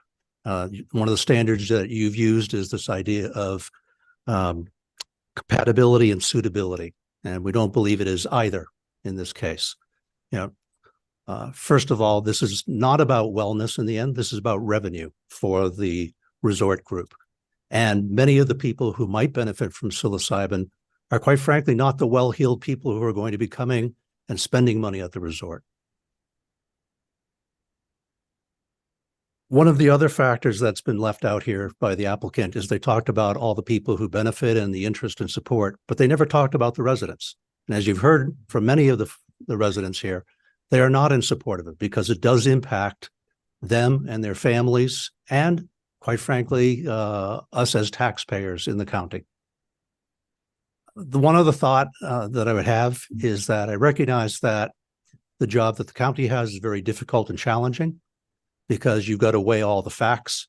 One of the standards that you've used is this idea of compatibility and suitability, and we don't believe it is either in this case. First of all, this is not about wellness in the end. This is about revenue for the resort group. And many of the people who might benefit from psilocybin are, quite frankly, not the well-heeled people who are going to be coming and spending money at the resort. One of the other factors that's been left out here by the applicant is they talked about all the people who benefit and the interest and support, but they never talked about the residents. And as you've heard from many of the residents here, they are not in support of it because it does impact them and their families and, quite frankly, us as taxpayers in the county. The one other thought that I would have is that I recognize that the job that the county has is very difficult and challenging because you've got to weigh all the facts,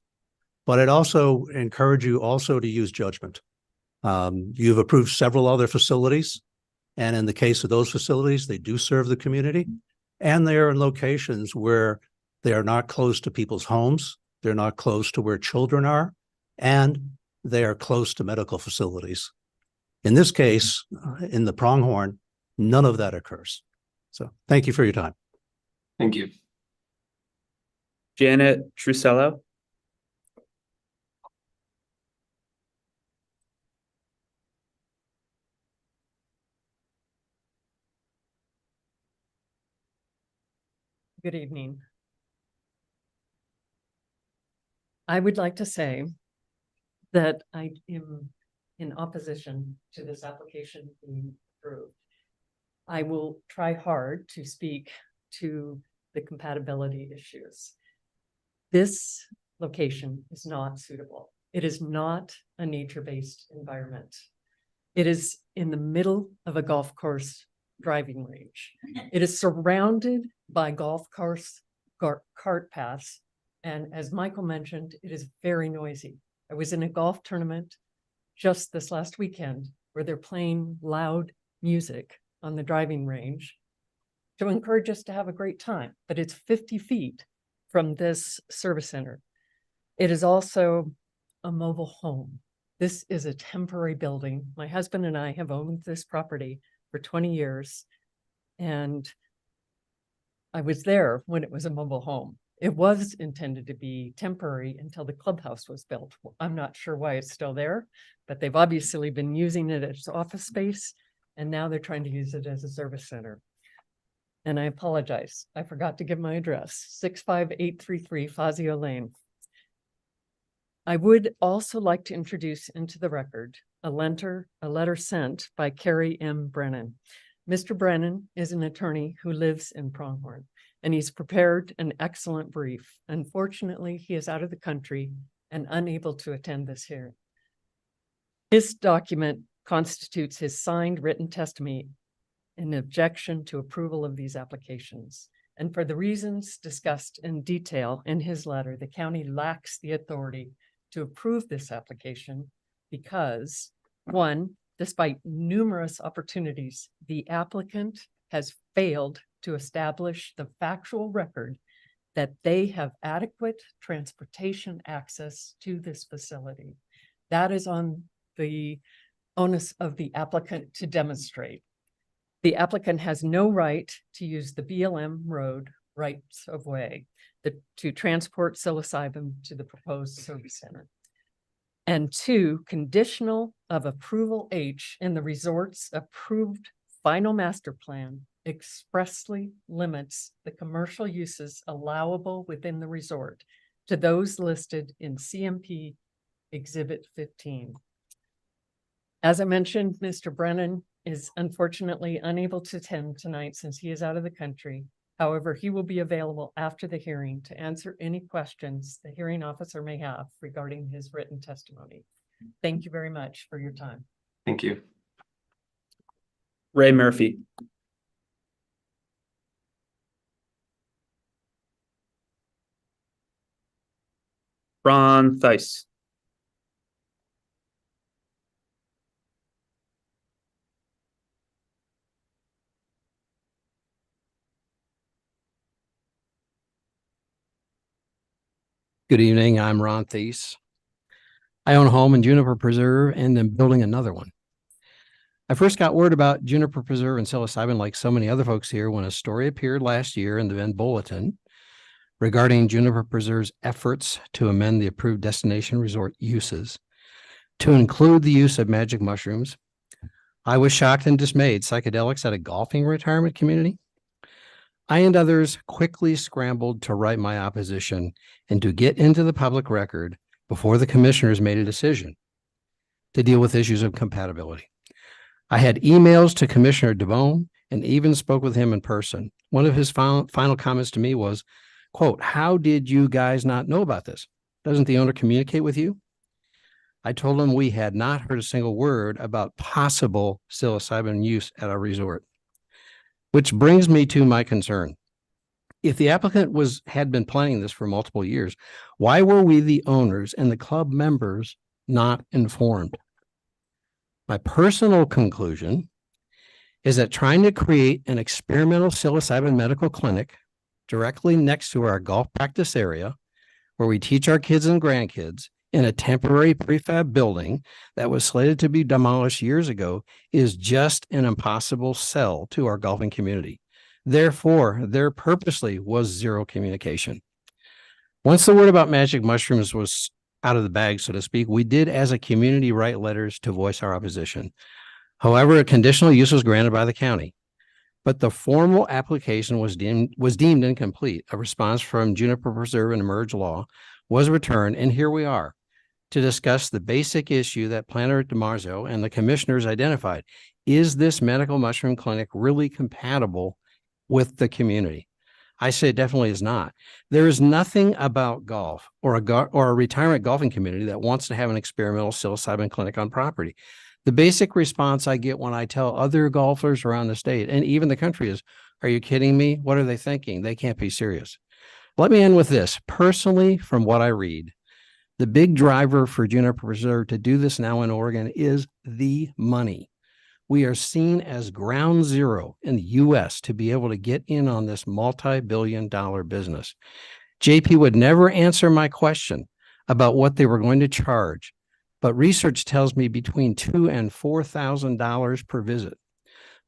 but I'd also encourage you also to use judgment. You've approved several other facilities, and in the case of those facilities, they do serve the community, and they are in locations where they are not close to people's homes, they're not close to where children are, and they are close to medical facilities. In this case, in the Pronghorn, none of that occurs. So thank you for your time. Thank you. Janet Trusello. Good evening. I would like to say that I am in opposition to this application being approved. I will try hard to speak to the compatibility issues. This location is not suitable. It is not a nature-based environment. It is in the middle of a golf course driving range. It is surrounded by golf course cart paths. And as Michael mentioned, it is very noisy. I was in a golf tournament just this last weekend where they're playing loud music on the driving range to encourage us to have a great time, but it's 50 feet from this service center. It is also a mobile home. This is a temporary building. My husband and I have owned this property for 20 years, and I was there when it was a mobile home. It was intended to be temporary until the clubhouse was built. I'm not sure why it's still there, but they've obviously been using it as office space, and now they're trying to use it as a service center. And I apologize, I forgot to give my address, 65833 Fazio Lane. I would also like to introduce into the record a letter sent by Carrie M. Brennan. Mr. Brennan is an attorney who lives in Pronghorn, and he's prepared an excellent brief. Unfortunately, he is out of the country and unable to attend this hearing. This document constitutes his signed written testimony in objection to approval of these applications. And for the reasons discussed in detail in his letter, the county lacks the authority to approve this application because, one, despite numerous opportunities, the applicant has failed to establish the factual record that they have adequate transportation access to this facility. That is on the onus of the applicant to demonstrate. The applicant has no right to use the BLM road rights of way to transport psilocybin to the proposed service center. And two, conditional of approval H in the resort's approved final master plan expressly limits the commercial uses allowable within the resort to those listed in CMP Exhibit 15. As I mentioned, Mr. Brennan is unfortunately unable to attend tonight since he is out of the country. However, he will be available after the hearing to answer any questions the hearing officer may have regarding his written testimony. Thank you very much for your time. Thank you. Ray Murphy. Ron Theis. Good evening. I'm Ron Thies. I own a home in Juniper Preserve and am building another one. I first got word about Juniper Preserve and psilocybin, like so many other folks here, when a story appeared last year in the Bend Bulletin regarding Juniper Preserve's efforts to amend the approved destination resort uses to include the use of magic mushrooms. I was shocked and dismayed. Psychedelics at a golfing retirement community? I and others quickly scrambled to write my opposition and to get into the public record before the commissioners made a decision to deal with issues of compatibility. I had emails to Commissioner DeBone and even spoke with him in person. One of his final comments to me was, quote, "How did you guys not know about this? Doesn't the owner communicate with you?" I told him we had not heard a single word about possible psilocybin use at our resort, which brings me to my concern. If the applicant had been planning this for multiple years, why were we, the owners and the club members, not informed? My personal conclusion is that trying to create an experimental psilocybin medical clinic directly next to our golf practice area, where we teach our kids and grandkids, in a temporary prefab building that was slated to be demolished years ago, is just an impossible sell to our golfing community. Therefore, there purposely was zero communication. Once the word about magic mushrooms was out of the bag, so to speak, we did as a community write letters to voice our opposition. However, a conditional use was granted by the county, but the formal application was deemed incomplete. A response from Juniper Preserve and Emerge Law was returned, and here we are to discuss the basic issue that Planner DiMarzio and the commissioners identified. Is this medical mushroom clinic really compatible with the community? I say it definitely is not. There is nothing about golf or a retirement golfing community that wants to have an experimental psilocybin clinic on property. The basic response I get when I tell other golfers around the state and even the country is, "Are you kidding me? What are they thinking? They can't be serious." Let me end with this. Personally, from what I read, the big driver for Juniper Preserve to do this now in Oregon is the money. We are seen as ground zero in the U.S. to be able to get in on this multi-billion-dollar business. JP would never answer my question about what they were going to charge, but research tells me between $2,000 and $4,000 per visit.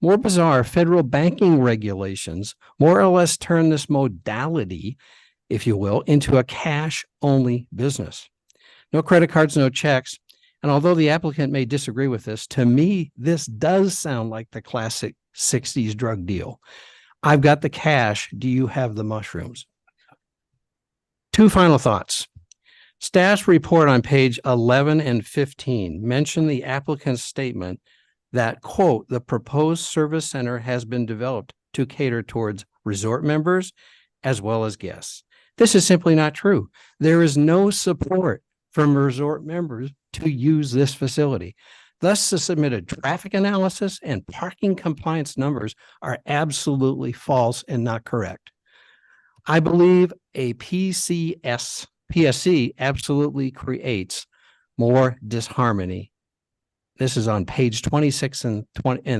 More bizarre, federal banking regulations more or less turn this modality, if you will, into a cash-only business. No credit cards, no checks. And although the applicant may disagree with this, to me, this does sound like the classic 60s drug deal. I've got the cash. Do you have the mushrooms? Two final thoughts. Staff's report on page 11 and 15 mention the applicant's statement that, quote, "the proposed service center has been developed to cater towards resort members as well as guests." This is simply not true. There is no support from resort members to use this facility. Thus, the submitted traffic analysis and parking compliance numbers are absolutely false and not correct. I believe a PSC absolutely creates more disharmony. This is on page 26 and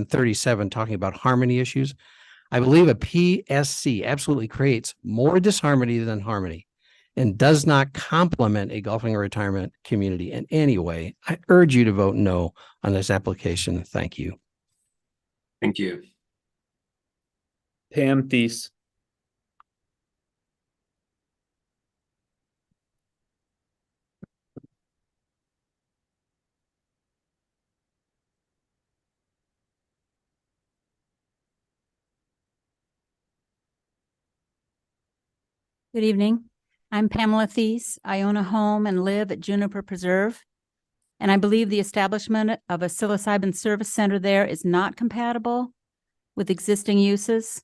37, talking about harmony issues. I believe a PSC absolutely creates more disharmony than harmony and does not complement a golfing or retirement community in any way. I urge you to vote no on this application. Thank you. Thank you. Pam Thies. Good evening. I'm Pamela Thies. I own a home and live at Juniper Preserve, and I believe the establishment of a psilocybin service center there is not compatible with existing uses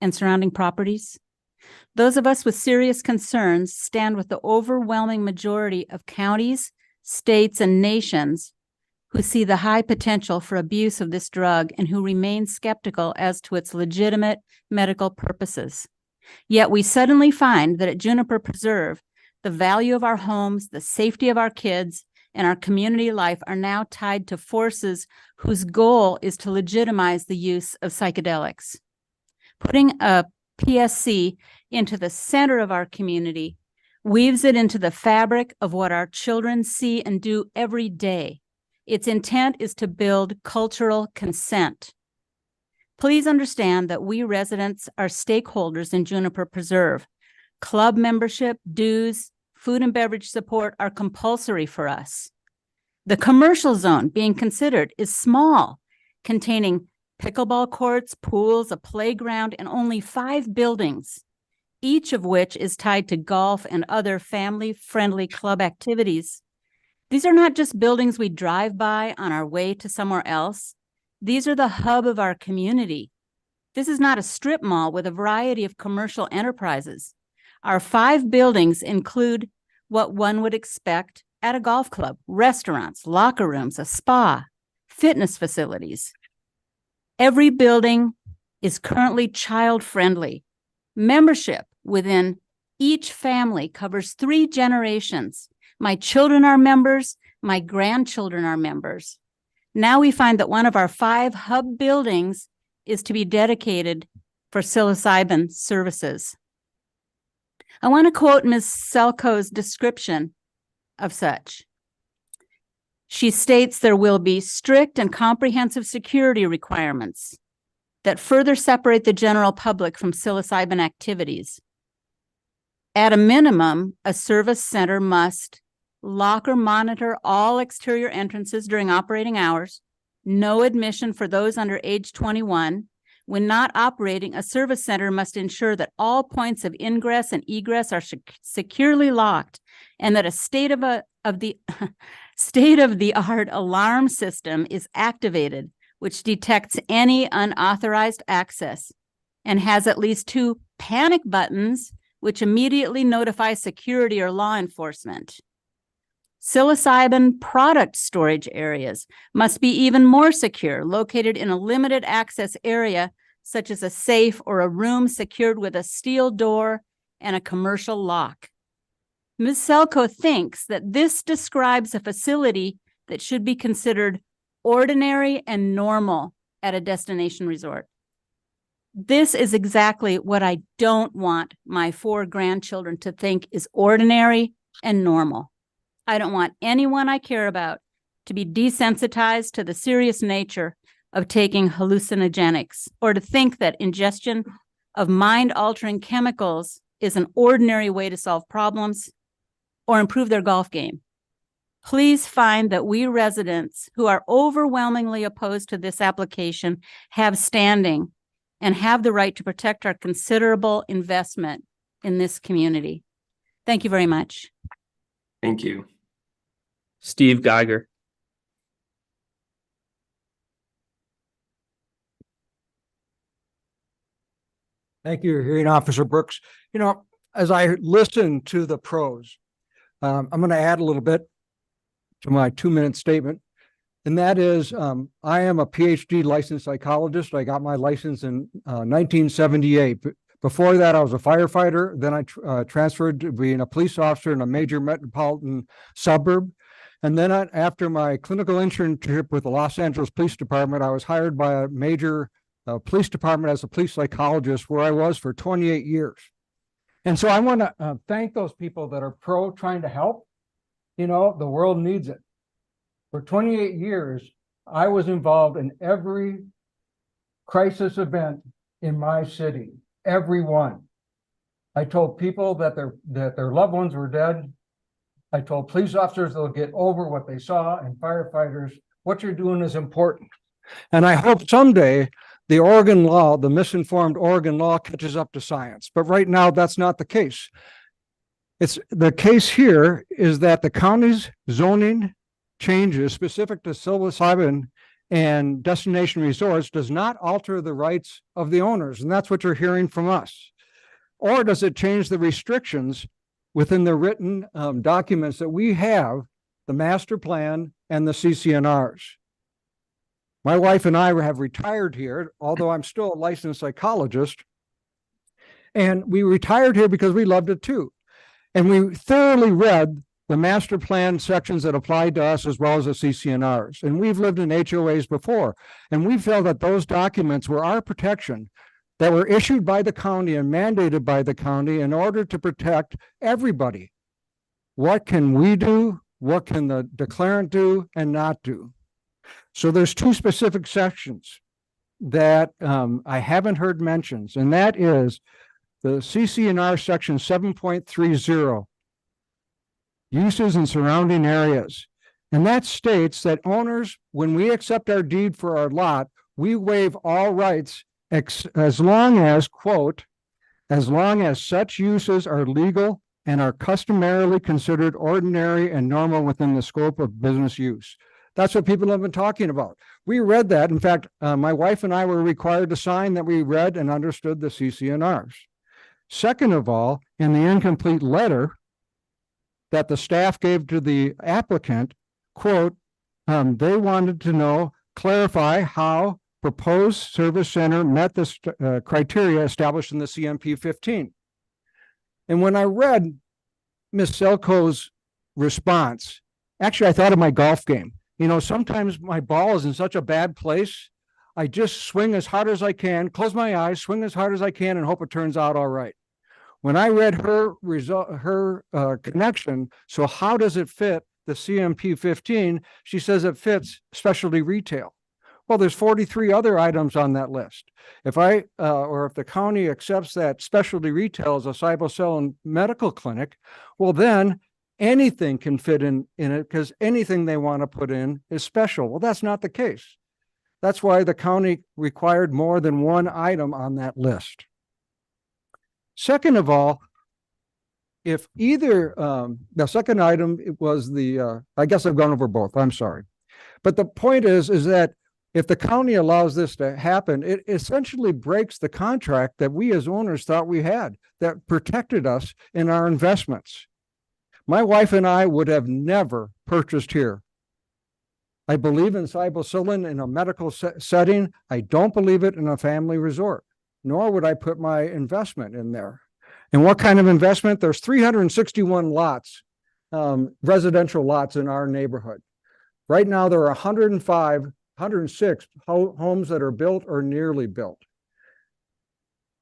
and surrounding properties. Those of us with serious concerns stand with the overwhelming majority of counties, states, and nations who see the high potential for abuse of this drug and who remain skeptical as to its legitimate medical purposes. Yet we suddenly find that at Juniper Preserve, the value of our homes, the safety of our kids, and our community life are now tied to forces whose goal is to legitimize the use of psychedelics. Putting a PSC into the center of our community weaves it into the fabric of what our children see and do every day. Its intent is to build cultural consent. Please understand that we residents are stakeholders in Juniper Preserve. Club membership, dues, food and beverage support are compulsory for us. The commercial zone being considered is small, containing pickleball courts, pools, a playground, and only 5 buildings, each of which is tied to golf and other family-friendly club activities. These are not just buildings we drive by on our way to somewhere else. These are the hub of our community. This is not a strip mall with a variety of commercial enterprises. Our 5 buildings include what one would expect at a golf club: restaurants, locker rooms, a spa, fitness facilities. Every building is currently child-friendly. Membership within each family covers 3 generations. My children are members, my grandchildren are members. Now we find that one of our 5 hub buildings is to be dedicated for psilocybin services. I want to quote Ms. Selko's description of such. She states there will be strict and comprehensive security requirements that further separate the general public from psilocybin activities. At a minimum, a service center must lock or monitor all exterior entrances during operating hours, no admission for those under age 21. When not operating, a service center must ensure that all points of ingress and egress are securely locked, and that a state-of-the-art alarm system is activated, which detects any unauthorized access, and has at least 2 panic buttons, which immediately notify security or law enforcement. Psilocybin product storage areas must be even more secure, located in a limited access area, such as a safe or a room secured with a steel door and a commercial lock. Ms. Selko thinks that this describes a facility that should be considered ordinary and normal at a destination resort. This is exactly what I don't want my 4 grandchildren to think is ordinary and normal. I don't want anyone I care about to be desensitized to the serious nature of taking hallucinogenics, or to think that ingestion of mind-altering chemicals is an ordinary way to solve problems or improve their golf game. Please find that we residents who are overwhelmingly opposed to this application have standing and have the right to protect our considerable investment in this community. Thank you very much. Thank you. Steve Geiger. Thank you, Hearing Officer Brooks. You know, as I listen to the pros, I'm going to add a little bit to my 2-minute statement. And that is, I am a PhD licensed psychologist. I got my license in 1978. Before that, I was a firefighter. Then I transferred to being a police officer in a major metropolitan suburb. And then after my clinical internship with the Los Angeles Police Department, I was hired by a major police department as a police psychologist, where I was for 28 years. And so I want to thank those people that are trying to help. You know, the world needs it. For 28 years, I was involved in every crisis event in my city, every one. I told people that their loved ones were dead. I told police officers they'll get over what they saw, and firefighters, what you're doing is important. And I hope someday the Oregon law, the misinformed Oregon law, catches up to science. But right now, that's not the case. The case here is that the county's zoning changes specific to psilocybin and destination resorts does not alter the rights of the owners. And that's what you're hearing from us. Or does it change the restrictions within the written documents that we have, the master plan and the CCNRs? My wife and I have retired here, although I'm still a licensed psychologist. And we retired here because we loved it too. And we thoroughly read the master plan sections that applied to us, as well as the CCNRs. And we've lived in HOAs before. And we felt that those documents were our protection that were issued by the county and mandated by the county in order to protect everybody. What can we do? What can the declarant do and not do? So there's two specific sections that I haven't heard mentions, and that is the CC&R section 7.30, uses in surrounding areas. And that states that owners, when we accept our deed for our lot, we waive all rights as long as, quote, as long as such uses are legal and are customarily considered ordinary and normal within the scope of business use. That's what people have been talking about. We read that. In fact, my wife and I were required to sign that we read and understood the CC&Rs. Second of all, in the incomplete letter that the staff gave to the applicant, quote, they wanted to know, clarify how proposed service center met the criteria established in the CMP 15. And when I read Ms. Selko's response, actually, I thought of my golf game. You know, sometimes my ball is in such a bad place, I just swing as hard as I can, close my eyes, swing as hard as I can, and hope it turns out all right. When I read her connection, so how does it fit the CMP 15? She says it fits specialty retail. Well, there's 43 other items on that list. If the county accepts that specialty retail as a Cybocell medical clinic, well, then anything can fit in it because anything they want to put in is special. Well, that's not the case. That's why the county required more than one item on that list. Second of all, if either, the second item, it was the, I guess I've gone over both, I'm sorry. But the point is that if the county allows this to happen, it essentially breaks the contract that we as owners thought we had that protected us in our investments. My wife and I would have never purchased here. I believe in Cybocillin in a medical setting. I don't believe it in a family resort, nor would I put my investment in there. And what kind of investment? There's 361 lots, residential lots in our neighborhood. Right now, there are 106 homes that are built or nearly built.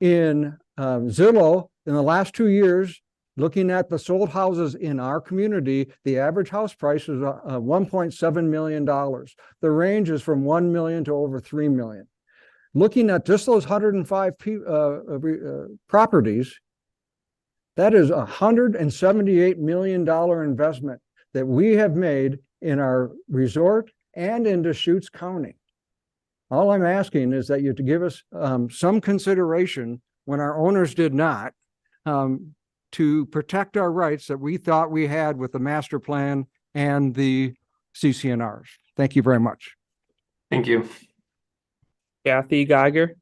In Zillow, in the last 2 years, looking at the sold houses in our community, the average house price is $1.7 million. The range is from 1 million to over 3 million. Looking at just those 105 properties, that is $178 million investment that we have made in our resort and in Deschutes County. All I'm asking is that you to give us some consideration when our owners did not, to protect our rights that we thought we had with the master plan and the CC&Rs. Thank you very much. Thank you. Kathy Geiger.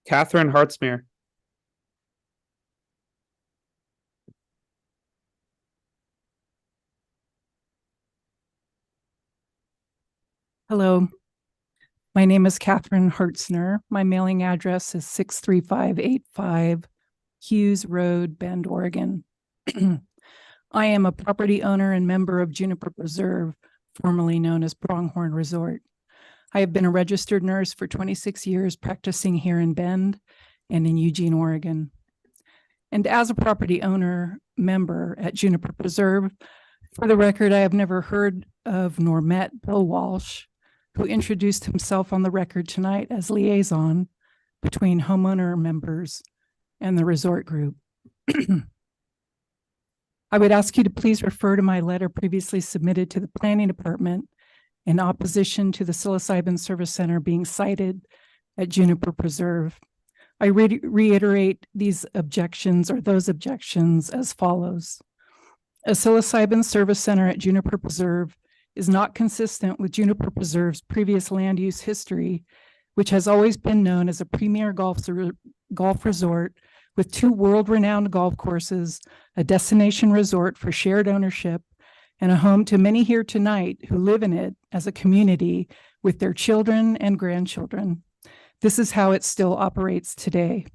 Catherine Hartzmeer. Hello, my name is Catherine Hertzner. My mailing address is 63585 Hughes Road, Bend, Oregon. I am a property owner and member of Juniper Preserve, formerly known as Pronghorn Resort. I have been a registered nurse for 26 years, practicing here in Bend and in Eugene, Oregon. And as a property owner member at Juniper Preserve, for the record, I have never heard of nor met Bill Walsh, who introduced himself on the record tonight as liaison between homeowner members and the resort group. I would ask you to please refer to my letter previously submitted to the planning department in opposition to the psilocybin service center being cited at Juniper Preserve. I reiterate these objections or those objections as follows. A psilocybin service center at Juniper Preserve is not consistent with Juniper Preserve's previous land use history, which has always been known as a premier golf resort with 2 world-renowned golf courses, a destination resort for shared ownership, and a home to many here tonight who live in it as a community with their children and grandchildren. This is how it still operates today.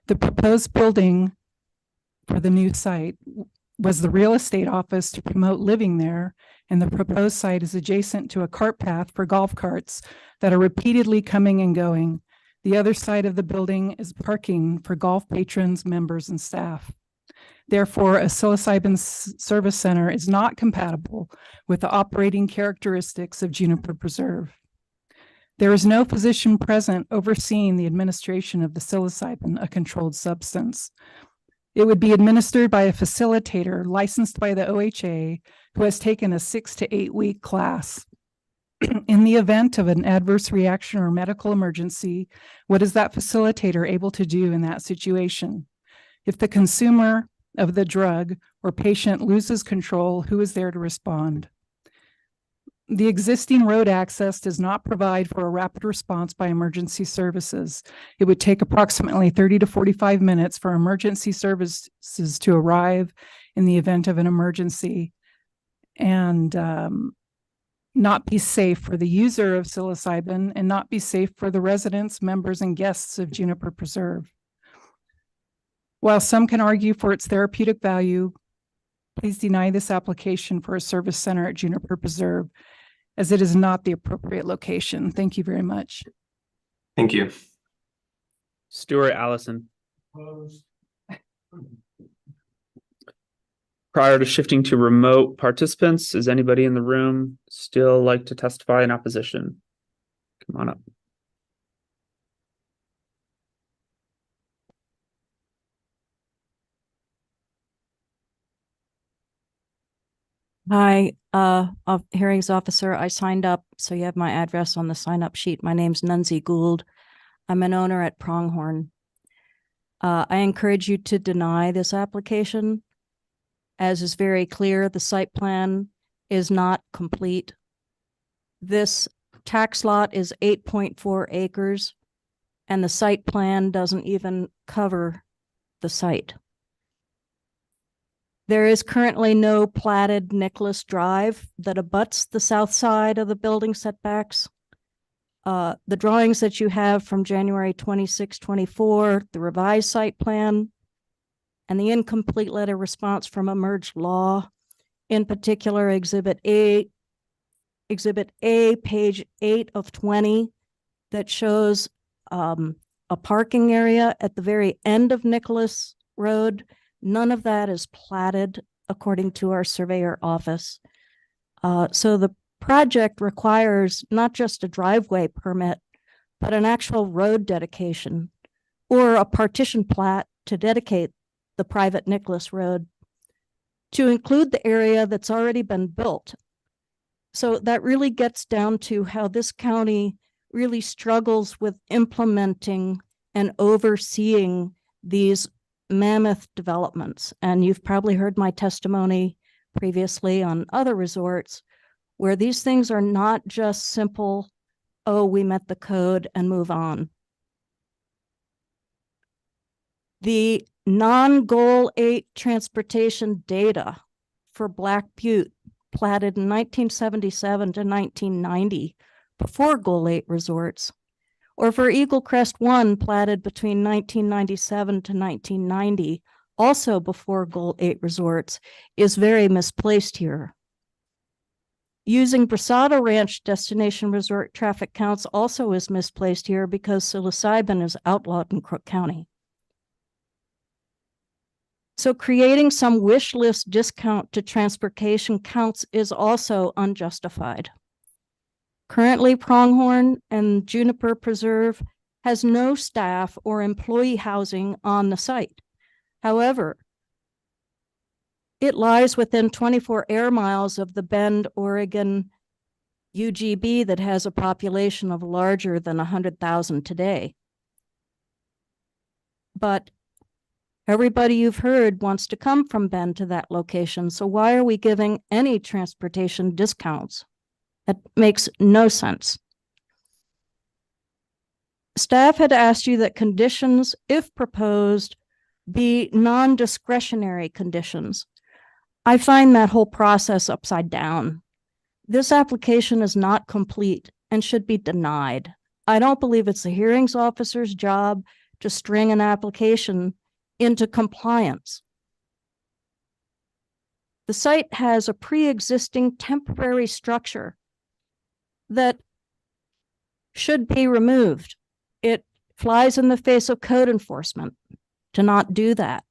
The proposed building for the new site was the real estate office to promote living there, and the proposed site is adjacent to a cart path for golf carts that are repeatedly coming and going. The other side of the building is parking for golf patrons, members, and staff. Therefore, a psilocybin service center is not compatible with the operating characteristics of Juniper Preserve. There is no physician present overseeing the administration of the psilocybin, a controlled substance. It would be administered by a facilitator licensed by the OHA who has taken a 6 to 8 week class. In the event of an adverse reaction or medical emergency, what is that facilitator able to do in that situation? If the consumer of the drug or patient loses control, who is there to respond? The existing road access does not provide for a rapid response by emergency services. It would take approximately 30 to 45 minutes for emergency services to arrive in the event of an emergency, and not be safe for the user of psilocybin and not be safe for the residents, members, and guests of Juniper Preserve. While some can argue for its therapeutic value, please deny this application for a service center at Juniper Preserve, as it is not the appropriate location. Thank you very much. Thank you. Stuart Allison. Prior to shifting to remote participants, is anybody in the room still like to testify in opposition? Come on up. Hi, hearings officer. I signed up, so you have my address on the sign up sheet. My name's Nunzi Gould. I'm an owner at Pronghorn. I encourage you to deny this application. As is very clear, the site plan is not complete. This tax lot is 8.4 acres, and the site plan doesn't even cover the site. There is currently no platted Nicholas Drive that abuts the south side of the building setbacks. The drawings that you have from January 26, 24, the revised site plan, and the incomplete letter response from Emerge Law, in particular Exhibit A, page 8 of 20, that shows a parking area at the very end of Nicholas Road. None of that is platted according to our surveyor office. So the project requires not just a driveway permit, but an actual road dedication or a partition plat to dedicate the private Nicholas Road to include the area that's already been built. So that really gets down to how this county really struggles with implementing and overseeing these mammoth developments. And you've probably heard my testimony previously on other resorts where these things are not just simple, oh, we met the code and move on. The non-Goal 8 transportation data for Black Butte platted in 1977 to 1990 before Goal 8 resorts, or for Eagle Crest 1 platted between 1997 to 1990, also before Goal 8 resorts, is very misplaced here. Using Brasado Ranch destination resort traffic counts also is misplaced here because psilocybin is outlawed in Crook County. So creating some wish list discount to transportation counts is also unjustified. Currently, Pronghorn and Juniper Preserve has no staff or employee housing on the site. However, it lies within 24 air miles of the Bend, Oregon UGB that has a population of larger than 100,000 today. But everybody you've heard wants to come from Bend to that location. So why are we giving any transportation discounts? That makes no sense. Staff had asked you that conditions, if proposed, be non-discretionary conditions. I find that whole process upside down. This application is not complete and should be denied. I don't believe it's the hearings officer's job to string an application into compliance. The site has a pre-existing temporary structure that should be removed. It flies in the face of code enforcement to not do that,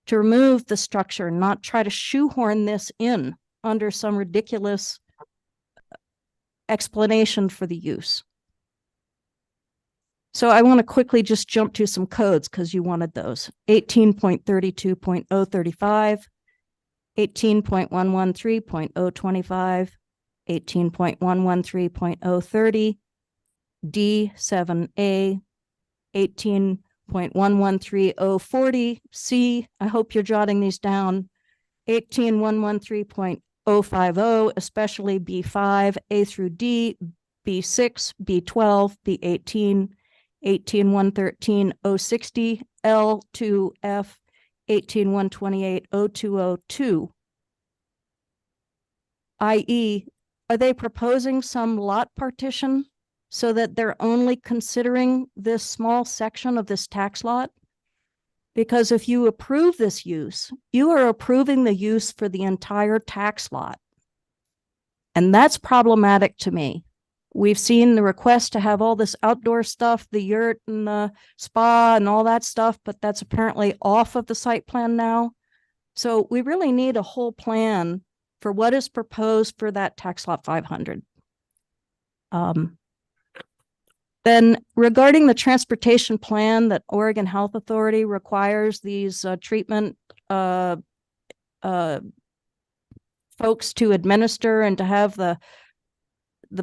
to remove the structure, not try to shoehorn this in under some ridiculous explanation for the use. So I want to quickly just jump to some codes because you wanted those. 18.32.035, 18.113.025, 18.113.030, D7A, 18.113.040, C, I hope you're jotting these down, 18.113.050, especially B5, A through D, B6, B12, B18, 18.113.060, L to F, 18.128.020, i.e., are they proposing some lot partition so that they're only considering this small section of this tax lot? Because if you approve this use, you are approving the use for the entire tax lot. And that's problematic to me. We've seen the request to have all this outdoor stuff, the yurt and the spa and all that stuff, but that's apparently off of the site plan now. So we really need a whole plan for what is proposed for that tax lot 500. Then regarding the transportation plan that Oregon Health Authority requires these treatment folks to administer and to have the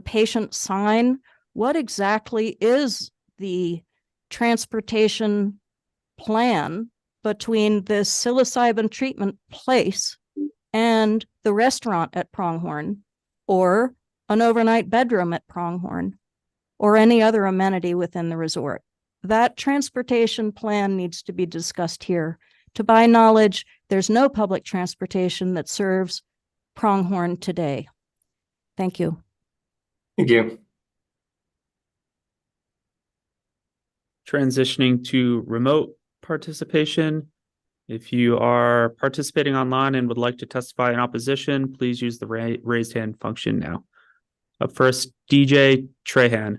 patient sign, what exactly is the transportation plan between this psilocybin treatment place and the restaurant at Pronghorn, or an overnight bedroom at Pronghorn, or any other amenity within the resort? That transportation plan needs to be discussed here. To my knowledge, there's no public transportation that serves Pronghorn today. Thank you. Thank you. Transitioning to remote participation. If you are participating online and would like to testify in opposition, please use the raised hand function now. Up first, DJ Trahan.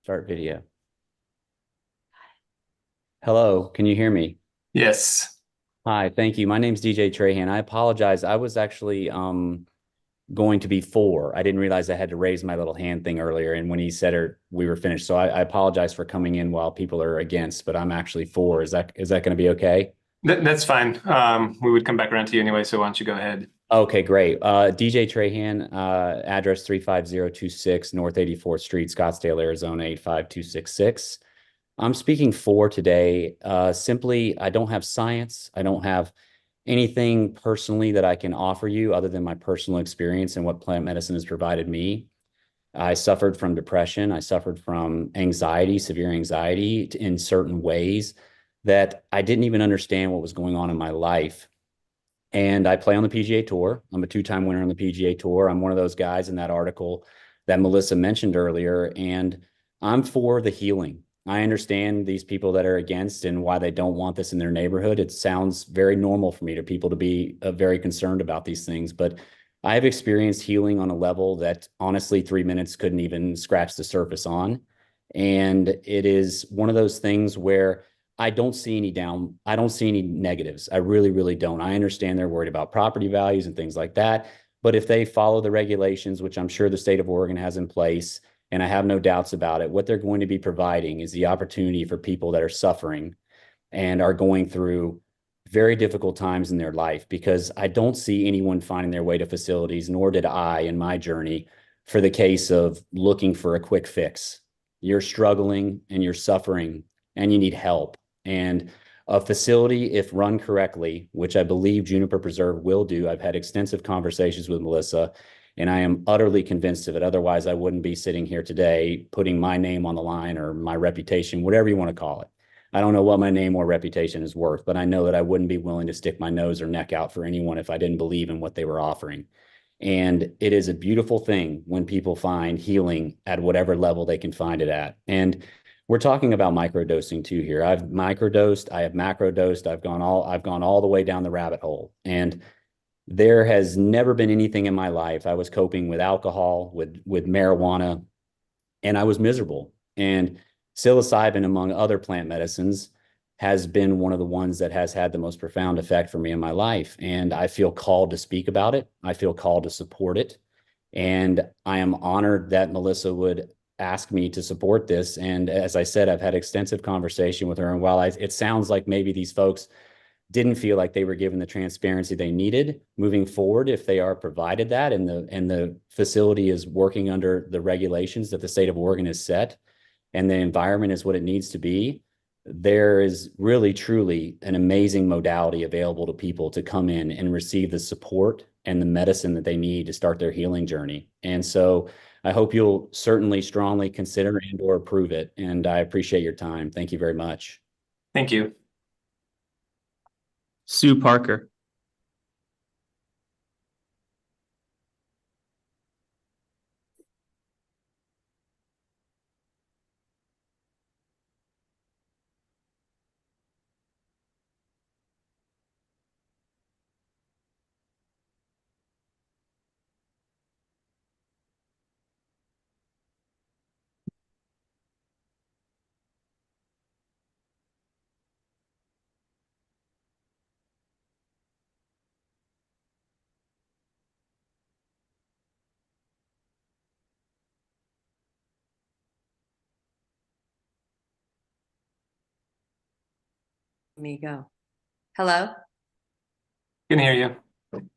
Start video. Hello, can you hear me? Yes. Hi, thank you. My name's DJ Trahan. I apologize. I was actually going to be for. I didn't realize I had to raise my little hand thing earlier, and when he said we were finished. So I apologize for coming in while people are against, but I'm actually for. Is that going to be okay? That's fine. We would come back around to you anyway, so why don't you go ahead? Okay, great. DJ Trahan, address 35026 North 84th Street, Scottsdale, Arizona 85266. I'm speaking for today. Simply, I don't have science. I don't have anything personally that I can offer you other than my personal experience and what plant medicine has provided me. I suffered from depression. I suffered from anxiety, severe anxiety in certain ways that I didn't even understand what was going on in my life. And I play on the PGA Tour. I'm a two-time winner on the PGA Tour. I'm one of those guys in that article that Melissa mentioned earlier, and I'm for the healing. I understand these people that are against and why they don't want this in their neighborhood. It sounds very normal for me to people to be very concerned about these things, but I have experienced healing on a level that honestly 3 minutes couldn't even scratch the surface on. And it is one of those things where I don't see any negatives. I really, really don't. I understand they're worried about property values and things like that. But if they follow the regulations, which I'm sure the state of Oregon has in place, and I have no doubts about it, what they're going to be providing is the opportunity for people that are suffering and are going through very difficult times in their life, because I don't see anyone finding their way to facilities, nor did I in my journey, for the case of looking for a quick fix. You're struggling and you're suffering and you need help. And A facility, if run correctly, which I believe Juniper Preserve will do. I've had extensive conversations with Melissa, and I am utterly convinced of it. Otherwise, I wouldn't be sitting here today putting my name on the line or my reputation, whatever you want to call it. I don't know what my name or reputation is worth, but I know that I wouldn't be willing to stick my nose or neck out for anyone if I didn't believe in what they were offering. And it is a beautiful thing when people find healing at whatever level they can find it at. And we're talking about microdosing too here. I've microdosed, I have macrodosed, I've gone all the way down the rabbit hole. And there has never been anything in my life. I was coping with alcohol, with marijuana, and I was miserable. And psilocybin, among other plant medicines, has been one of the ones that has had the most profound effect for me in my life. And I feel called to speak about it. I feel called to support it. And I am honored that Melissa would ask me to support this. And as I said, I've had extensive conversation with her. And while it sounds like maybe these folks didn't feel like they were given the transparency they needed moving forward, if they are provided that and the facility is working under the regulations that the state of Oregon has set, and the environment is what it needs to be, there is really, truly an amazing modality available to people to come in and receive the support and the medicine that they need to start their healing journey. And so I hope you'll certainly strongly consider and or approve it. And I appreciate your time. Thank you very much. Thank you. Sue Parker. Let me go. Hello? Can hear you.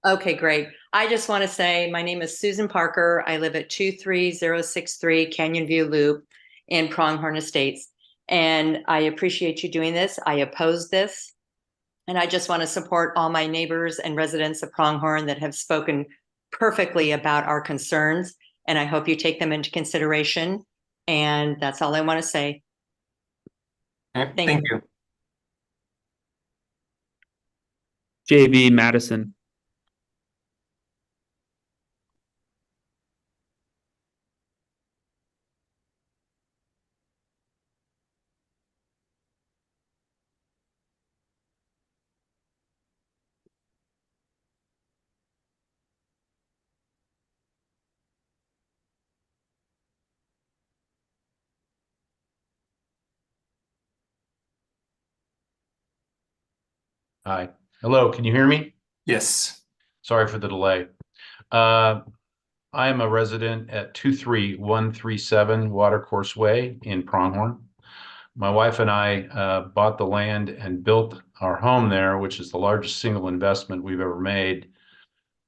Okay, great. I just want to say my name is Susan Parker. I live at 23063 Canyon View Loop in Pronghorn Estates. And I appreciate you doing this. I oppose this. And I just want to support all my neighbors and residents of Pronghorn that have spoken perfectly about our concerns. And I hope you take them into consideration. And that's all I want to say. Thank you. JB Madison. Hi. Hello, can you hear me? Yes. Sorry for the delay. I am a resident at 23137 Watercourse Way in Pronghorn. My wife and I bought the land and built our home there, which is the largest single investment we've ever made,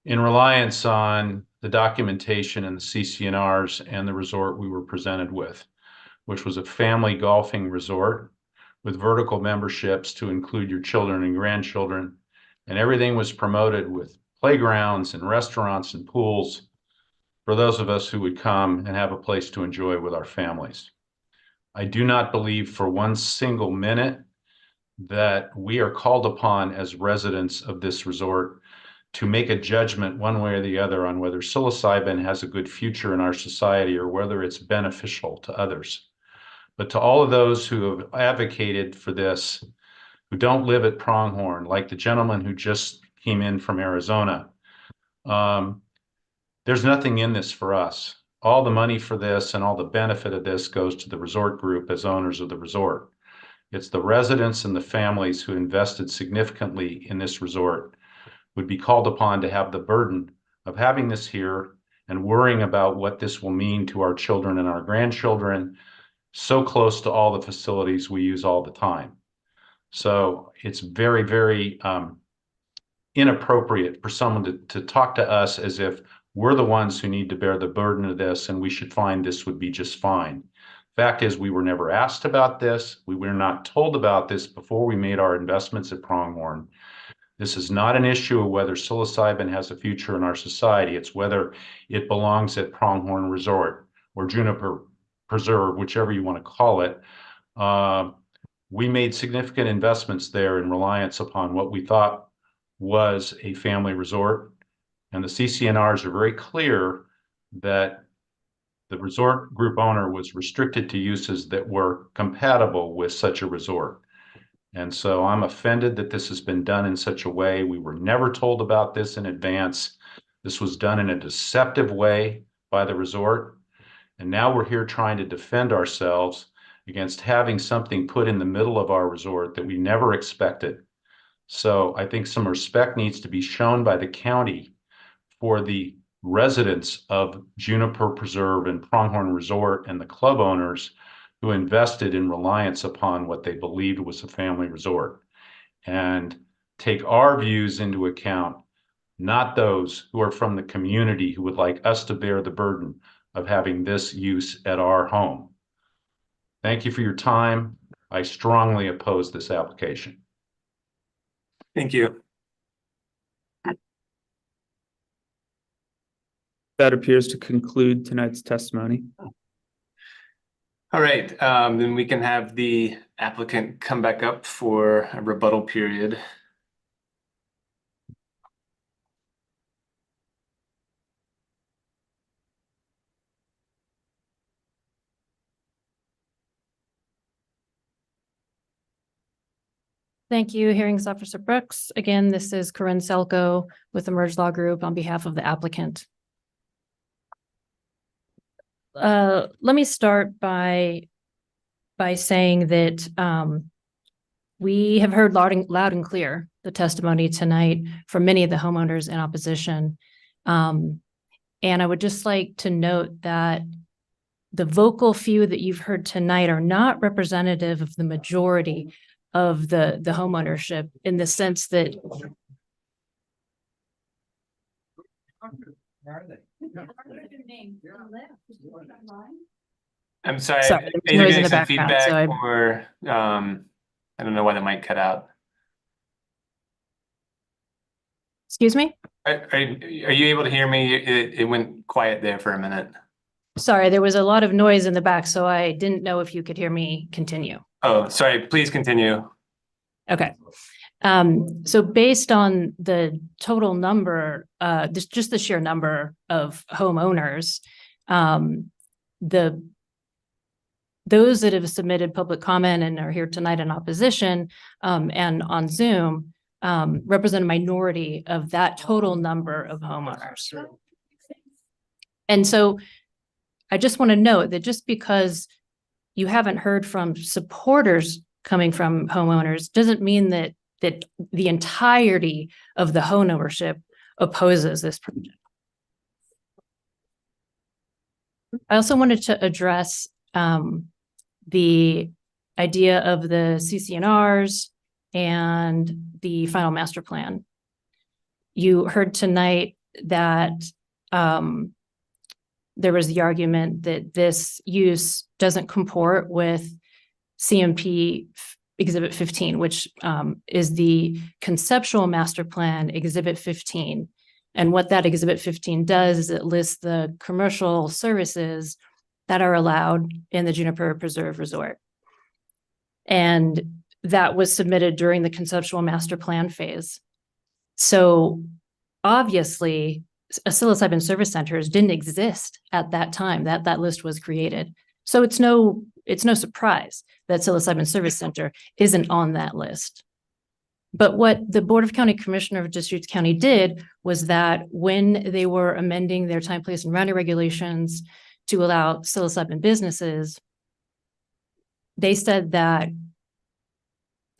in reliance on the documentation and the CC&Rs and the resort we were presented with, which was a family golfing resort with vertical memberships to include your children and grandchildren. And everything was promoted with playgrounds and restaurants and pools for those of us who would come and have a place to enjoy with our families. I do not believe for one single minute that we are called upon as residents of this resort to make a judgment one way or the other on whether psilocybin has a good future in our society or whether it's beneficial to others. But to all of those who have advocated for this, who don't live at Pronghorn, like the gentleman who just came in from Arizona, there's nothing in this for us. All the money for this and all the benefit of this goes to the resort group as owners of the resort. It's the residents and the families who invested significantly in this resort would be called upon to have the burden of having this here and worrying about what this will mean to our children and our grandchildren, so close to all the facilities we use all the time. So it's very, very inappropriate for someone to talk to us as if we're the ones who need to bear the burden of this and we should find this would be just fine. Fact is, we were never asked about this. We were not told about this before we made our investments at Pronghorn. This is not an issue of whether psilocybin has a future in our society. It's whether it belongs at Pronghorn Resort or Juniper Preserve, whichever you want to call it. We made significant investments there in reliance upon what we thought was a family resort. And the CCNRs are very clear that the resort group owner was restricted to uses that were compatible with such a resort. And so I'm offended that this has been done in such a way. We were never told about this in advance. This was done in a deceptive way by the resort. And now we're here trying to defend ourselves against having something put in the middle of our resort that we never expected. So I think some respect needs to be shown by the county for the residents of Juniper Preserve and Pronghorn Resort and the club owners who invested in reliance upon what they believed was a family resort, and take our views into account, not those who are from the community who would like us to bear the burden of having this use at our home. Thank you for your time. I strongly oppose this application. Thank you. That appears to conclude tonight's testimony. All right, then we can have the applicant come back up for a rebuttal period. Thank you, Hearings Officer Brooks. Again, this is Corinne Selko with the Merge Law Group on behalf of the applicant. Let me start by saying that we have heard loud and clear the testimony tonight from many of the homeowners in opposition. And I would just like to note that the vocal few that you've heard tonight are not representative of the majority of the homeownership, in the sense that I'm sorry, Sorry, are there's you noise in getting the some background, feedback, so or I don't know why the mic cut out. Excuse me? Are you able to hear me? It went quiet there for a minute. Sorry, there was a lot of noise in the back, so I didn't know if you could hear me continue. Oh, sorry, please continue. Okay. So based on the total number, just the sheer number of homeowners, those that have submitted public comment and are here tonight in opposition, and on Zoom, represent a minority of that total number of homeowners. And so I just want to note that just because you haven't heard from supporters coming from homeowners doesn't mean that the entirety of the homeownership opposes this project. I also wanted to address the idea of the CCNRs and the final master plan. You heard tonight that there was the argument that this use doesn't comport with CMP Exhibit 15, which is the conceptual master plan Exhibit 15. And what that Exhibit 15 does is it lists the commercial services that are allowed in the Juniper Preserve Resort. And that was submitted during the conceptual master plan phase. So obviously, a psilocybin service centers didn't exist at that time that list was created. So it's no surprise that psilocybin service center isn't on that list. But what the Board of County Commissioner of Deschutes County did was that when they were amending their time, place, and rounding regulations to allow psilocybin businesses, they said that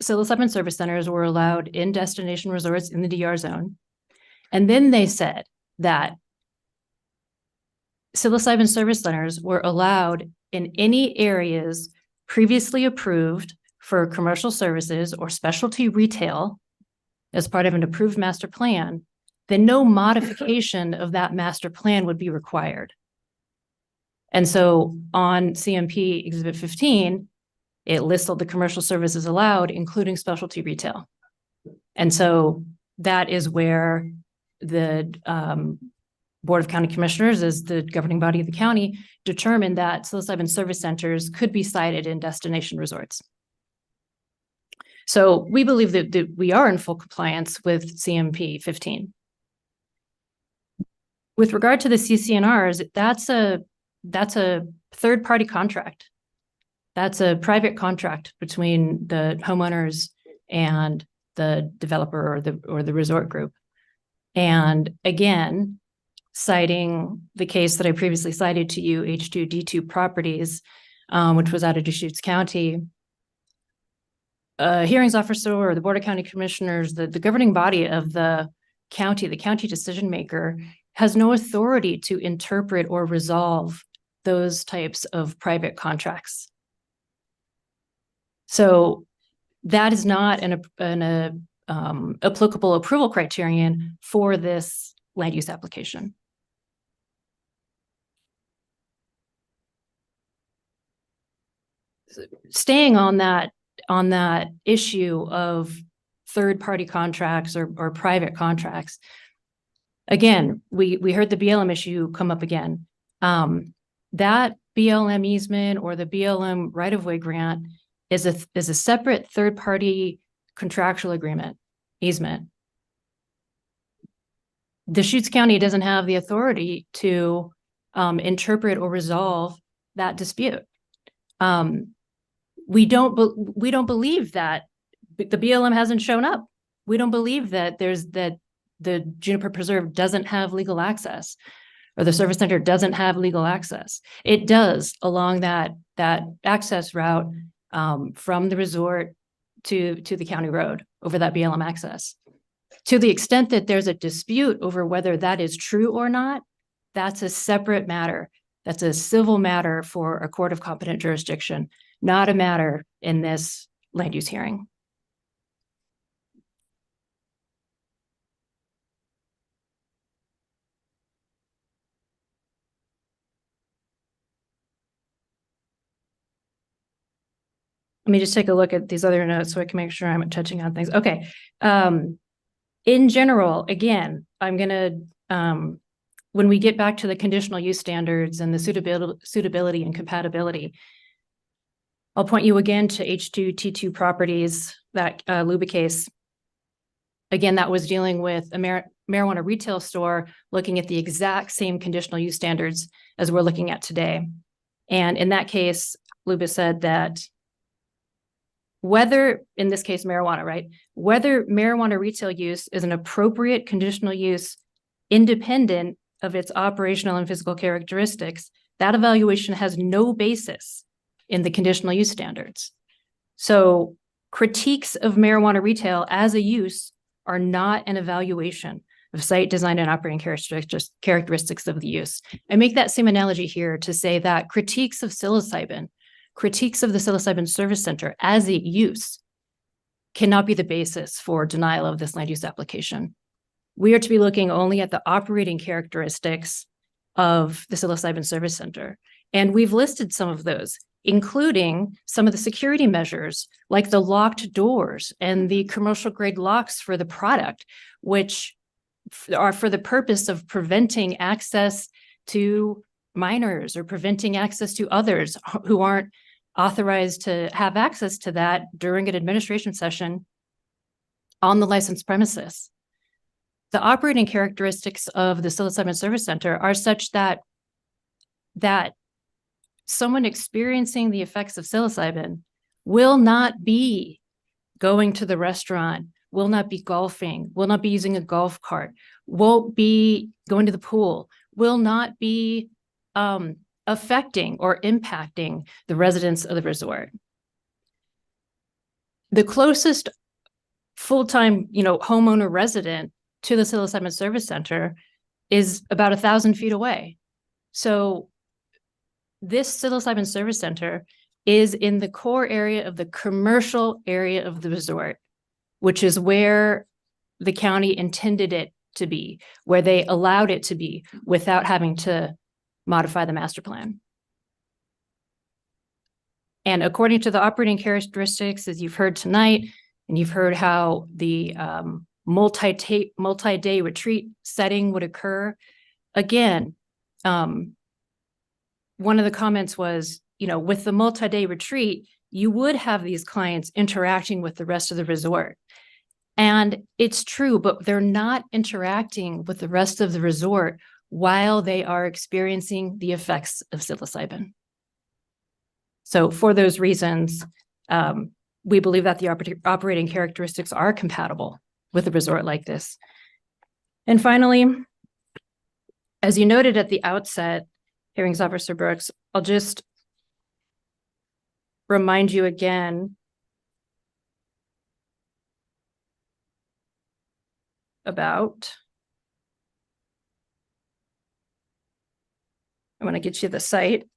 psilocybin service centers were allowed in destination resorts in the DR zone. And then they said that psilocybin service centers were allowed in any areas previously approved for commercial services or specialty retail as part of an approved master plan, then no modification of that master plan would be required. And so on CMP Exhibit 15, it lists all the commercial services allowed, including specialty retail. And so that is where the Board of County Commissioners, as the governing body of the county, determined that psilocybin service centers could be sited in destination resorts. So we believe that we are in full compliance with CMP 15. With regard to the CCNRs, that's a third-party contract. That's a private contract between the homeowners and the developer or the resort group. And again, citing the case that I previously cited to you, H2D2 Properties, which was out of Deschutes County, a hearings officer or the Board of County Commissioners, the governing body of the county decision maker, has no authority to interpret or resolve those types of private contracts. So that is not an applicable approval criterion for this land use application. Staying on that issue of third-party contracts or private contracts, again, we heard the BLM issue come up again. That BLM easement or the BLM right-of-way grant is a separate third-party contractual agreement easement. Deschutes County doesn't have the authority to interpret or resolve that dispute. We don't believe that the BLM hasn't shown up. We don't believe that the Juniper Preserve doesn't have legal access, or the service center doesn't have legal access. It does along that access route from the resort to the county road over that BLM access. To the extent that there's a dispute over whether that is true or not, that's a separate matter. That's a civil matter for a court of competent jurisdiction, not a matter in this land use hearing. Let me just take a look at these other notes so I can make sure I'm touching on things. Okay. In general, again, I'm going to, when we get back to the conditional use standards and the suitability and compatibility, I'll point you again to H2T2 Properties, that Luba case. Again, that was dealing with a marijuana retail store looking at the exact same conditional use standards as we're looking at today. And in that case, Luba said that whether, in this case, marijuana, right? Whether marijuana retail use is an appropriate conditional use independent of its operational and physical characteristics, that evaluation has no basis in the conditional use standards. So critiques of marijuana retail as a use are not an evaluation of site design and operating characteristics of the use. I make that same analogy here to say that critiques of psilocybin, critiques of the psilocybin service center as a use cannot be the basis for denial of this land use application. We are to be looking only at the operating characteristics of the psilocybin service center. And we've listed some of those, including some of the security measures, like the locked doors and the commercial grade locks for the product, which are for the purpose of preventing access to minors or preventing access to others who aren't authorized to have access to that during an administration session on the licensed premises. The operating characteristics of the psilocybin service center are such that someone experiencing the effects of psilocybin will not be going to the restaurant, will not be golfing, will not be using a golf cart, won't be going to the pool, will not be affecting or impacting the residents of the resort. The closest full-time, homeowner resident to the psilocybin service center is about 1,000 feet away. So this psilocybin service center is in the core area of the commercial area of the resort, which is where the county intended it to be, where they allowed it to be without having to modify the master plan. And according to the operating characteristics, as you've heard tonight, and you've heard how the multi-day retreat setting would occur. Again, one of the comments was, with the multi-day retreat, you would have these clients interacting with the rest of the resort. And it's true, but they're not interacting with the rest of the resort while they are experiencing the effects of psilocybin. So for those reasons, we believe that the operating characteristics are compatible with a resort like this. And finally, as you noted at the outset, Hearings Officer Brooks, I'll just remind you again about, I want to get you the site.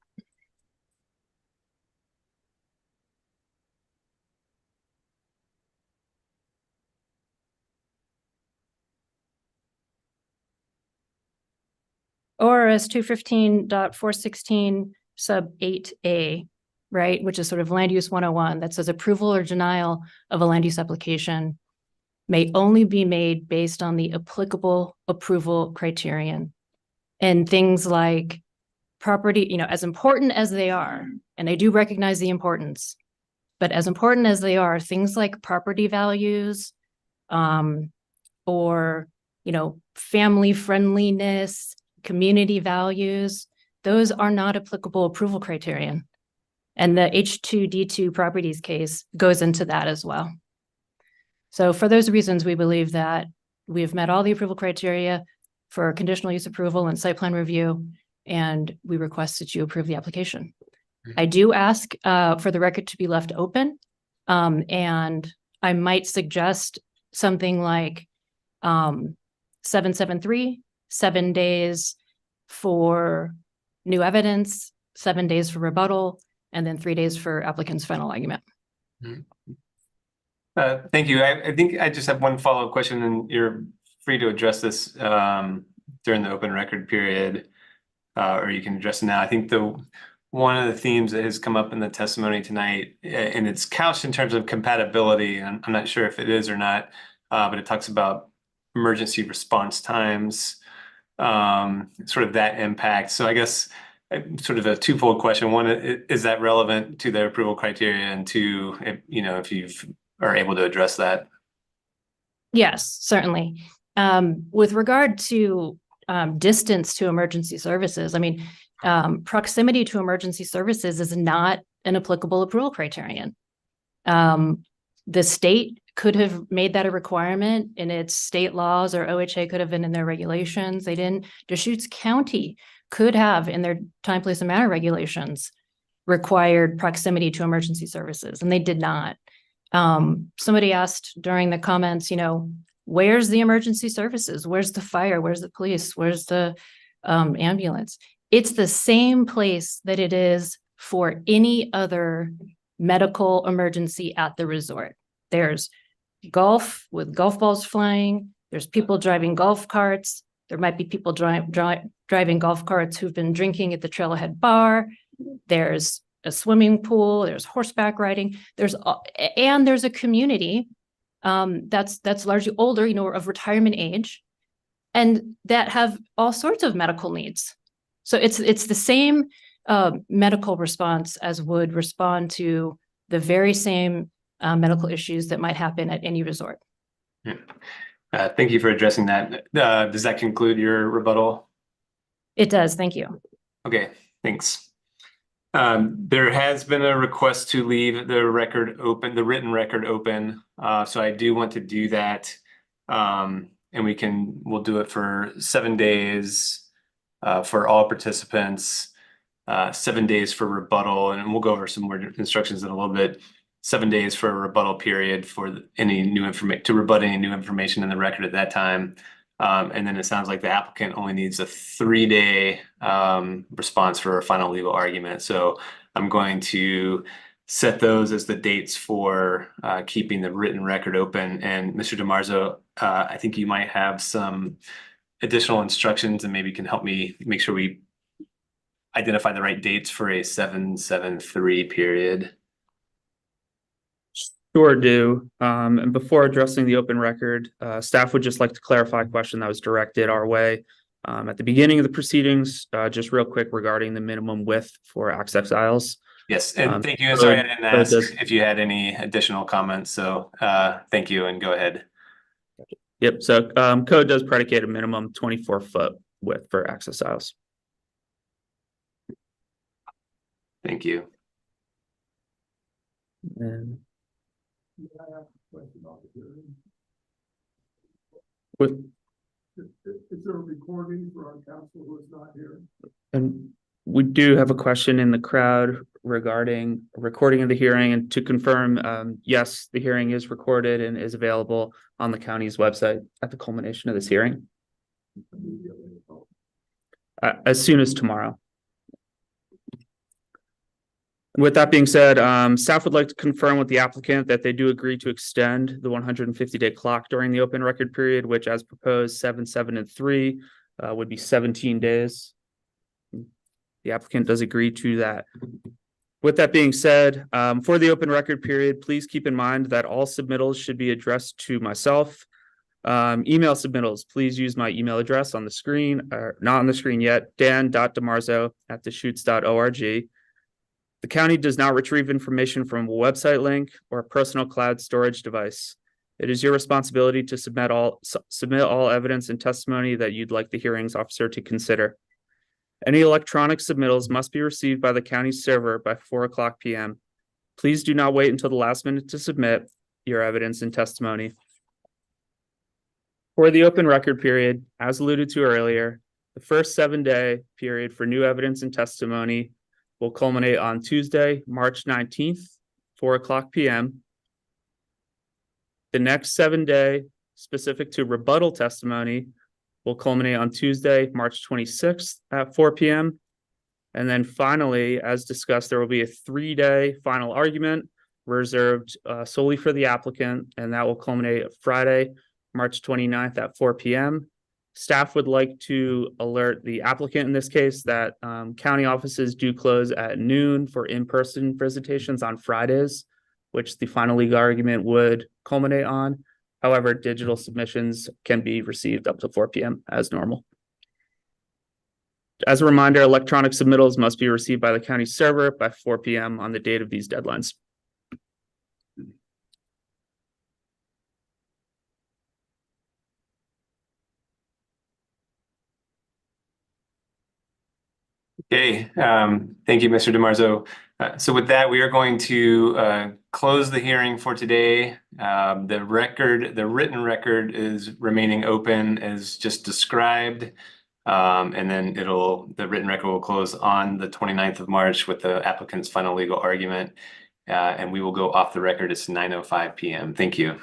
ORS 215.416 sub 8A, right, which is sort of land use 101 that says approval or denial of a land use application may only be made based on the applicable approval criterion. And things like property, as important as they are, and I do recognize the importance, but as important as they are, things like property values, or, family friendliness, community values, those are not applicable approval criterion. And the H2D2 properties case goes into that as well. So for those reasons, we believe that we have met all the approval criteria for conditional use approval and site plan review, and we request that you approve the application. I do ask for the record to be left open, and I might suggest something like 773, 7 days for new evidence, 7 days for rebuttal, and then 3 days for applicant's final argument. Thank you. I think I just have one follow-up question, and you're free to address this during the open record period, or you can address it now. I think one of the themes that has come up in the testimony tonight, and it's couched in terms of compatibility, and I'm not sure if it is or not, but it talks about emergency response times, sort of that impact. So I guess sort of a twofold question. One, is that relevant to their approval criteria? And two, if you are able to address that. Yes, certainly. With regard to distance to emergency services, proximity to emergency services is not an applicable approval criterion. The state could have made that a requirement in its state laws, or OHA could have been in their regulations. They didn't. Deschutes County could have in their time, place, and manner regulations required proximity to emergency services, and they did not. Somebody asked during the comments, where's the emergency services? Where's the fire? Where's the police? Where's the ambulance? It's the same place that it is for any other medical emergency at the resort. There's golf with golf balls flying. There's people driving golf carts. There might be people driving golf carts who've been drinking at the Trailhead Bar. There's a swimming pool. There's horseback riding. There's a community that's largely older, of retirement age, and that have all sorts of medical needs. So it's the same medical response as would respond to the very same medical issues that might happen at any resort. Yeah. Thank you for addressing that. Does that conclude your rebuttal? It does. Thank you. Okay, thanks. There has been a request to leave the record open, the written record open. So I do want to do that. And we'll do it for 7 days for all participants, 7 days for rebuttal, and we'll go over some more instructions in a little bit. 7 days for a rebuttal period for any new information, to rebut any new information in the record at that time. And then it sounds like the applicant only needs a 3-day response for a final legal argument. So I'm going to set those as the dates for keeping the written record open. And Mr. DiMarzo, I think you might have some additional instructions and maybe can help me make sure we identify the right dates for a 773 period. Sure do. And before addressing the open record, staff would just like to clarify a question that was directed our way at the beginning of the proceedings, just real quick regarding the minimum width for access aisles. Yes, and thank you. And so sorry I didn't it ask does- if you had any additional comments. So thank you and go ahead. Yep, so code does predicate a minimum 24-foot width for access aisles. Thank you. And with, Is there a recording for our council who is not here? and we do have a question in the crowd regarding recording of the hearing, and to confirm, yes, the hearing is recorded and is available on the county's website at the culmination of this hearing. As soon as tomorrow. With that being said, staff would like to confirm with the applicant that they do agree to extend the 150-day clock during the open record period, which as proposed 7, 7, and 3 would be 17 days. The applicant does agree to that. With that being said, for the open record period, please keep in mind that all submittals should be addressed to myself. Email submittals, please use my email address on the screen, or not on the screen yet, dan.demarzo@deschutes.org. The county does not retrieve information from a website link or a personal cloud storage device. It is your responsibility to submit all evidence and testimony that you'd like the hearings officer to consider. Any electronic submittals must be received by the county server by 4:00 p.m. Please do not wait until the last minute to submit your evidence and testimony. For the open record period, as alluded to earlier, the first 7-day period for new evidence and testimony will culminate on Tuesday, March 19th, 4:00 p.m. The next 7-day specific to rebuttal testimony will culminate on Tuesday, March 26th at 4 p.m. And then finally, as discussed, there will be a 3-day final argument reserved solely for the applicant, and that will culminate Friday, March 29th at 4 p.m. Staff would like to alert the applicant in this case that county offices do close at noon for in-person visitations on Fridays, which the final legal argument would culminate on. However, digital submissions can be received up to 4 p.m. as normal. As a reminder, electronic submittals must be received by the county server by 4 p.m. on the date of these deadlines. Okay, thank you, Mr. DeMarzo. So with that, we are going to close the hearing for today. The written record is remaining open as just described. And then the written record will close on the 29th of March with the applicant's final legal argument. And we will go off the record. It's 9:05 p.m. Thank you.